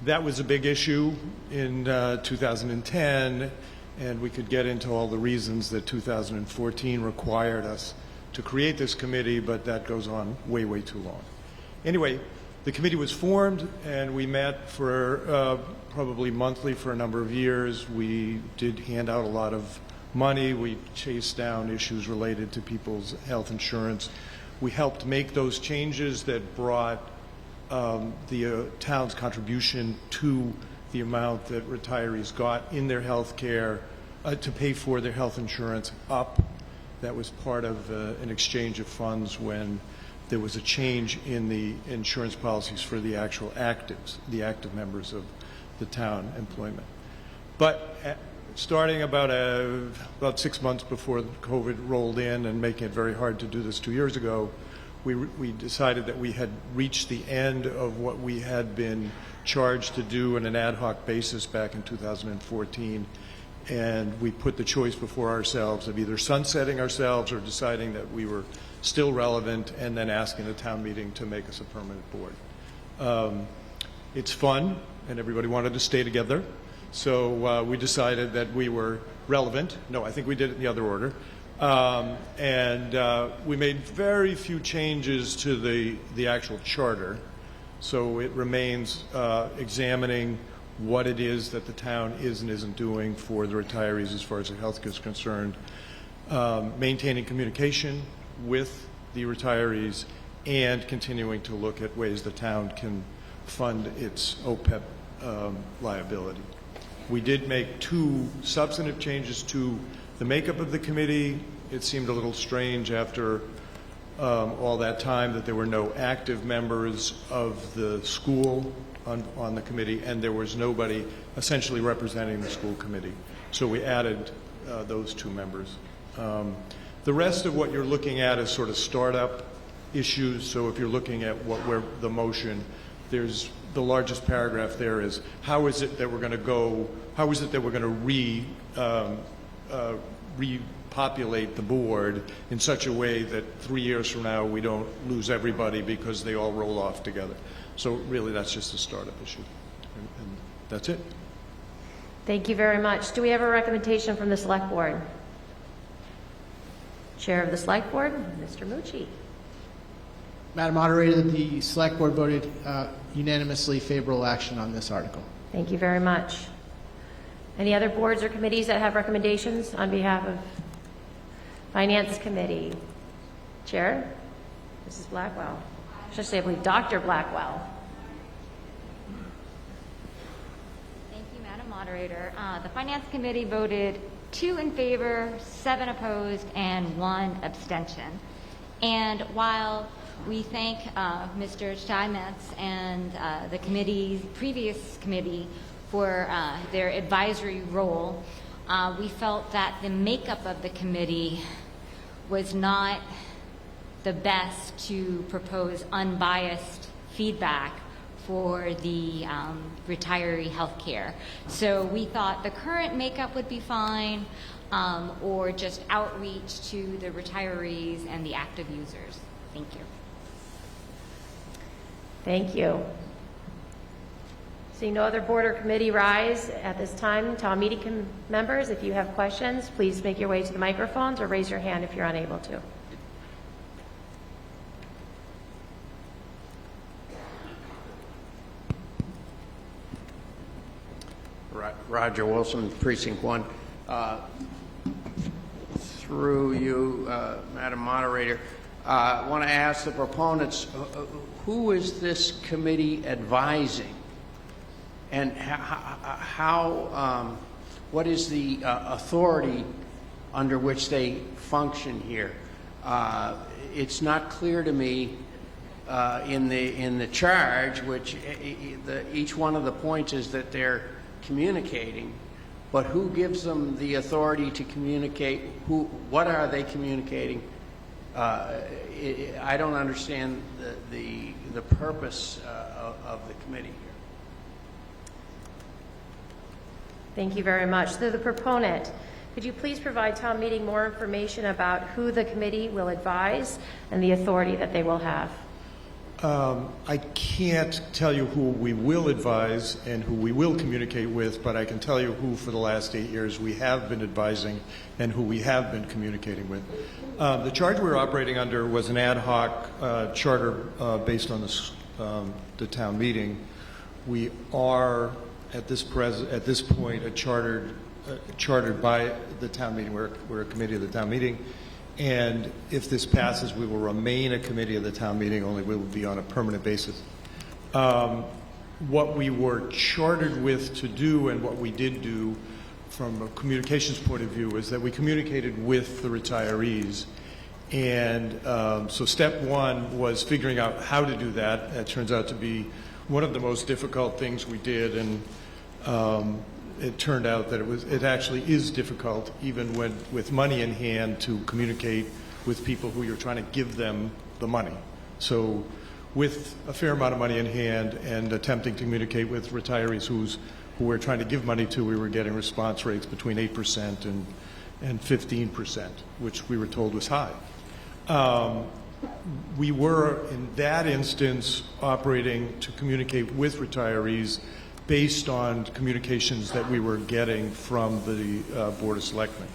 That was a big issue in 2010, and we could get into all the reasons that 2014 required us to create this committee, but that goes on way, way too long. Anyway, the committee was formed, and we met for probably monthly for a number of years. We did hand out a lot of money. We chased down issues related to people's health insurance. We helped make those changes that brought the town's contribution to the amount that retirees got in their health care to pay for their health insurance up. That was part of an exchange of funds when there was a change in the insurance policies for the actual actives, the active members of the town employment. But starting about 6 months before COVID rolled in and making it very hard to do this 2 years ago, we decided that we had reached the end of what we had been charged to do on an ad hoc basis back in 2014, and we put the choice before ourselves of either sunsetting ourselves or deciding that we were still relevant and then asking the town meeting to make us a permanent board. It's fun, and everybody wanted to stay together, so we decided that we were relevant. No, I think we did it in the other order. We made very few changes to the actual charter, so it remains examining what it is that the town is and isn't doing for the retirees as far as their health care is concerned, maintaining communication with the retirees, and continuing to look at ways the town can fund its OPEB liability. We did make 2 substantive changes to the makeup of the committee. It seemed a little strange after all that time that there were no active members of the school on the committee, and there was nobody essentially representing the school committee. So we added those 2 members. The rest of what you're looking at is sort of startup issues. So if you're looking at the motion, there's the largest paragraph there is how is it that we're going to repopulate the board in such a way that 3 years from now we don't lose everybody because they all roll off together. So really that's just a startup issue. And that's it. Thank you very much. Do we have a recommendation from the Select Board? Chair of the Select Board, Mr. Mucci. Madam Moderator, the Select Board voted unanimously favorable action on this article. Thank you very much. Any other boards or committees that have recommendations on behalf of Finance Committee? Chair, Mrs. Blackwell. Especially, I believe, Dr. Blackwell. Thank you, Madam Moderator. The Finance Committee voted 2 in favor, 7 opposed, and 1 abstention. And while we thank Mr. Steinmetz and the previous committee for their advisory role, we felt that the makeup of the committee was not the best to propose unbiased feedback for the retiree health care. So we thought the current makeup would be fine, or just outreach to the retirees and the active users. Thank you. Thank you. Seeing no other board or committee rise at this time, town meeting members, if you have questions, please make your way to the microphones or raise your hand if you're unable to. Roger Wilson, Precinct 1. Through you, Madam Moderator, I want to ask the proponents, who is this committee advising? And what is the authority under which they function here? It's not clear to me in the charge, which each one of the points is that they're communicating, but who gives them the authority to communicate? What are they communicating? I don't understand the purpose of the committee here. Thank you very much. To the proponent, could you please provide town meeting more information about who the committee will advise and the authority that they will have? I can't tell you who we will advise and who we will communicate with, but I can tell you who for the last 8 years we have been advising and who we have been communicating with. The charge we were operating under was an ad hoc charter based on the town meeting. We are at this point chartered by the town meeting. We're a committee of the town meeting. And if this passes, we will remain a committee of the town meeting, only we will be on a permanent basis. What we were chartered with to do and what we did do from a communications point of view is that we communicated with the retirees. And so step 1 was figuring out how to do that. That turns out to be one of the most difficult things we did. And it turned out that it actually is difficult, even with money in hand, to communicate with people who you're trying to give them the money. So with a fair amount of money in hand and attempting to communicate with retirees who we're trying to give money to, we were getting response rates between 8% and 15%, which we were told was high. We were, in that instance, operating to communicate with retirees based on communications that we were getting from the Board of Selectmen.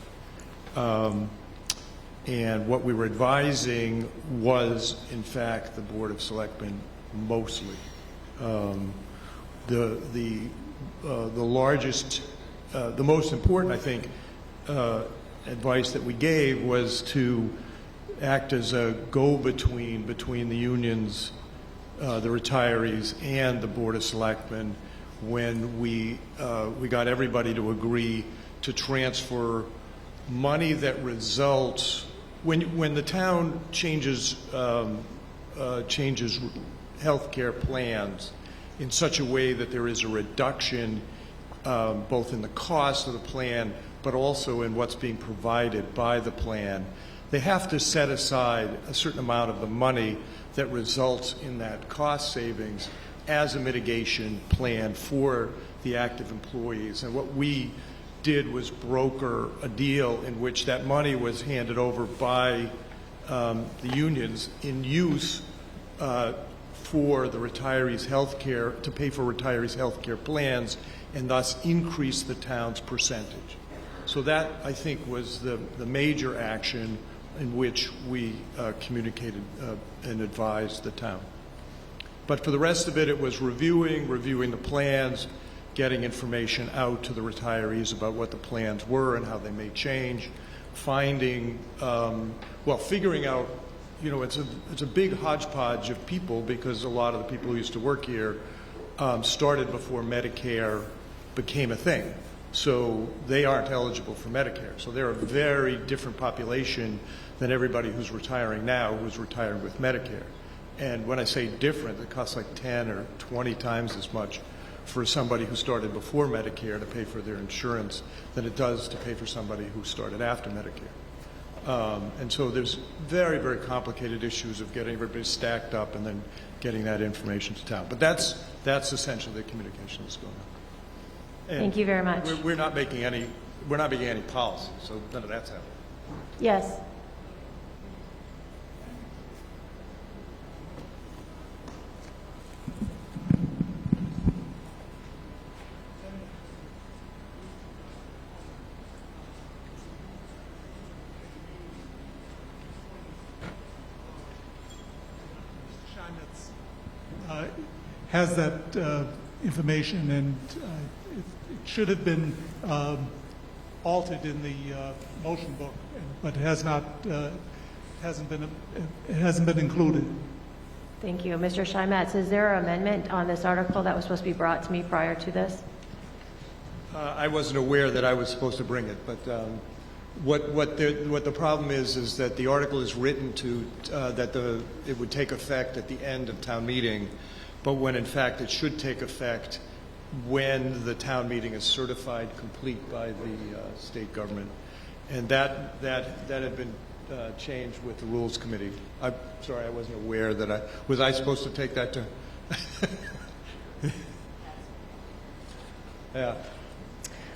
And what we were advising was, in fact, the Board of Selectmen mostly. The largest, the most important, I think, advice that we gave was to act as a go-between between the unions the retirees and the Board of Selectmen when we got everybody to agree to transfer money that results when the town changes health care plans in such a way that there is a reduction both in the cost of the plan but also in what's being provided by the plan. They have to set aside a certain amount of the money that results in that cost savings as a mitigation plan for the active employees. And what we did was broker a deal in which that money was handed over by the unions in use for the retirees' health care, to pay for retirees' health care plans, and thus increase the town's percentage. So that, I think, was the major action in which we communicated and advised the town. But for the rest of it, it was reviewing the plans, getting information out to the retirees about what the plans were and how they may change, finding, figuring out, it's a big hodgepodge of people because a lot of the people who used to work here started before Medicare became a thing. So they aren't eligible for Medicare. So they're a very different population than everybody who's retiring now who's retiring with Medicare. And when I say different, it costs like 10 or 20 times as much for somebody who started before Medicare to pay for their insurance than it does to pay for somebody who started after Medicare. And so there's very, very complicated issues of getting everybody stacked up and then getting that information to town. But that's essentially the communication that's going on. And thank you very much. We're not making any policy, so none of that's happening. Yes. Has that information, and it should have been altered in the motion book, but hasn't been included. Thank you. Mr. Shimetz, is there an amendment on this article that was supposed to be brought to me prior to this? I wasn't aware that I was supposed to bring it, but what the problem is that the article is written to it would take effect at the end of town meeting, but when in fact it should take effect when the town meeting is certified complete by the state government, and that had been changed with the Rules Committee. I'm sorry, I wasn't aware that was I supposed to take that to? Yeah.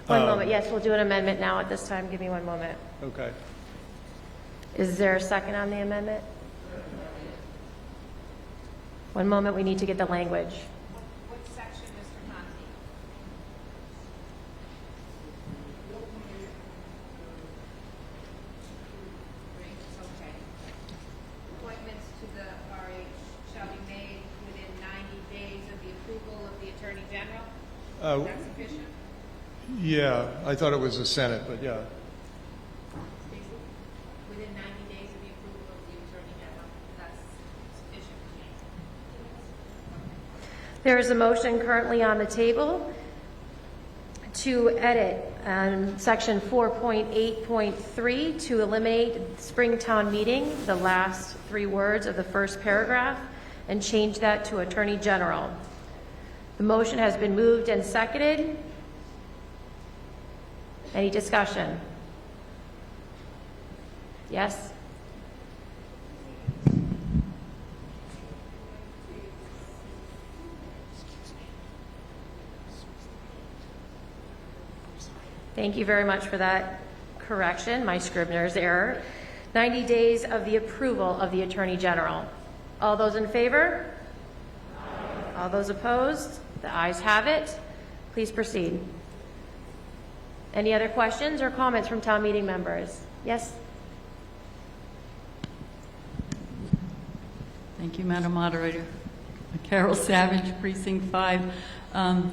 One moment. Yes, we'll do an amendment now at this time. Give me one moment. Okay. Is there a second on the amendment? One moment. We need to get the language. What section, Mr. Conti? Okay. Appointments to the RH shall be made within 90 days of the approval of the Attorney General. Is that sufficient? Yeah, I thought it was the Senate, but yeah. Within 90 days of the approval of the Attorney General, that's sufficient. There is a motion currently on the table to edit section 4.8.3 to eliminate Springtown meeting, the last 3 words of the first paragraph, and change that to Attorney General. The motion has been moved and seconded. Any discussion? Yes? Thank you very much for that correction, my Scribner's error. 90 days of the approval of the Attorney General. All those in favor? Aye. All those opposed? The ayes have it. Please proceed. Any other questions or comments from town meeting members? Yes? Thank you, Madam Moderator. Carol Savage, Precinct 5.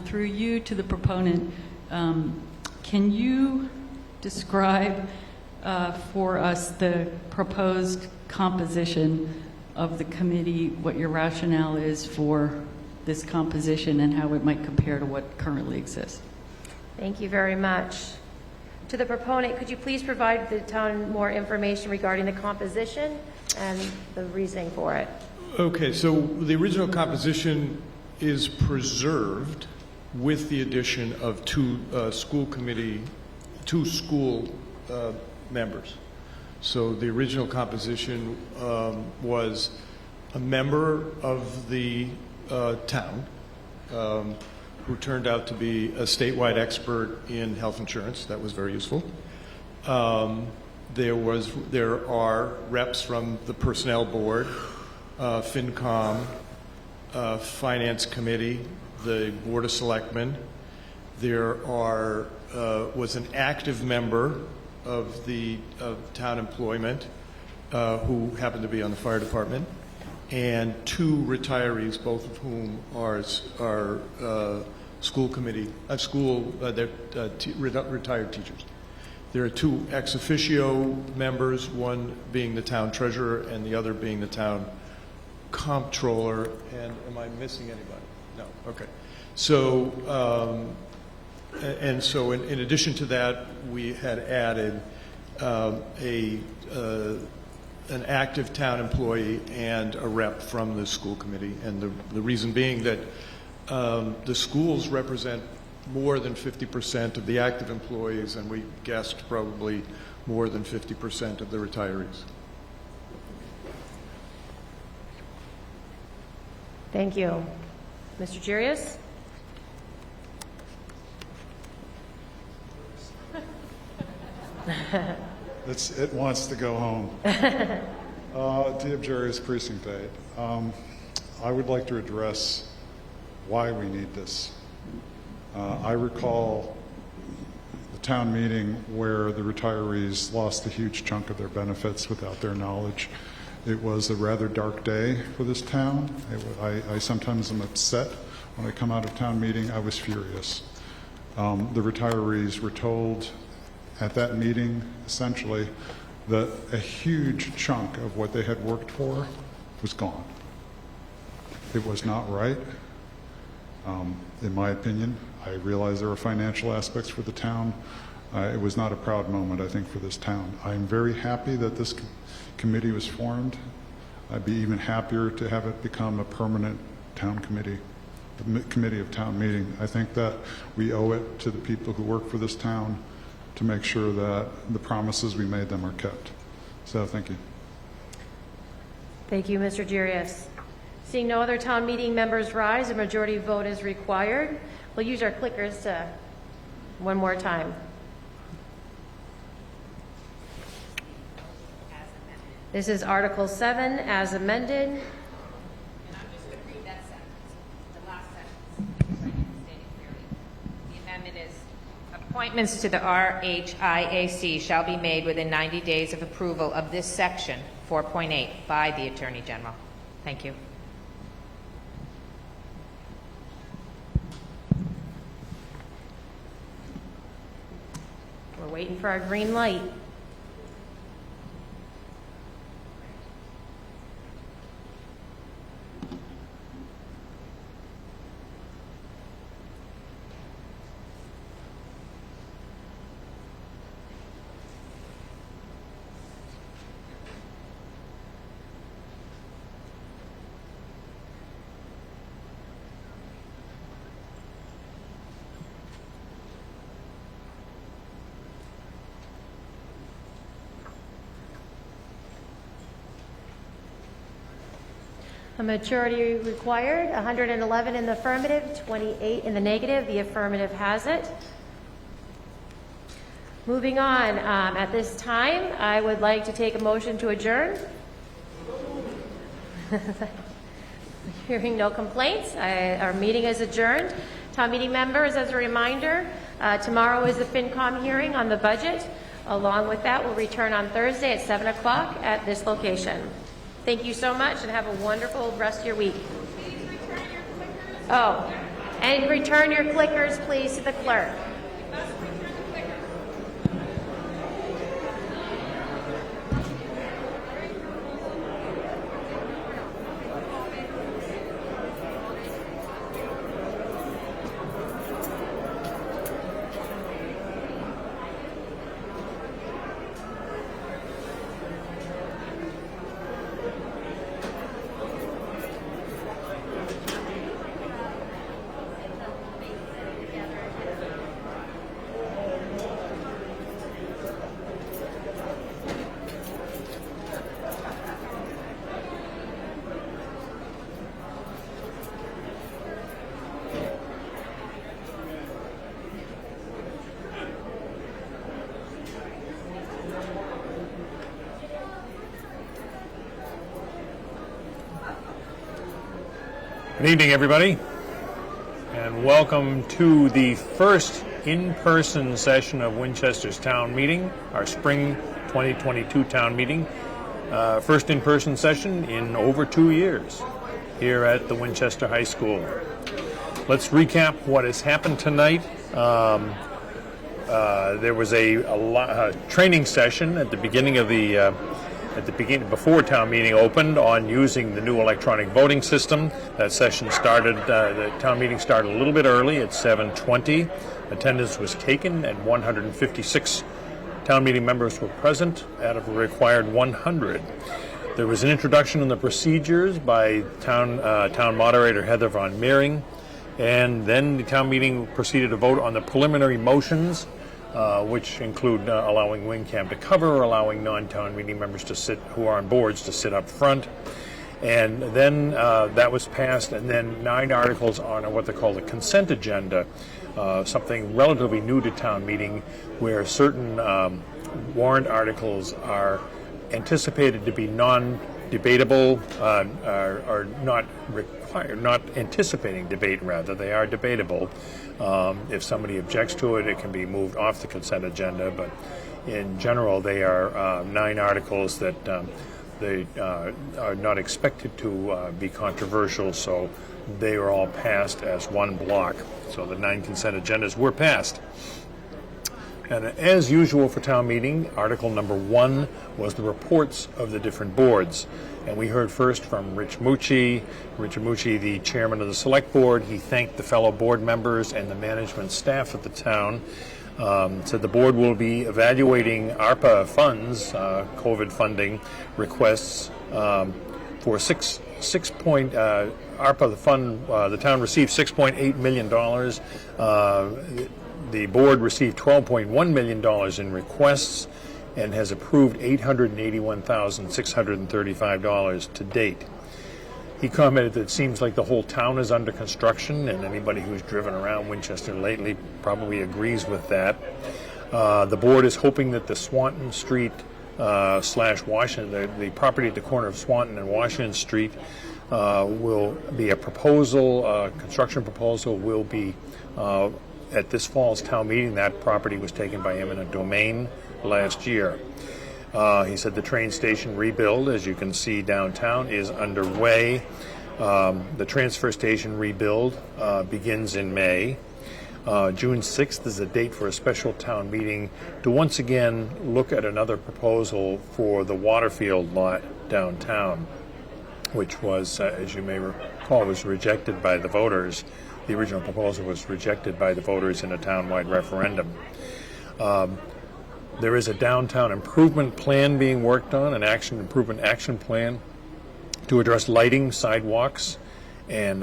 Through you to the proponent, can you describe for us the proposed composition of the committee what your rationale is for this composition and how it might compare to what currently exists. Thank you very much. To the proponent, could you please provide the town more information regarding the composition and the reasoning for it? Okay, so the original composition is preserved with the addition of two school members. So the original composition was a member of the town who turned out to be a statewide expert in health insurance. That was very useful. There are reps from the Personnel Board, FinCom, Finance Committee, the Board of Selectmen. There was an active member of the town employment who happened to be on the fire department, and two retirees, both of whom are retired teachers. There are two ex officio members, one being the town treasurer and the other being the town comptroller. And am I missing anybody? No. Okay. So, in addition to that, we had added an active town employee and a rep from the school committee. And the reason being that the schools represent more than 50% of the active employees, and we guessed probably more than 50% of the retirees. Thank you. Mr. Jurius? It wants to go home. Dear Jurius, Precinct 8, I would like to address why we need this. I recall the town meeting where the retirees lost a huge chunk of their benefits without their knowledge. It was a rather dark day for this town. I sometimes am upset when I come out of town meeting. I was furious. The retirees were told at that meeting, essentially, that a huge chunk of what they had worked for was gone. It was not right, in my opinion. I realize there are financial aspects for the town. It was not a proud moment, I think, for this town. I'm very happy that this committee was formed. I'd be even happier to have it become a permanent town committee, the committee of town meeting. I think that we owe it to the people who work for this town to make sure that the promises we made them are kept. So thank you. Thank you, Mr. Jurius. Seeing no other town meeting members rise, a majority vote is required. We'll use our clickers to one more time. This is Article 7 as amended. And I'm just going to read that sentence, the last sentence, stating clearly. The amendment is, appointments to the RHIAC shall be made within 90 days of approval of this section, 4.8, by the Attorney General. Thank you. We're waiting for our green light. A majority required, 111 in the affirmative, 28 in the negative. The affirmative has it. Moving on, at this time, I would like to take a motion to adjourn. Hearing no complaints, our meeting is adjourned. Town meeting members, as a reminder, tomorrow is the FinCom hearing on the budget. Along with that, we'll return on Thursday at 7 o'clock at this location. Thank you so much and have a wonderful rest of your week. Oh, and return your clickers, please, to the clerk. Good evening, everybody, and welcome to the first in-person session of Winchester's town meeting, our spring 2022 town meeting. First in-person session in over 2 years here at the Winchester High School. Let's recap what has happened tonight. There was a training session at the beginning of the before town meeting opened on using the new electronic voting system. That session started, the town meeting started a little bit early at 7:20. Attendance was taken and 156 town meeting members were present out of a required 100. There was an introduction on the procedures by town moderator Heather Von Meering, and then the town meeting proceeded to vote on the preliminary motions, which include allowing WinCam to cover, allowing non-town meeting members to sit, who are on boards, to sit up front. And then that was passed, and then 9 articles on what they call the consent agenda, something relatively new to town meeting, where certain warrant articles are anticipated to be non-debatable, are not required, not anticipating debate, rather. They are debatable. If somebody objects to it, it can be moved off the consent agenda, but in general, they are 9 articles that they are not expected to be controversial, so they are all passed as one block. So the 9 consent agendas were passed. And as usual for town meeting, article number 1 was the reports of the different boards. And we heard first from Rich Mucci. Richard Mucci, the chairman of the select board, he thanked the fellow board members and the management staff of the town. Said the board will be evaluating ARPA funds, COVID funding requests for ARPA, the fund, the town received $6.8 million. The board received $12.1 million in requests and has approved $881,635 to date. He commented that it seems like the whole town is under construction, and anybody who's driven around Winchester lately probably agrees with that. The board is hoping that the Swanton Street / Washington, the property at the corner of Swanton and Washington Street will be a proposal, construction proposal will be at this fall's town meeting. That property was taken by eminent domain last year. He said the train station rebuild, as you can see downtown, is underway. The transfer station rebuild begins in May. June 6th is the date for a special town meeting to once again look at another proposal for the Waterfield lot downtown, which was, as you may recall, was rejected by the voters. The original proposal was rejected by the voters in a townwide referendum. There is a downtown improvement plan being worked on, an improvement action plan to address lighting, sidewalks, and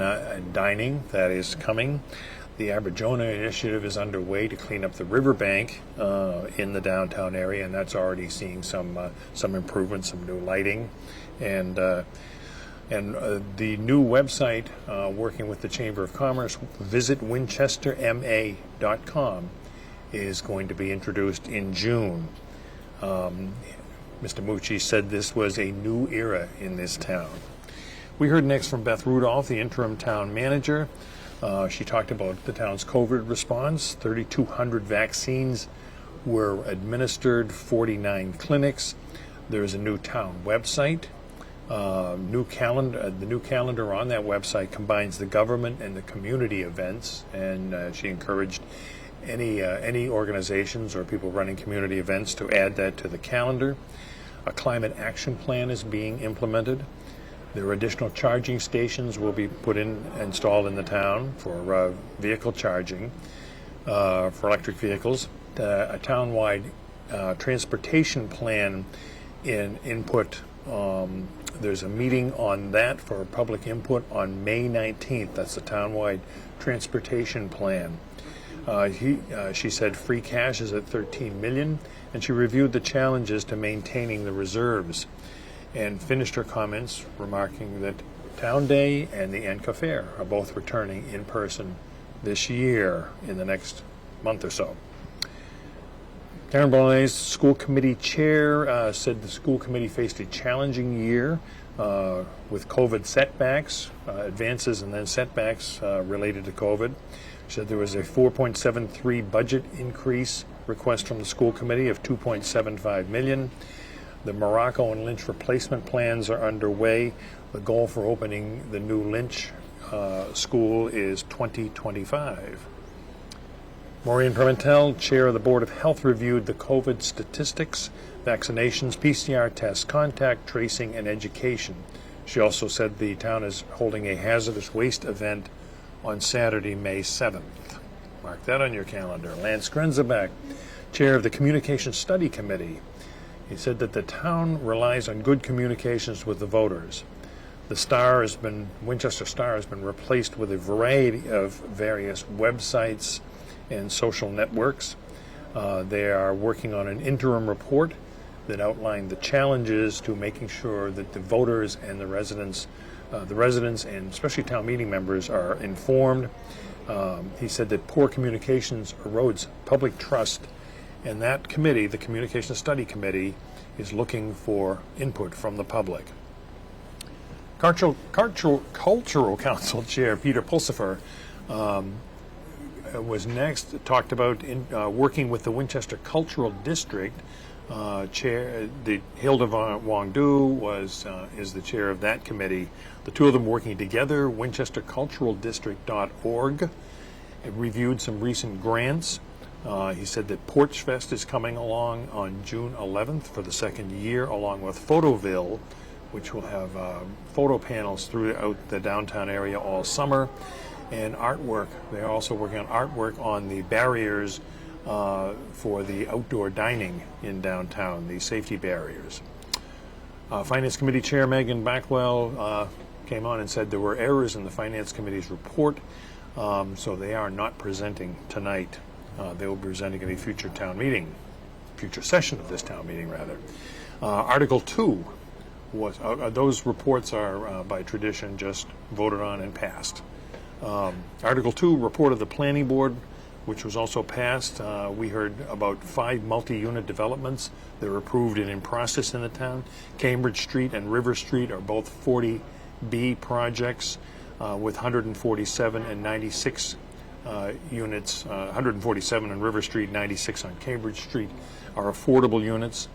dining. That is coming. The Aberjona initiative is underway to clean up the riverbank in the downtown area, and that's already seeing some improvements, some new lighting, and the new website, working with the Chamber of Commerce, visitwinchesterma.com, is going to be introduced in June. Mr. Mucci said this was a new era in this town. We heard next from Beth Rudolph, the interim town manager. She talked about the town's COVID response. 3,200 vaccines were administered, 49 clinics. There's a new town website. The new calendar on that website combines the government and the community events, and she encouraged any organizations or people running community events to add that to the calendar. A climate action plan is being implemented. There are additional charging stations will be installed in the town for vehicle charging for electric vehicles. A townwide transportation plan input. There's a meeting on that for public input on May 19th. That's the townwide transportation plan. She said free cash is at $13 million, and she reviewed the challenges to maintaining the reserves and finished her comments remarking that Town Day and the Anca Fair are both returning in person this year in the next month or so. Karen Bolognese, school committee chair, said the school committee faced a challenging year. with COVID setbacks, advances and then setbacks related to COVID. She said there was a 4.73 budget increase request from the school committee of $2.75 million. The Morocco and Lynch replacement plans are underway. The goal for opening the new Lynch school is 2025. Maureen Pimentel, chair of the Board of Health, reviewed the COVID statistics, vaccinations, PCR tests, contact tracing, and education. She also said the town is holding a hazardous waste event on Saturday, May 7th. Mark that on your calendar. Lance Grenzabeck, chair of the Communication Study Committee. He said that the town relies on good communications with the voters. The Winchester Star has been replaced with a variety of various websites and social networks. They are working on an interim report that outlined the challenges to making sure that the voters and the residents and especially town meeting members are informed. He said that poor communications erodes public trust, and that committee, the Communication Study Committee, is looking for input from the public. Cultural Council Chair Peter Pulsifer was next, talked about working with the Winchester Cultural District. Hilda Wong Du is the chair of that committee. The two of them working together, winchesterculturaldistrict.org, reviewed some recent grants. He said that Porch Fest is coming along on June 11th for the second year, along with Photoville, which will have photo panels throughout the downtown area all summer, and artwork. They're also working on artwork on the barriers for the outdoor dining in downtown, the safety barriers. Finance Committee Chair Megan Backwell came on and said there were errors in the Finance Committee's report, so they are not presenting tonight. They will be presenting at a future session of this town meeting, rather. Article 2 was, those reports are by tradition just voted on and passed. Article 2, report of the Planning Board, which was also passed. We heard about 5 multi-unit developments that are approved and in process in the town. Cambridge Street and River Street are both 40B projects with 147 and 96 units. 147 on River Street, 96 on Cambridge Street are affordable units.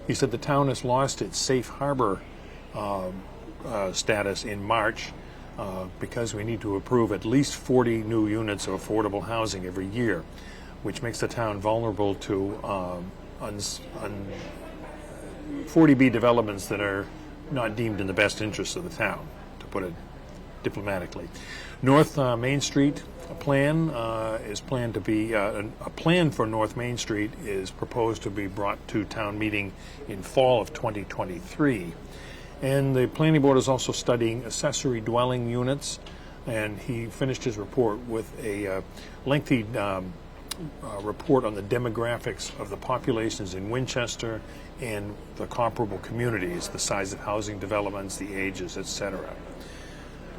He said the town has lost its safe harbor status in March because we need to approve at least 40 new units of affordable housing every year, which makes the town vulnerable to 40B developments that are not deemed in the best interest of the town, to put it diplomatically. North Main Street plan is planned to be a plan for North Main Street is proposed to be brought to town meeting in fall of 2023. And the Planning Board is also studying accessory dwelling units, and he finished his report with a lengthy report on the demographics of the populations in Winchester and the comparable communities, the size of housing developments, the ages, etc.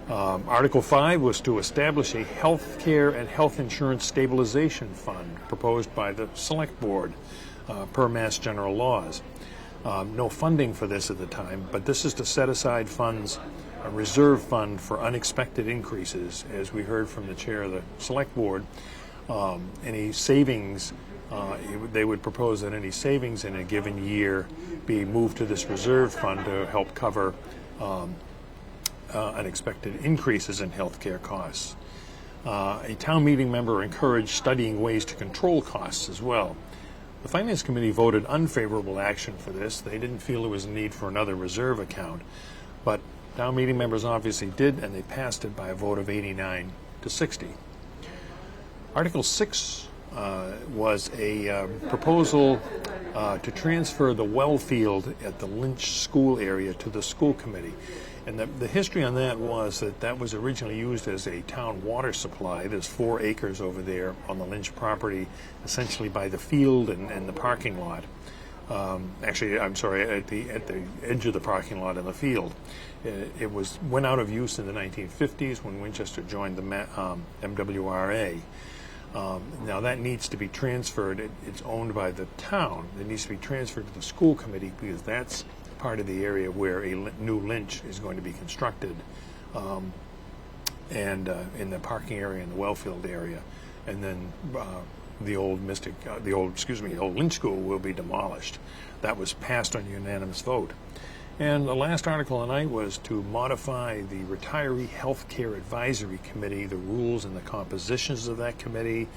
Article 5 was to establish a health care and health insurance stabilization fund proposed by the Select Board per Mass General Laws. No funding for this at the time, but this is to set aside funds, a reserve fund for unexpected increases, as we heard from the chair of the Select Board. Any savings, they would propose that any savings in a given year be moved to this reserve fund to help cover unexpected increases in health care costs. A town meeting member encouraged studying ways to control costs as well. The Finance Committee voted unfavorable action for this. They didn't feel there was a need for another reserve account, but town meeting members obviously did, and they passed it by a vote of 89 to 60. Article 6 was a proposal to transfer the well field at the Lynch School area to the school committee. And the history on that was that was originally used as a town water supply. There's 4 acres over there on the Lynch property, essentially by the field and the parking lot. Actually, I'm sorry, at the edge of the parking lot in the field. It went out of use in the 1950s when Winchester joined the MWRA. Now that needs to be transferred. It's owned by the town. It needs to be transferred to the school committee because that's part of the area where a new lynch is going to be constructed, and in the parking area in the Wellfield area, and then the old Lynch School will be demolished. That was passed on unanimous vote. And the last article tonight was to modify the Retiree Health Care Advisory Committee, the rules and the compositions of that committee.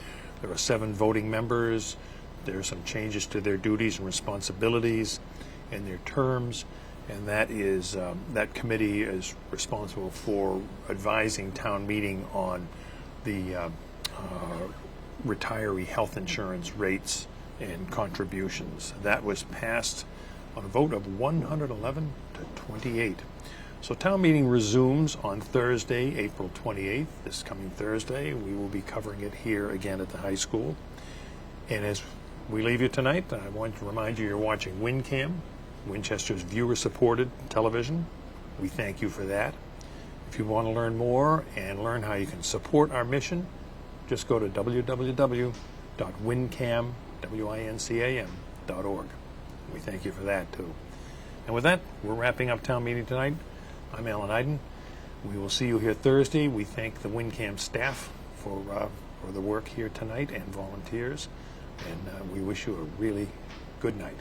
There are 7 voting members. There are some changes to their duties and responsibilities and their terms, and that is that committee is responsible for advising town meeting on the retiree health insurance rates and contributions. That was passed on a vote of 111 to 28. So town meeting resumes on Thursday, April 28th, this coming Thursday. We will be covering it here again at the high school. And as we leave you tonight, I want to remind you you're watching WinCam, Winchester's viewer-supported television. We thank you for that. If you want to learn more and learn how you can support our mission, just go to www.wincam.org. We thank you for that, too. And with that, we're wrapping up town meeting tonight. I'm Alan Iden. We will see you here Thursday. We thank the WinCam staff for the work here tonight and volunteers. And we wish you a really good night.